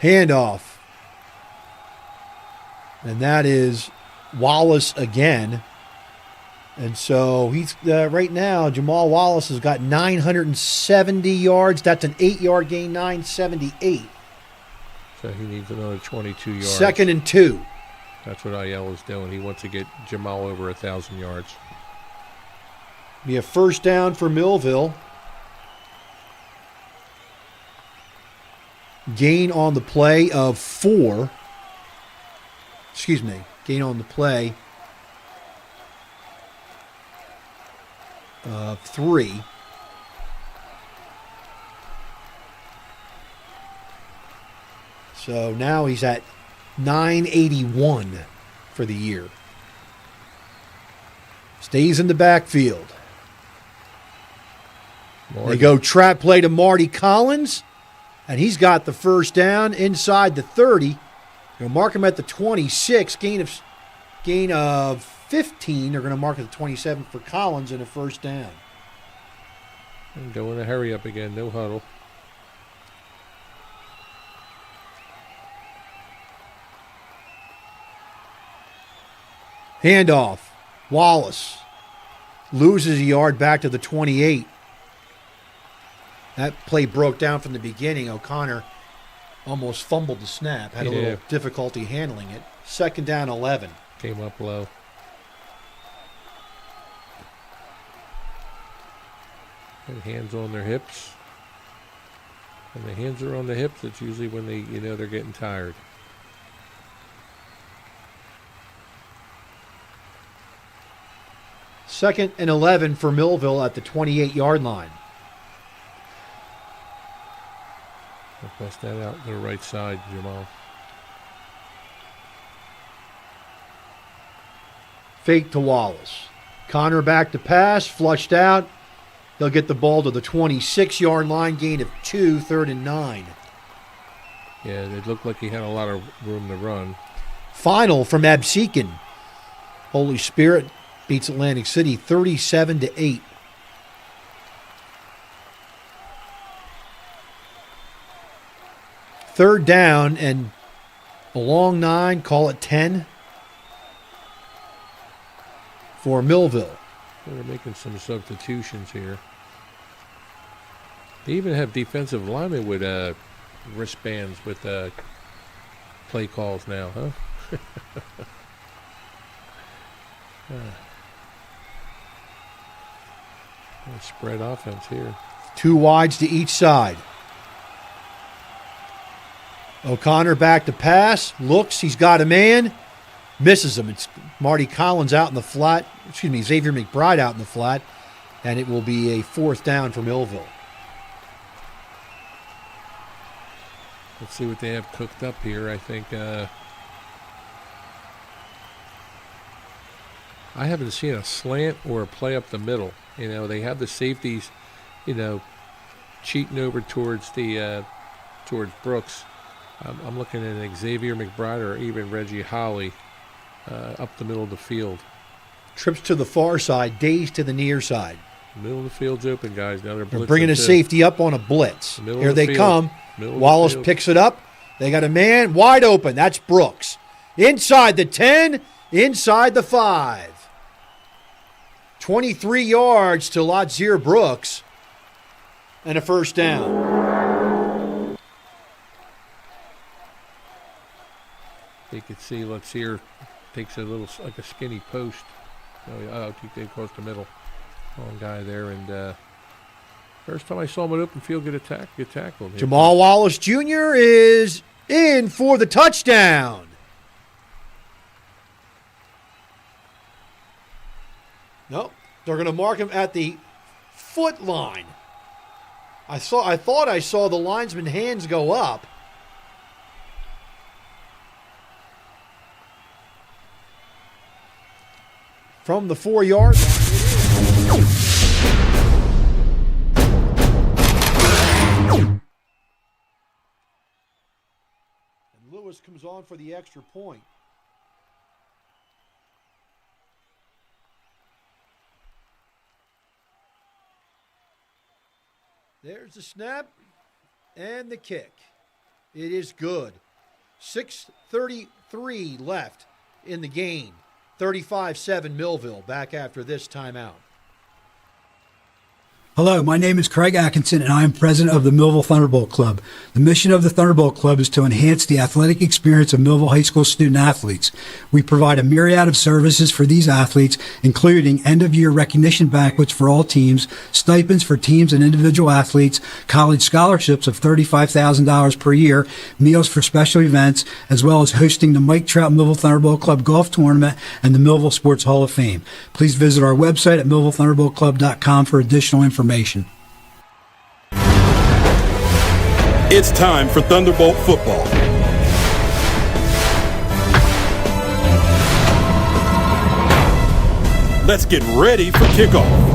Handoff. And that is Wallace again. And so he's right now, Jamal Wallace has got 970 yards. That's an 8-yard gain, 978. So he needs another 22 yards. 2nd and 2. That's what Aiello's doing. He wants to get Jamal over 1,000 yards. Be a first down for Milville. Gain on the play of 4. Excuse me. Gain on the play of 3. So now he's at 981 for the year. Stays in the backfield. They go trap play to Marty Collins, and he's got the first down inside the 30. They'll mark him at the 26. Gain of 15. They're going to mark at the 27 for Collins and a first down. And go in a hurry up again. No huddle. Handoff. Wallace loses a yard back to the 28. That play broke down from the beginning. O'Connor almost fumbled the snap. Had a little difficulty handling it. 2nd down, 11. Came up low. And hands on their hips. When the hands are on the hips, it's usually when they're getting tired. Second and 11 for Milville at the 28-yard line. I'll bust that out to the right side, Jamal. Fake to Wallace. Connor back to pass, flushed out. They'll get the ball to the 26-yard line, gain of 2, 3rd and 9. Yeah, it looked like he had a lot of room to run. Final from Absecon. Holy Spirit beats Atlantic City 37-8. Third down and a long 9, call it 10 for Milville. They're making some substitutions here. They even have defensive linemen with wristbands with play calls now, huh? Spread offense here. 2 wides to each side. O'Connor back to pass. Looks. He's got a man. Misses him. It's Marty Collins out in the flat. Xavier McBride out in the flat. And it will be a 4th down for Millville. Let's see what they have cooked up here. I think I haven't seen a slant or a play up the middle. They have the safeties, cheating over towards Brooks. I'm looking at Xavier McBride or even Reggie Holly up the middle of the field. Trips to the far side, Days to the near side. Middle of the field's open, guys. Now they're bringing a safety up on a blitz. Here they come. Wallace picks it up. They got a man wide open. That's Brooks. Inside the 10, inside the 5. 23 yards to Lotzier Brooks and a first down. You could see Lotzier takes a little, like a skinny post. Oh, they across the middle. Long guy there. And first time I saw him at open field get tackled. Jamal Wallace Jr. is in for the touchdown. Nope. They're going to mark him at the foot line. I thought I saw the linesman's hands go up. From the 4-yard line. comes on for the extra point. There's the snap and the kick. It is good. 6:33 left in the game. 35-7 Millville. Back after this timeout. Hello, my name is Craig Atkinson, and I am president of the Millville Thunderbolt Club. The mission of the Thunderbolt Club is to enhance the athletic experience of Millville High School student athletes. We provide a myriad of services for these athletes, including end-of-year recognition banquets for all teams, stipends for teams and individual athletes, college scholarships of $35,000 per year, meals for special events, as well as hosting the Mike Trout Millville Thunderbolt Club Golf Tournament and the Millville Sports Hall of Fame. Please visit our website at millvillethunderboltclub.com for additional information. It's time for Thunderbolt football. Let's get ready for kickoff.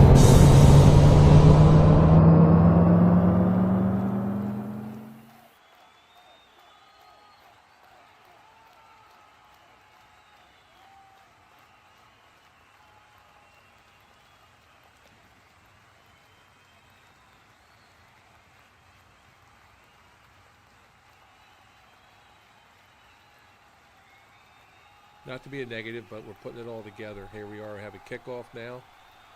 Not to be a negative, but we're putting it all together. Here we are, we have a kickoff now,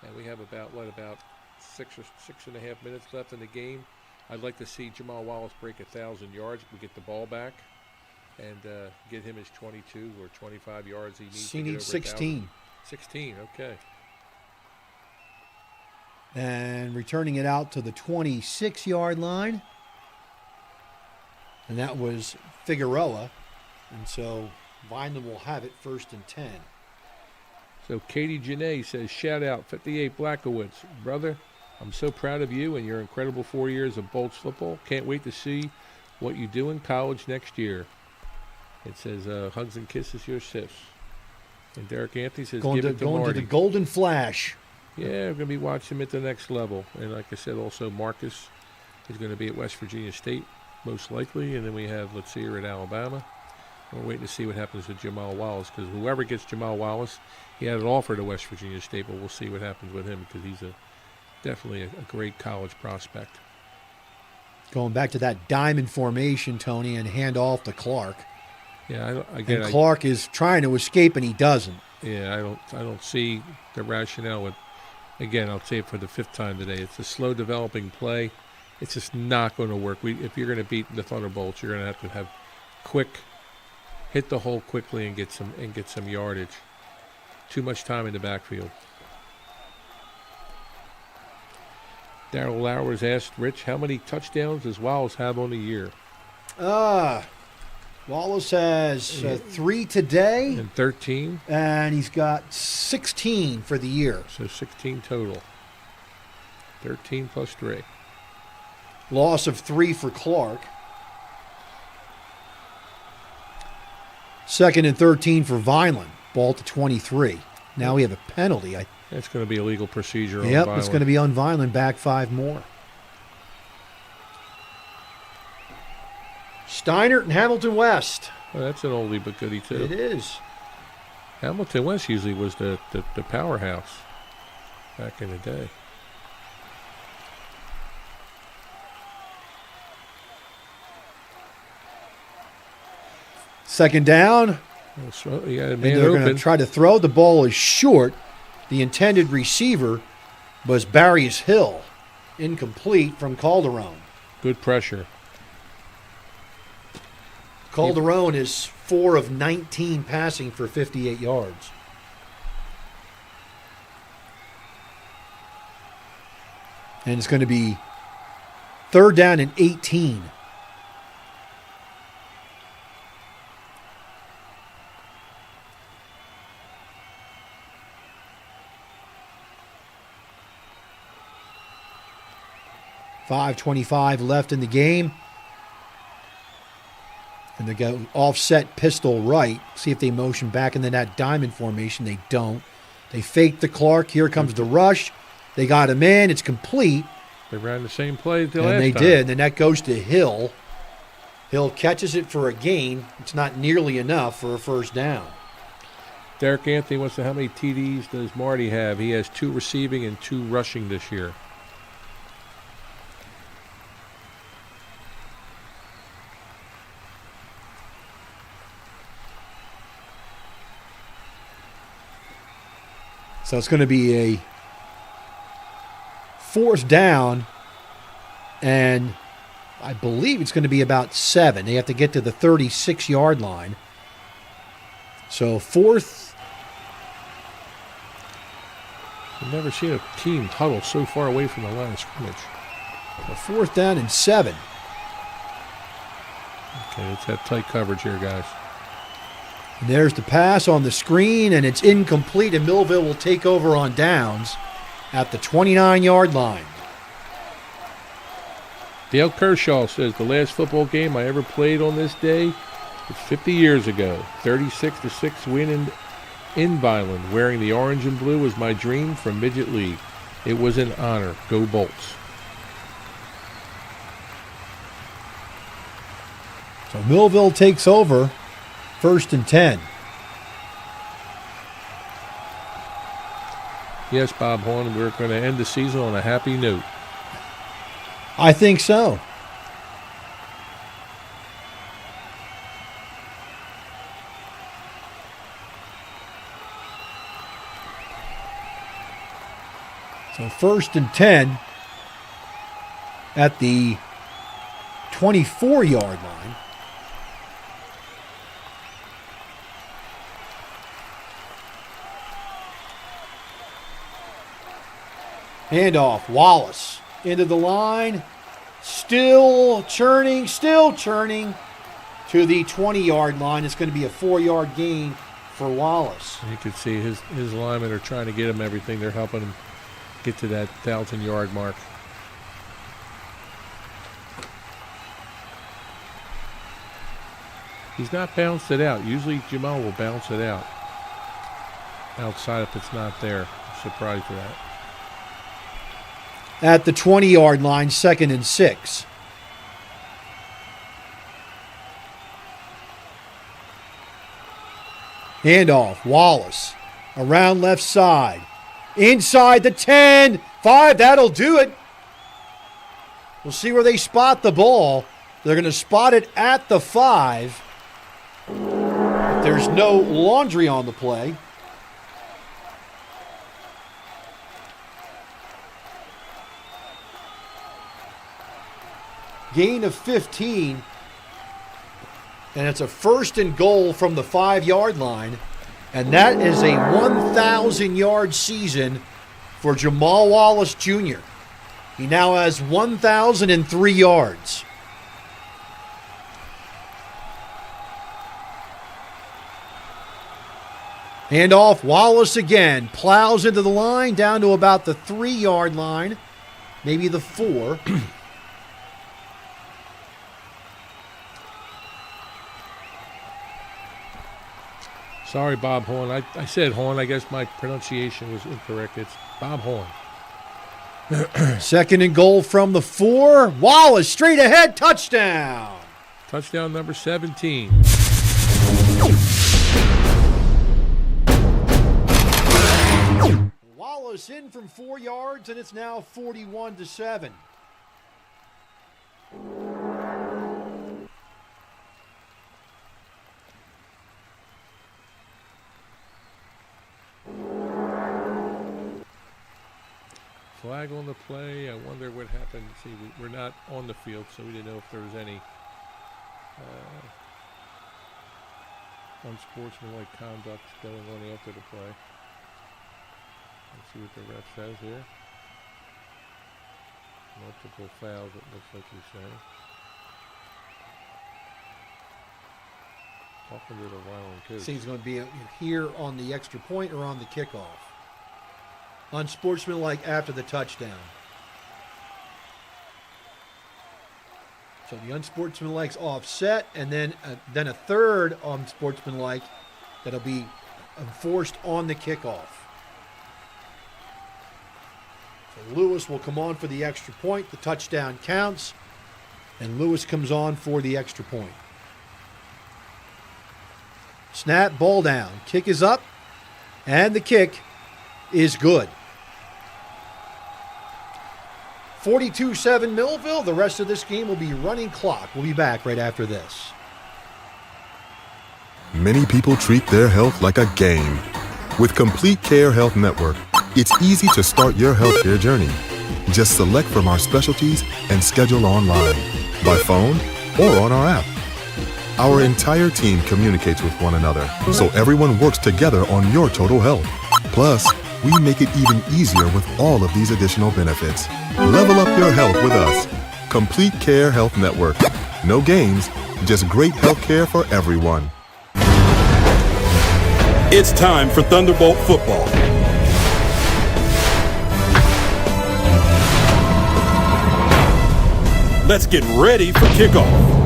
and we have about 6.5 minutes left in the game. I'd like to see Jamal Wallace break 1,000 yards. We get the ball back and get him his 22 or 25 yards he needs. He needs 16. 16, okay. And returning it out to the 26-yard line. And that was Figueroa. And so Vineland will have it 1st and 10. So Katie Janae says, shout out 58 Blackowitz. Brother, I'm so proud of you and your incredible 4 years of Bolts football. Can't wait to see what you do in college next year. It says, hugs and kisses, your sis. And Derek Anthony says, going give it to going Marty. to the Golden Flash. Yeah, we're going to be watching him at the next level. And like I said, also Marcus is going to be at West Virginia State, most likely. And then we have Lotzier at Alabama. We're waiting to see what happens with Jamal Wallace, because whoever gets Jamal Wallace, he had an offer to West Virginia State, but we'll see what happens with him, because he's definitely a great college prospect. Going back to that diamond formation, Tony, and hand off to Clark. Yeah, Clark is trying to escape, and he doesn't. Yeah, I don't see the rationale with. Again, I'll say it for the 5th time today. It's a slow developing play. It's just not going to work. If you're going to beat the Thunderbolts, you're going to have quick. Hit the hole quickly and get some yardage. Too much time in the backfield. Darrell Lowers asked Rich, how many touchdowns does Wallace have on the year? Wallace has 3 today. And 13. And he's got 16 for the year. So 16 total. 13 plus 3. Loss of 3 for Clark. 2nd and 13 for Vineland. Ball to 23. Now we have a penalty. It's going to be a legal procedure on Yep, Vineland. it's going to be on Vineland. Back 5 more. Steinert and Hamilton West. Well, that's an oldie but goodie, too. It is. Hamilton West usually was the powerhouse back in the day. Second down. So you got a And man they're open. going to try to throw. The ball is short. The intended receiver was Barry's Hill. Incomplete from Calderon. Good pressure. Calderon is 4 of 19 passing for 58 yards. And it's going to be 3rd down and 18. .5:25 left in the game. And they go offset pistol right. See if they motion back into that diamond formation. They don't. They fake the Clark. Here comes the rush. They got him in. It's complete. They ran the same play as the and last they time. did. And then that goes to Hill Hill catches it for a gain. It's not nearly enough for a first down. Derek Anthony wants to know how many TDs does Marty have? He has 2 receiving and 2 rushing this year. So it's going to be a fourth down, and I believe it's going to be about 7. They have to get to the 36-yard line. So fourth. I've never seen a team huddle so far away from the line of scrimmage. A fourth down and 7. Okay, it's that tight coverage here, guys. And there's the pass on the screen, and it's incomplete, and Millville will take over on downs at the 29-yard line. Dale Kershaw says, the last football game I ever played on this day was 50 years ago. 36-6 win in Vineland. Wearing the orange and blue was my dream from Midget League. It was an honor. Go Bolts. So Millville takes over. 1st and 10. Yes, Bob Horn, we're going to end the season on a happy note. I think so. So 1st and 10 at the 24-yard line. Handoff, Wallace into the line, still churning to the 20-yard line. It's going to be a 4-yard gain for Wallace. You can see his linemen are trying to get him everything. They're helping him get to that 1,000-yard mark. He's not bounced it out. Usually Jamal will bounce it out outside if it's not there. I'm surprised at that. At the 20-yard line, 2nd and 6. Handoff, Wallace, around left side. Inside the 10, 5, that'll do it. We'll see where they spot the ball. They're going to spot it at the 5. But there's no laundry on the play. Gain of 15, and it's a 1st and goal from the 5-yard line, and that is a 1,000-yard season for Jamal Wallace Jr. He now has 1,003 yards. Handoff, Wallace again, plows into the line, down to about the 3-yard line, maybe the 4. Sorry, Bob Horn. I said Horn. I guess my pronunciation was incorrect. It's Bob Horn. 2nd and goal from the 4. Wallace straight ahead, touchdown. Touchdown number 17. Wallace in from 4 yards, and it's now 41-7. Flag on the play. I wonder what happened. See, we're not on the field, so we didn't know if there was any unsportsmanlike conduct going on after the play. Let's see what the ref says here. Multiple fouls, it looks like he's saying. Talking to the violent coach. See, he's going to be here on the extra point or on the kickoff. Unsportsmanlike after the touchdown. So the unsportsmanlike's offset, and then a third unsportsmanlike that'll be enforced on the kickoff. So Lewis will come on for the extra point. The touchdown counts. And Lewis comes on for the extra point. Snap, ball down. Kick is up, and the kick is good. 42-7 Millville. The rest of this game will be running clock. We'll be back right after this. Many people treat their health like a game. With Complete Care Health Network, it's easy to start your healthcare journey. Just select from our specialties and schedule online, by phone, or on our app. Our entire team communicates with one another, so everyone works together on your total health. Plus, we make it even easier with all of these additional benefits. Level up your health with us. Complete Care Health Network. No games, just great health care for everyone. It's time for Thunderbolt football. Let's get ready for kickoff.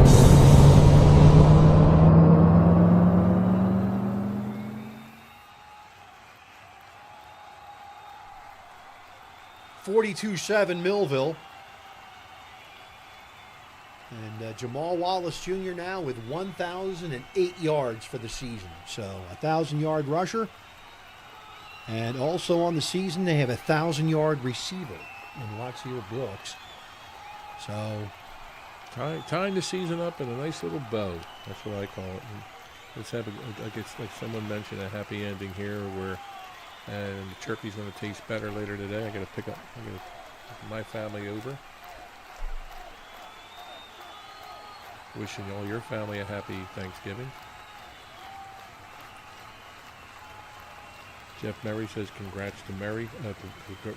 (42-7) Millville. And Jamal Wallace Jr. now with 1,008 yards for the season. So a 1,000-yard rusher. And also on the season, they have a 1,000-yard receiver in Lotzier Brooks. So tying the season up in a nice little bow. That's what I call it. And let's have like someone mentioned, a happy ending here where and the turkey's going to taste better later today. I got to pick my family over. Wishing all your family a happy Thanksgiving. Jeff Murray says congrats to Murray.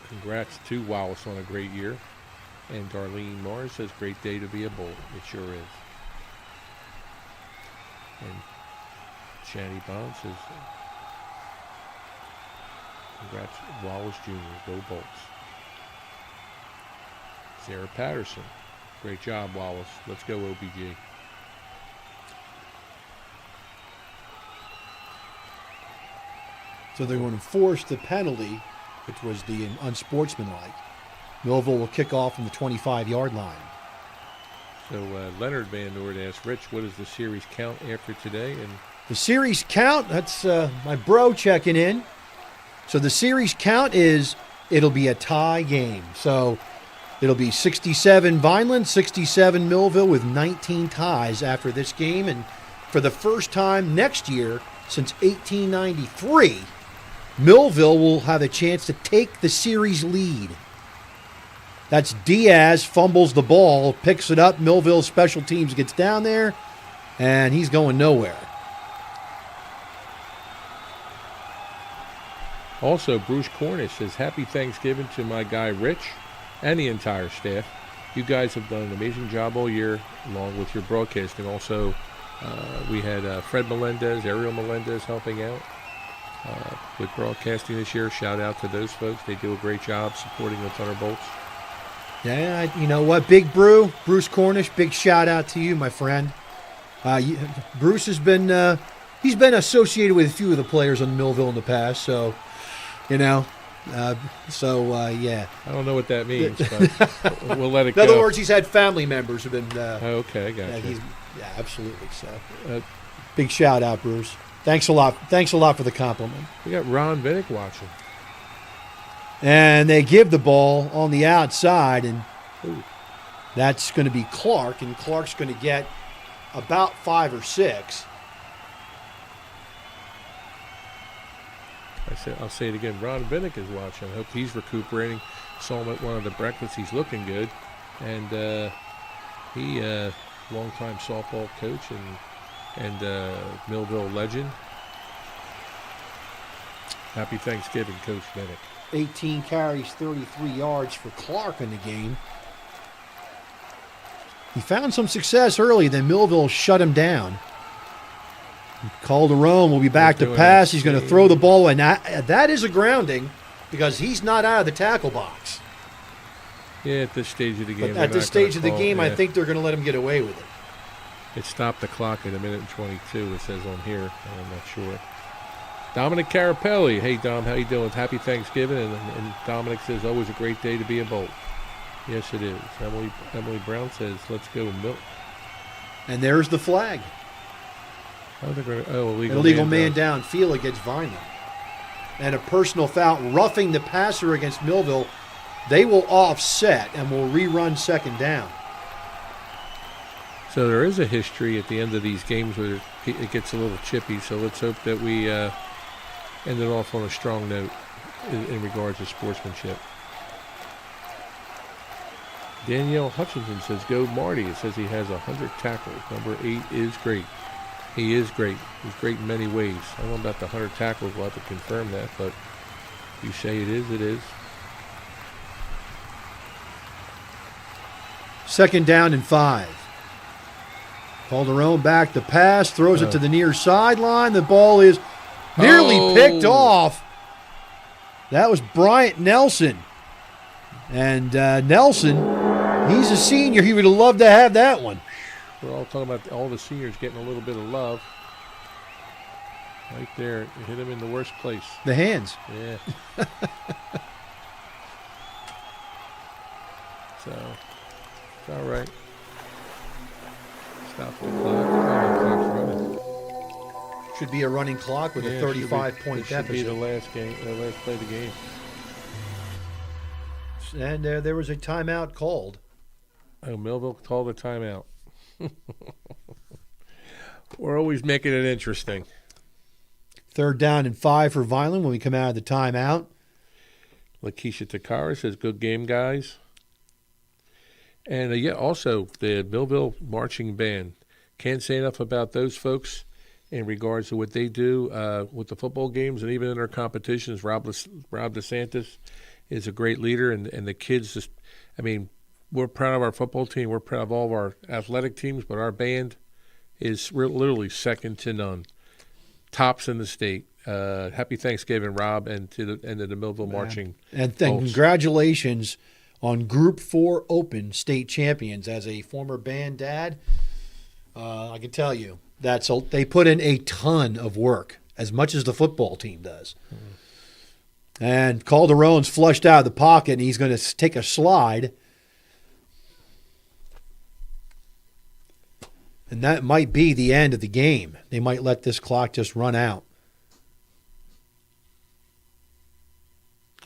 Congrats to Wallace on a great year. And Darlene Mars says great day to be a Bull. It sure is. And Shanny Bond says congrats Wallace Jr. Go Bolts. Sarah Patterson. Great job, Wallace. Let's go, OBG. So they're going to force the penalty, which was the unsportsmanlike. Millville will kick off from the 25-yard line. So Leonard Van Noord asked, Rich, what is the series count after today? And the series count, that's my bro checking in. So the series count is it'll be a tie game. So it'll be 67 Vineland, 67 Millville with 19 ties after this game. And for the first time next year since 1893, Millville will have a chance to take the series lead. That's Diaz, fumbles the ball, picks it up. Millville special teams gets down there, and he's going nowhere. Also, Bruce Cornish says, happy Thanksgiving to my guy Rich and the entire staff. You guys have done an amazing job all year, along with your broadcasting. Also, we had Fred Melendez, Ariel Melendez helping out with broadcasting this year. Shout out to those folks. They do a great job supporting the Thunderbolts. Yeah, you know what? Big Bruce Cornish, big shout out to you, my friend. Bruce has been, he's been associated with a few of the players on Millville in the past, so, you know, yeah. I don't know what that means, but we'll let it go. In other words, he's had family members who've been. Okay, gotcha. Yeah, absolutely. So, big shout out, Bruce. Thanks a lot. Thanks a lot for the compliment. We got Ron Vinnick watching. And they give the ball on the outside, and that's going to be Clark, and Clark's going to get about 5 or 6. I'll say it again. Ron Vinnick is watching. I hope he's recuperating. Saw him at one of the breakfasts. He's looking good. And he, longtime softball coach and Millville legend. Happy Thanksgiving, Coach Vinnick. 18 carries, 33 yards for Clark in the game. He found some success early, then Millville shut him down. Calderon will be back to pass. He's going to throw the ball, and that is a grounding because he's not out of the tackle box. Yeah, at this stage of the game. But at this stage of the game, I think they're going to let him get away with it. It stopped the clock at 1:22, it says on here. I'm not sure. Dominic Carapelli. Hey, Dom, how you doing? Happy Thanksgiving. And Dominic says, always a great day to be a Bolt. Yes, it is. Emily Brown says, let's go Mill. And there's the flag. Illegal man downfield against Vineland. And a personal foul roughing the passer against Milville. They will offset and will rerun second down. So there is a history at the end of these games where it gets a little chippy. So let's hope that we end it off on a strong note in regards to sportsmanship. Danielle Hutchinson says, go Marty. It says he has 100 tackles. Number 8 is great. He is great. He's great in many ways. I don't know about the 100 tackles. We'll have to confirm that, but if you say it is, it is. Second down and 5. Calderon back the pass, throws it to the near sideline. The ball is nearly picked off. That was Bryant Nelson. And Nelson, he's a senior. He would have loved to have that one. We're all talking about all the seniors getting a little bit of love. Right there. It hit him in the worst place. The hands. Yeah. So, it's all right. Stop the clock. Oh, the clock's running. Should be a running clock with a 35-point deficit. Should be the last game, the last play of the game. And there was a timeout called. Oh, Milville called a timeout. We're always making it interesting. Third down and 5 for Vineland when we come out of the timeout. Lakeisha Takara says, good game, guys. And also the Millville Marching Band. Can't say enough about those folks in regards to what they do with the football games and even in their competitions. Rob DeSantis is a great leader, and the kids just, we're proud of our football team. We're proud of all of our athletic teams, but our band is literally second to none. Tops in the state. Happy Thanksgiving, Rob, and to the Millville Marching. And congratulations on Group 4 Open state champions. As a former band dad, I can tell you they put in a ton of work, as much as the football team does. And Calderon's flushed out of the pocket, and he's going to take a slide. And that might be the end of the game. They might let this clock just run out.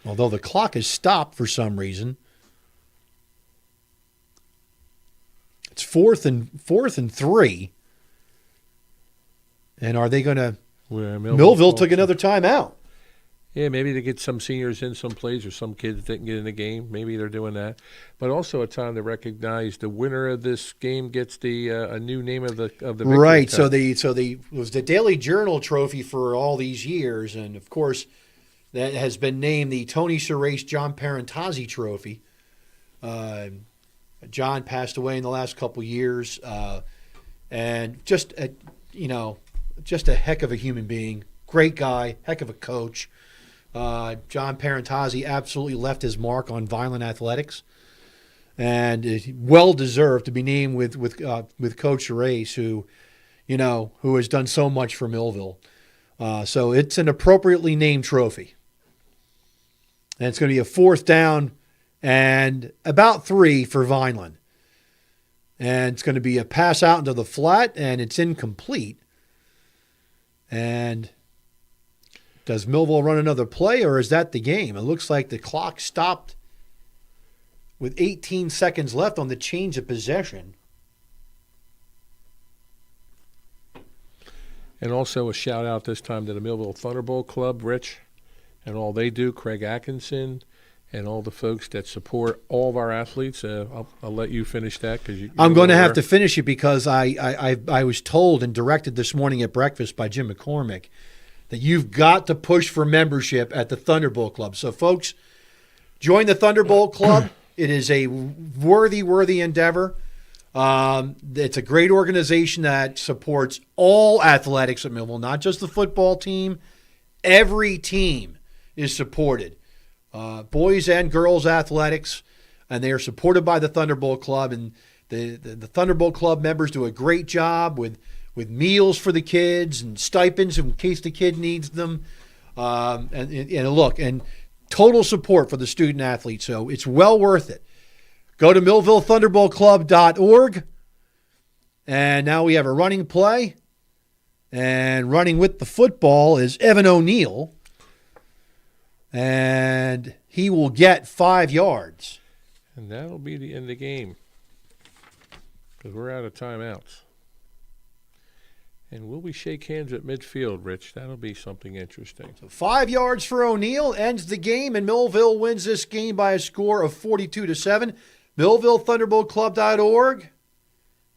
Although the clock is stopped for some reason. It's fourth and 3. And are they going to... Millville took another timeout. Yeah, maybe to get some seniors in some plays or some kids that didn't get in the game. Maybe they're doing that. But also a time to recognize the winner of this game gets a new name of the victory right. cup. So it was the Daily Journal trophy for all these years, and of course that has been named the Tony Surace John Parentazzi Trophy. John passed away in the last couple years, and just a heck of a human being, great guy, heck of a coach. John Parentazzi absolutely left his mark on Vineland athletics, and well deserved to be named with Coach Surace, who has done so much for Millville. So it's an appropriately named trophy, and it's going to be a 4th down and about 3 for Vineland, and it's going to be a pass out into the flat, and it's incomplete, and. Does Millville run another play, or is that the game? It looks like the clock stopped with 18 seconds left on the change of possession. And also a shout-out this time to the Millville Thunderbolt Club, Rich, and all they do, Craig Atkinson, and all the folks that support all of our athletes. I'll let you finish that. I'm going to have to finish it because I was told and directed this morning at breakfast by Jim McCormick that you've got to push for membership at the Thunderbolt Club. So, folks, join the Thunderbolt Club. It is a worthy endeavor. It's a great organization that supports all athletics at Millville, not just the football team. Every team is supported, boys and girls athletics, and they are supported by the Thunderbolt Club. And the Thunderbolt Club members do a great job with meals for the kids and stipends in case the kid needs them. And total support for the student athletes. So it's well worth it. Go to MillvilleThunderboltClub.org. And now we have a running play. And running with the football is Evan O'Neill. And he will get 5 yards. And that'll be the end of the game. Because we're out of timeouts. And will we shake hands at midfield, Rich? That'll be something interesting. So 5 yards for O'Neill ends the game, and Millville wins this game by a score of 42-7. MillvilleThunderboltClub.org.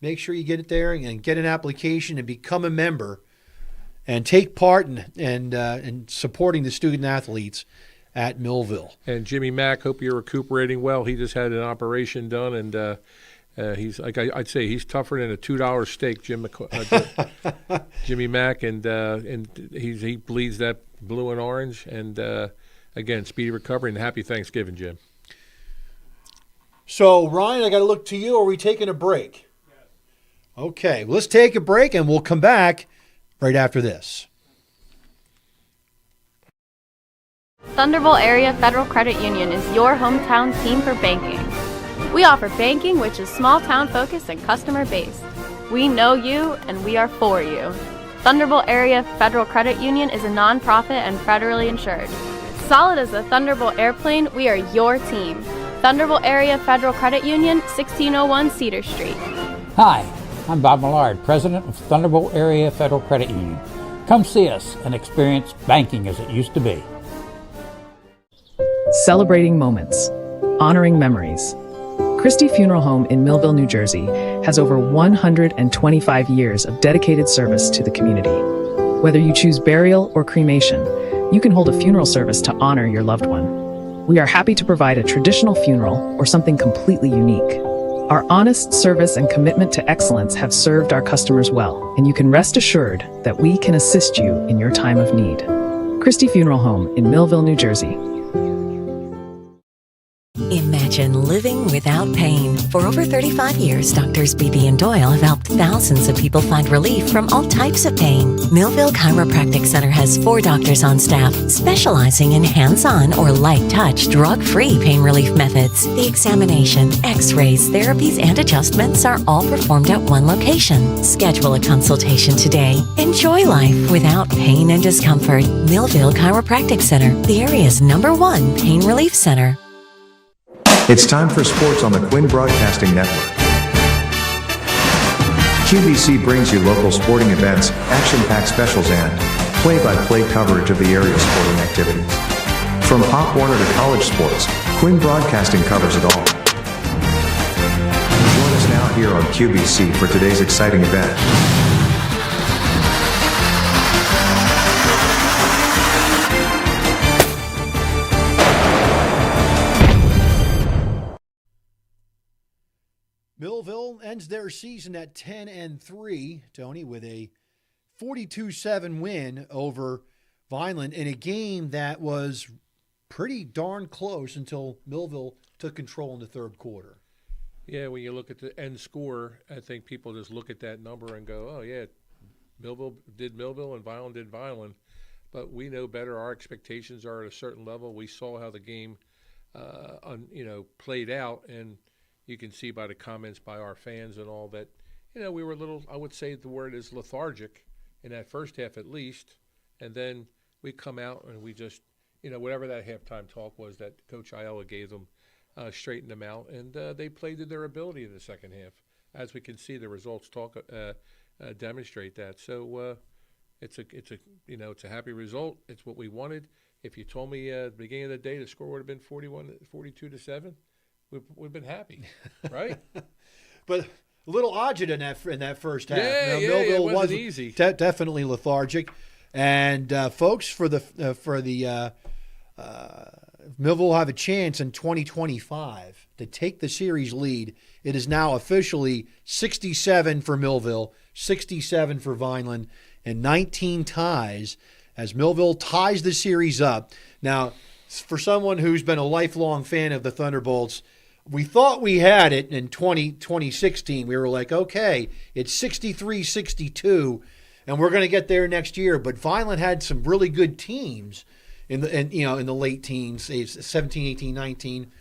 Make sure you get it there and get an application and become a member and take part in supporting the student athletes at Milville. And Jimmy Mack, hope you're recuperating well. He just had an operation done, and he's like I'd say he's tougher than a $2 steak, Jimmy Mack, and he bleeds that blue and orange. And again, speedy recovery and happy Thanksgiving, Jim. So Ryan, I got to look to you. Are we taking a break? Yes. Okay, well, let's take a break, and we'll come back right after this. Thunderbolt Area Federal Credit Union is your hometown team for banking. We offer banking which is small town focused and customer based. We know you and we are for you. Thunderbolt Area Federal Credit Union is a nonprofit and federally insured. Solid as a Thunderbolt airplane, we are your team. Thunderbolt Area Federal Credit Union, 1601 Cedar Street. Hi, I'm Bob Millard, President of Thunderbolt Area Federal Credit Union. Come see us and experience banking as it used to be. Celebrating moments, honoring memories. Christie Funeral Home in Millville, New Jersey has over 125 years of dedicated service to the community. Whether you choose burial or cremation, you can hold a funeral service to honor your loved one. We are happy to provide a traditional funeral or something completely unique. Our honest service and commitment to excellence have served our customers well, and you can rest assured that we can assist you in your time of need. Christie Funeral Home in Millville, New Jersey. Imagine living without pain. For over 35 years, Doctors Beebe and Doyle have helped thousands of people find relief from all types of pain. Millville Chiropractic Center has 4 doctors on staff specializing in hands-on or light-touch, drug-free pain relief methods. The examination, x-rays, therapies, and adjustments are all performed at one location. Schedule a consultation today. Enjoy life without pain and discomfort. Millville Chiropractic Center, the area's #1 pain relief center. It's time for sports on the Quinn Broadcasting Network. QVC brings you local sporting events, action-packed specials, and play-by-play coverage of the area sporting activities. From Pop Warner to college sports, Quinn Broadcasting covers it all. Join us now here on QVC for today's exciting event. Millville ends their season at 10-3, Tony, with a 42-7 win over Vineland in a game that was pretty darn close until Millville took control in the third quarter. Yeah, when you look at the end score, I think people just look at that number and go, oh, yeah, Millville did Millville and Vineland did Vineland. But we know better. Our expectations are at a certain level. We saw how the game played out, and you can see by the comments by our fans and all that, we were a little, I would say the word is lethargic in that first half at least. And then we come out and we just, whatever that halftime talk was that Coach Ayala gave them, straightened them out. And they played to their ability in the second half. As we can see, the results demonstrate that. So it's a happy result. It's what we wanted. If you told me at the beginning of the day the score would have been 42-7, we've been happy, right? But a little agita in that first half. Yeah, Millville it wasn't easy. Definitely lethargic. And folks, for the Millville will have a chance in 2025 to take the series lead. It is now officially 67 for Millville, 67 for Vineland, and 19 ties as Millville ties the series up. Now, for someone who's been a lifelong fan of the Thunderbolts, we thought we had it in 2016. We were like, okay, it's 63-62, and we're going to get there next year. But Vineland had some really good teams in the late teens, 17, 18, 19.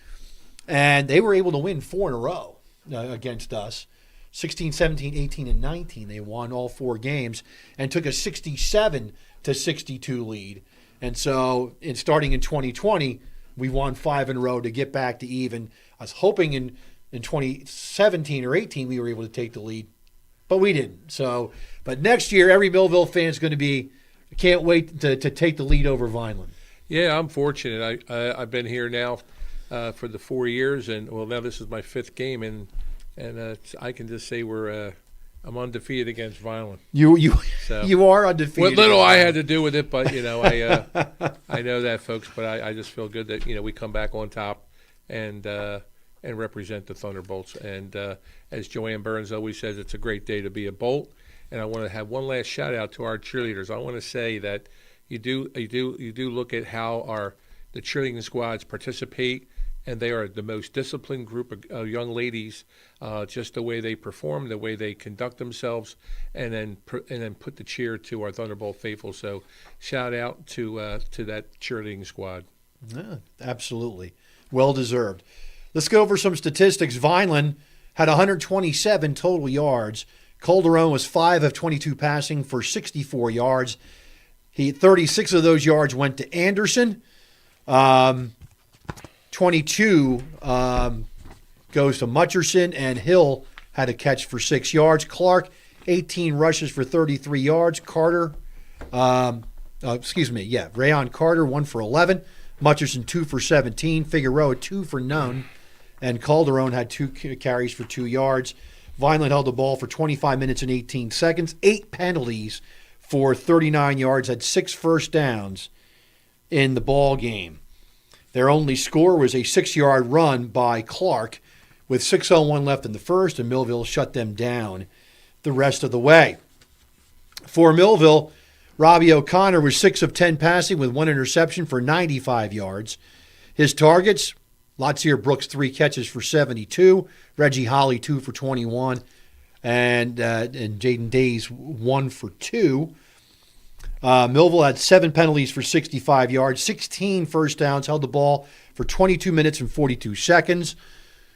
And they were able to win 4 in a row against us. 16, 17, 18, and 19. They won all 4 games and took a 67-62 lead. And so starting in 2020, we won 5 in a row to get back to even. I was hoping in 2017 or 18 we were able to take the lead, but we didn't. So, but next year, every Millville fan is going to be, can't wait to take the lead over Vineland. Yeah, I'm fortunate. I've been here now for the 4 years, and well, now this is my 5th game, and I can just say I'm undefeated against Vineland. You So, you are undefeated. What little I had to do with it, but I know that, folks. But I just feel good that we come back on top and represent the Thunderbolts. And as Joanne Burns always says, it's a great day to be a Bolt. And I want to have one last shout out to our cheerleaders. I want to say that you do look at how the cheerleading squads participate, and they are the most disciplined group of young ladies. Just the way they perform, the way they conduct themselves, and then put the cheer to our Thunderbolt faithful. So shout out to that cheerleading squad. Yeah, absolutely, well deserved. Let's go over some statistics. Vineland had 127 total yards. Calderon was 5 of 22 passing for 64 yards. 36 of those yards went to Anderson. 22 goes to Mutcherson, and Hill had a catch for 6 yards. Clark, 18 rushes for 33 yards. Rayon Carter, 1 for 11. Mutcherson, 2 for 17. Figueroa, 2 for none. And Calderon had 2 carries for 2 yards. Vineland held the ball for 25 minutes and 18 seconds. 8 penalties for 39 yards, had 6 first downs in the ball game. Their only score was a 6-yard run by Clark with 6:01 left in the first, and Millville shut them down the rest of the way. For Millville, Robbie O'Connor was 6 of 10 passing with 1 interception for 95 yards. His targets, Lotzier Brooks, 3 catches for 72. Reggie Holly, 2 for 21. And Jaden Days, 1 for 2. Millville had 7 penalties for 65 yards, 16 first downs, held the ball for 22 minutes and 42 seconds.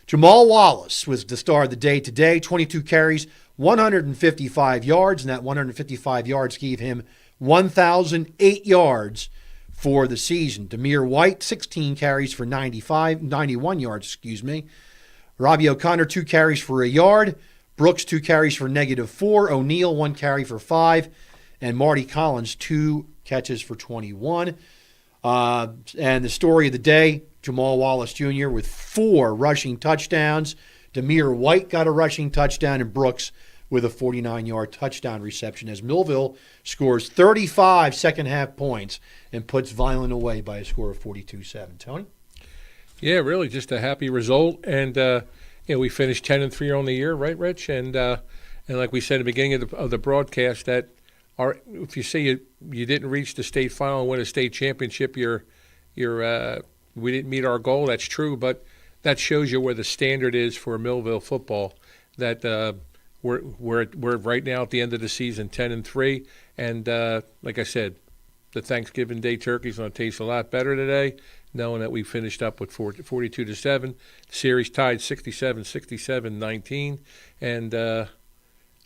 Jamal Wallace was the star of the day today, 22 carries, 155 yards, and that 155 yards gave him 1,008 yards for the season. Demir White, 16 carries for 91 yards, Robbie O'Connor, 2 carries for 1 yard. Brooks, 2 carries for -4. O'Neill, 1 carry for 5. And Marty Collins, 2 catches for 21. And the story of the day, Jamal Wallace Jr. with 4 rushing touchdowns. Demir White got a rushing touchdown, and Brooks with a 49-yard touchdown reception as Millville scores 35 second-half points and puts Vineland away by a score of 42-7. Tony? Yeah, really just a happy result. And, we finished 10-3 on the year, right, Rich? And like we said at the beginning of the broadcast, that if you say you didn't reach the state final and win a state championship, we didn't meet our goal. That's true, but that shows you where the standard is for Millville football. That we're right now at the end of the season, 10-3, and like I said, the Thanksgiving Day turkey's going to taste a lot better today, knowing that we finished up with 42-7. The series tied 67-19, and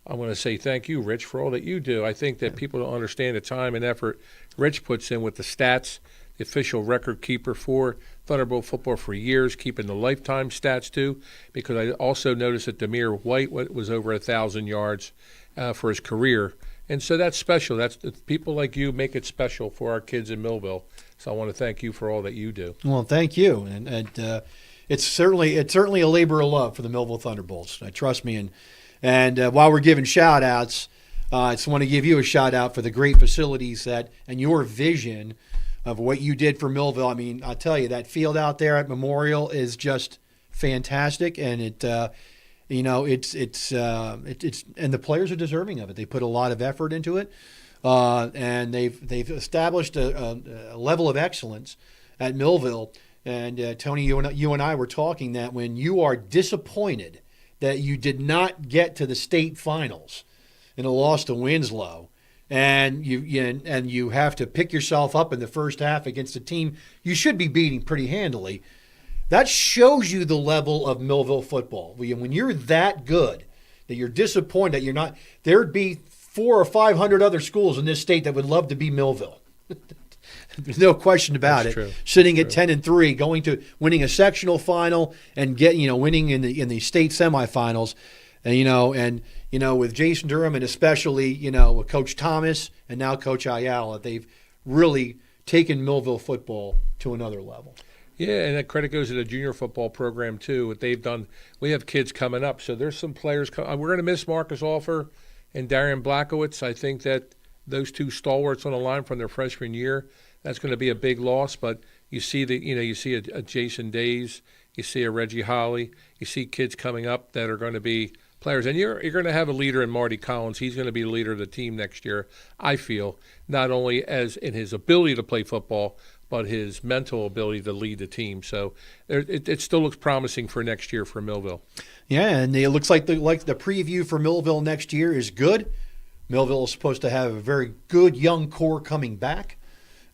I want to say thank you, Rich, for all that you do. I think that people don't understand the time and effort Rich puts in with the stats, the official record keeper for Thunderbolt football for years, keeping the lifetime stats too, because I also noticed that Demir White was over 1,000 yards for his career. And so that's special. That's people like you make it special for our kids in Millville. So I want to thank you for all that you do. Well, thank you. And it's certainly a labor of love for the Millville Thunderbolts. Trust me. And while we're giving shout-outs, I just want to give you a shout-out for the great facilities and your vision of what you did for Millville. I mean, I'll tell you, that field out there at Memorial is just fantastic, and it's and the players are deserving of it. They put a lot of effort into it, and they've established a level of excellence at Millville. And Tony, you and I were talking that when you are disappointed that you did not get to the state finals in a loss to Winslow, and you have to pick yourself up in the first half against a team you should be beating pretty handily, That shows you the level of Millville football. When you're that good, that you're disappointed that you're not, there'd be 400 or 500 other schools in this state that would love to be Millville. There's no question about it. True. Sitting at 10-3, going to winning a sectional final and winning in the state semifinals, and with Jason Durham and especially with Coach Thomas and now Coach Ayala, they've really taken Millville football to another level. Yeah, and that credit goes to the junior football program too. What they've done, we have kids coming up, so there's some players. We're going to miss Marcus Offer and Darian Blackowitz. I think that those two stalwarts on the line from their freshman year, that's going to be a big loss. But you see a Jason Days, you see a Reggie Holly, you see kids coming up that are going to be players, and you're going to have a leader in Marty Collins. He's going to be the leader of the team next year. I feel not only as in his ability to play football, but his mental ability to lead the team. So it still looks promising for next year for Millville. Yeah, and it looks like the preview for Millville next year is good. Millville is supposed to have a very good young core coming back.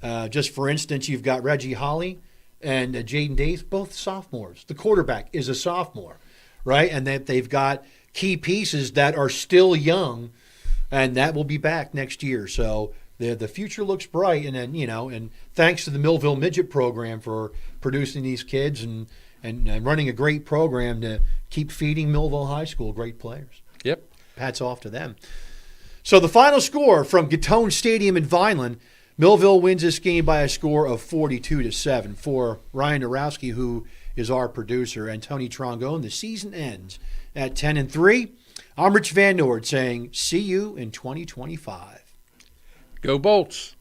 Just for instance, you've got Reggie Holly and Jaden Days, both sophomores. The quarterback is a sophomore, right? And they've got key pieces that are still young, and that will be back next year. So the future looks bright, and then and thanks to the Millville Midget program for producing these kids and running a great program to keep feeding Millville High School great players. Yep, hats off to them. So the final score from Gittone Stadium in Vineland, Millville wins this game by a score of 42-7. For Ryan Dorowski, who is our producer, and Tony Trongone, the season ends at 10-3. I'm Rich Van Noord saying, see you in 2025. Go Bolts.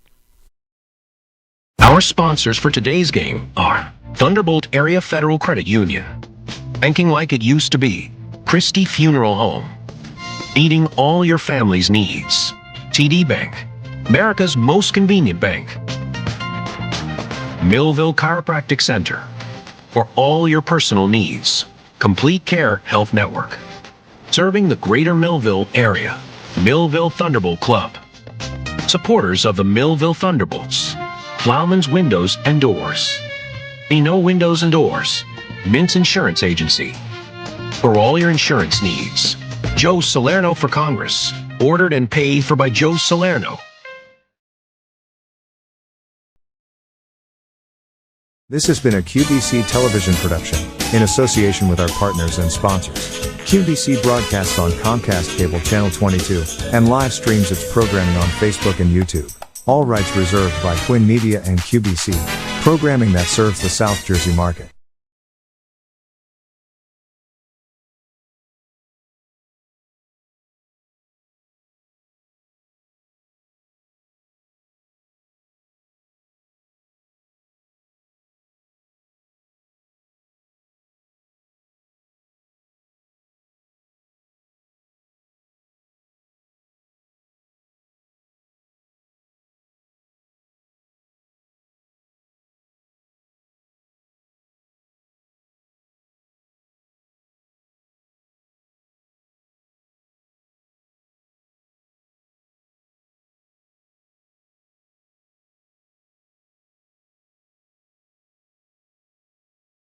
Our sponsors for today's game are Thunderbolt Area Federal Credit Union, banking like it used to be, Christie Funeral Home, meeting all your family's needs, TD Bank, America's most convenient bank, Millville Chiropractic Center, for all your personal needs, Complete Care Health Network, serving the greater Millville area, Millville Thunderbolt Club, supporters of the Millville Thunderbolts, Plowman's Windows and Doors, Bino Windows and Doors, Mintz Insurance Agency. For all your insurance needs, Joe Salerno for Congress, ordered and paid for by Joe Salerno. This has been a QBC television production, in association with our partners and sponsors. QBC broadcasts on Comcast Cable Channel 22, and live streams its programming on Facebook and YouTube. All rights reserved by Quinn Media and QBC, programming that serves the South Jersey market.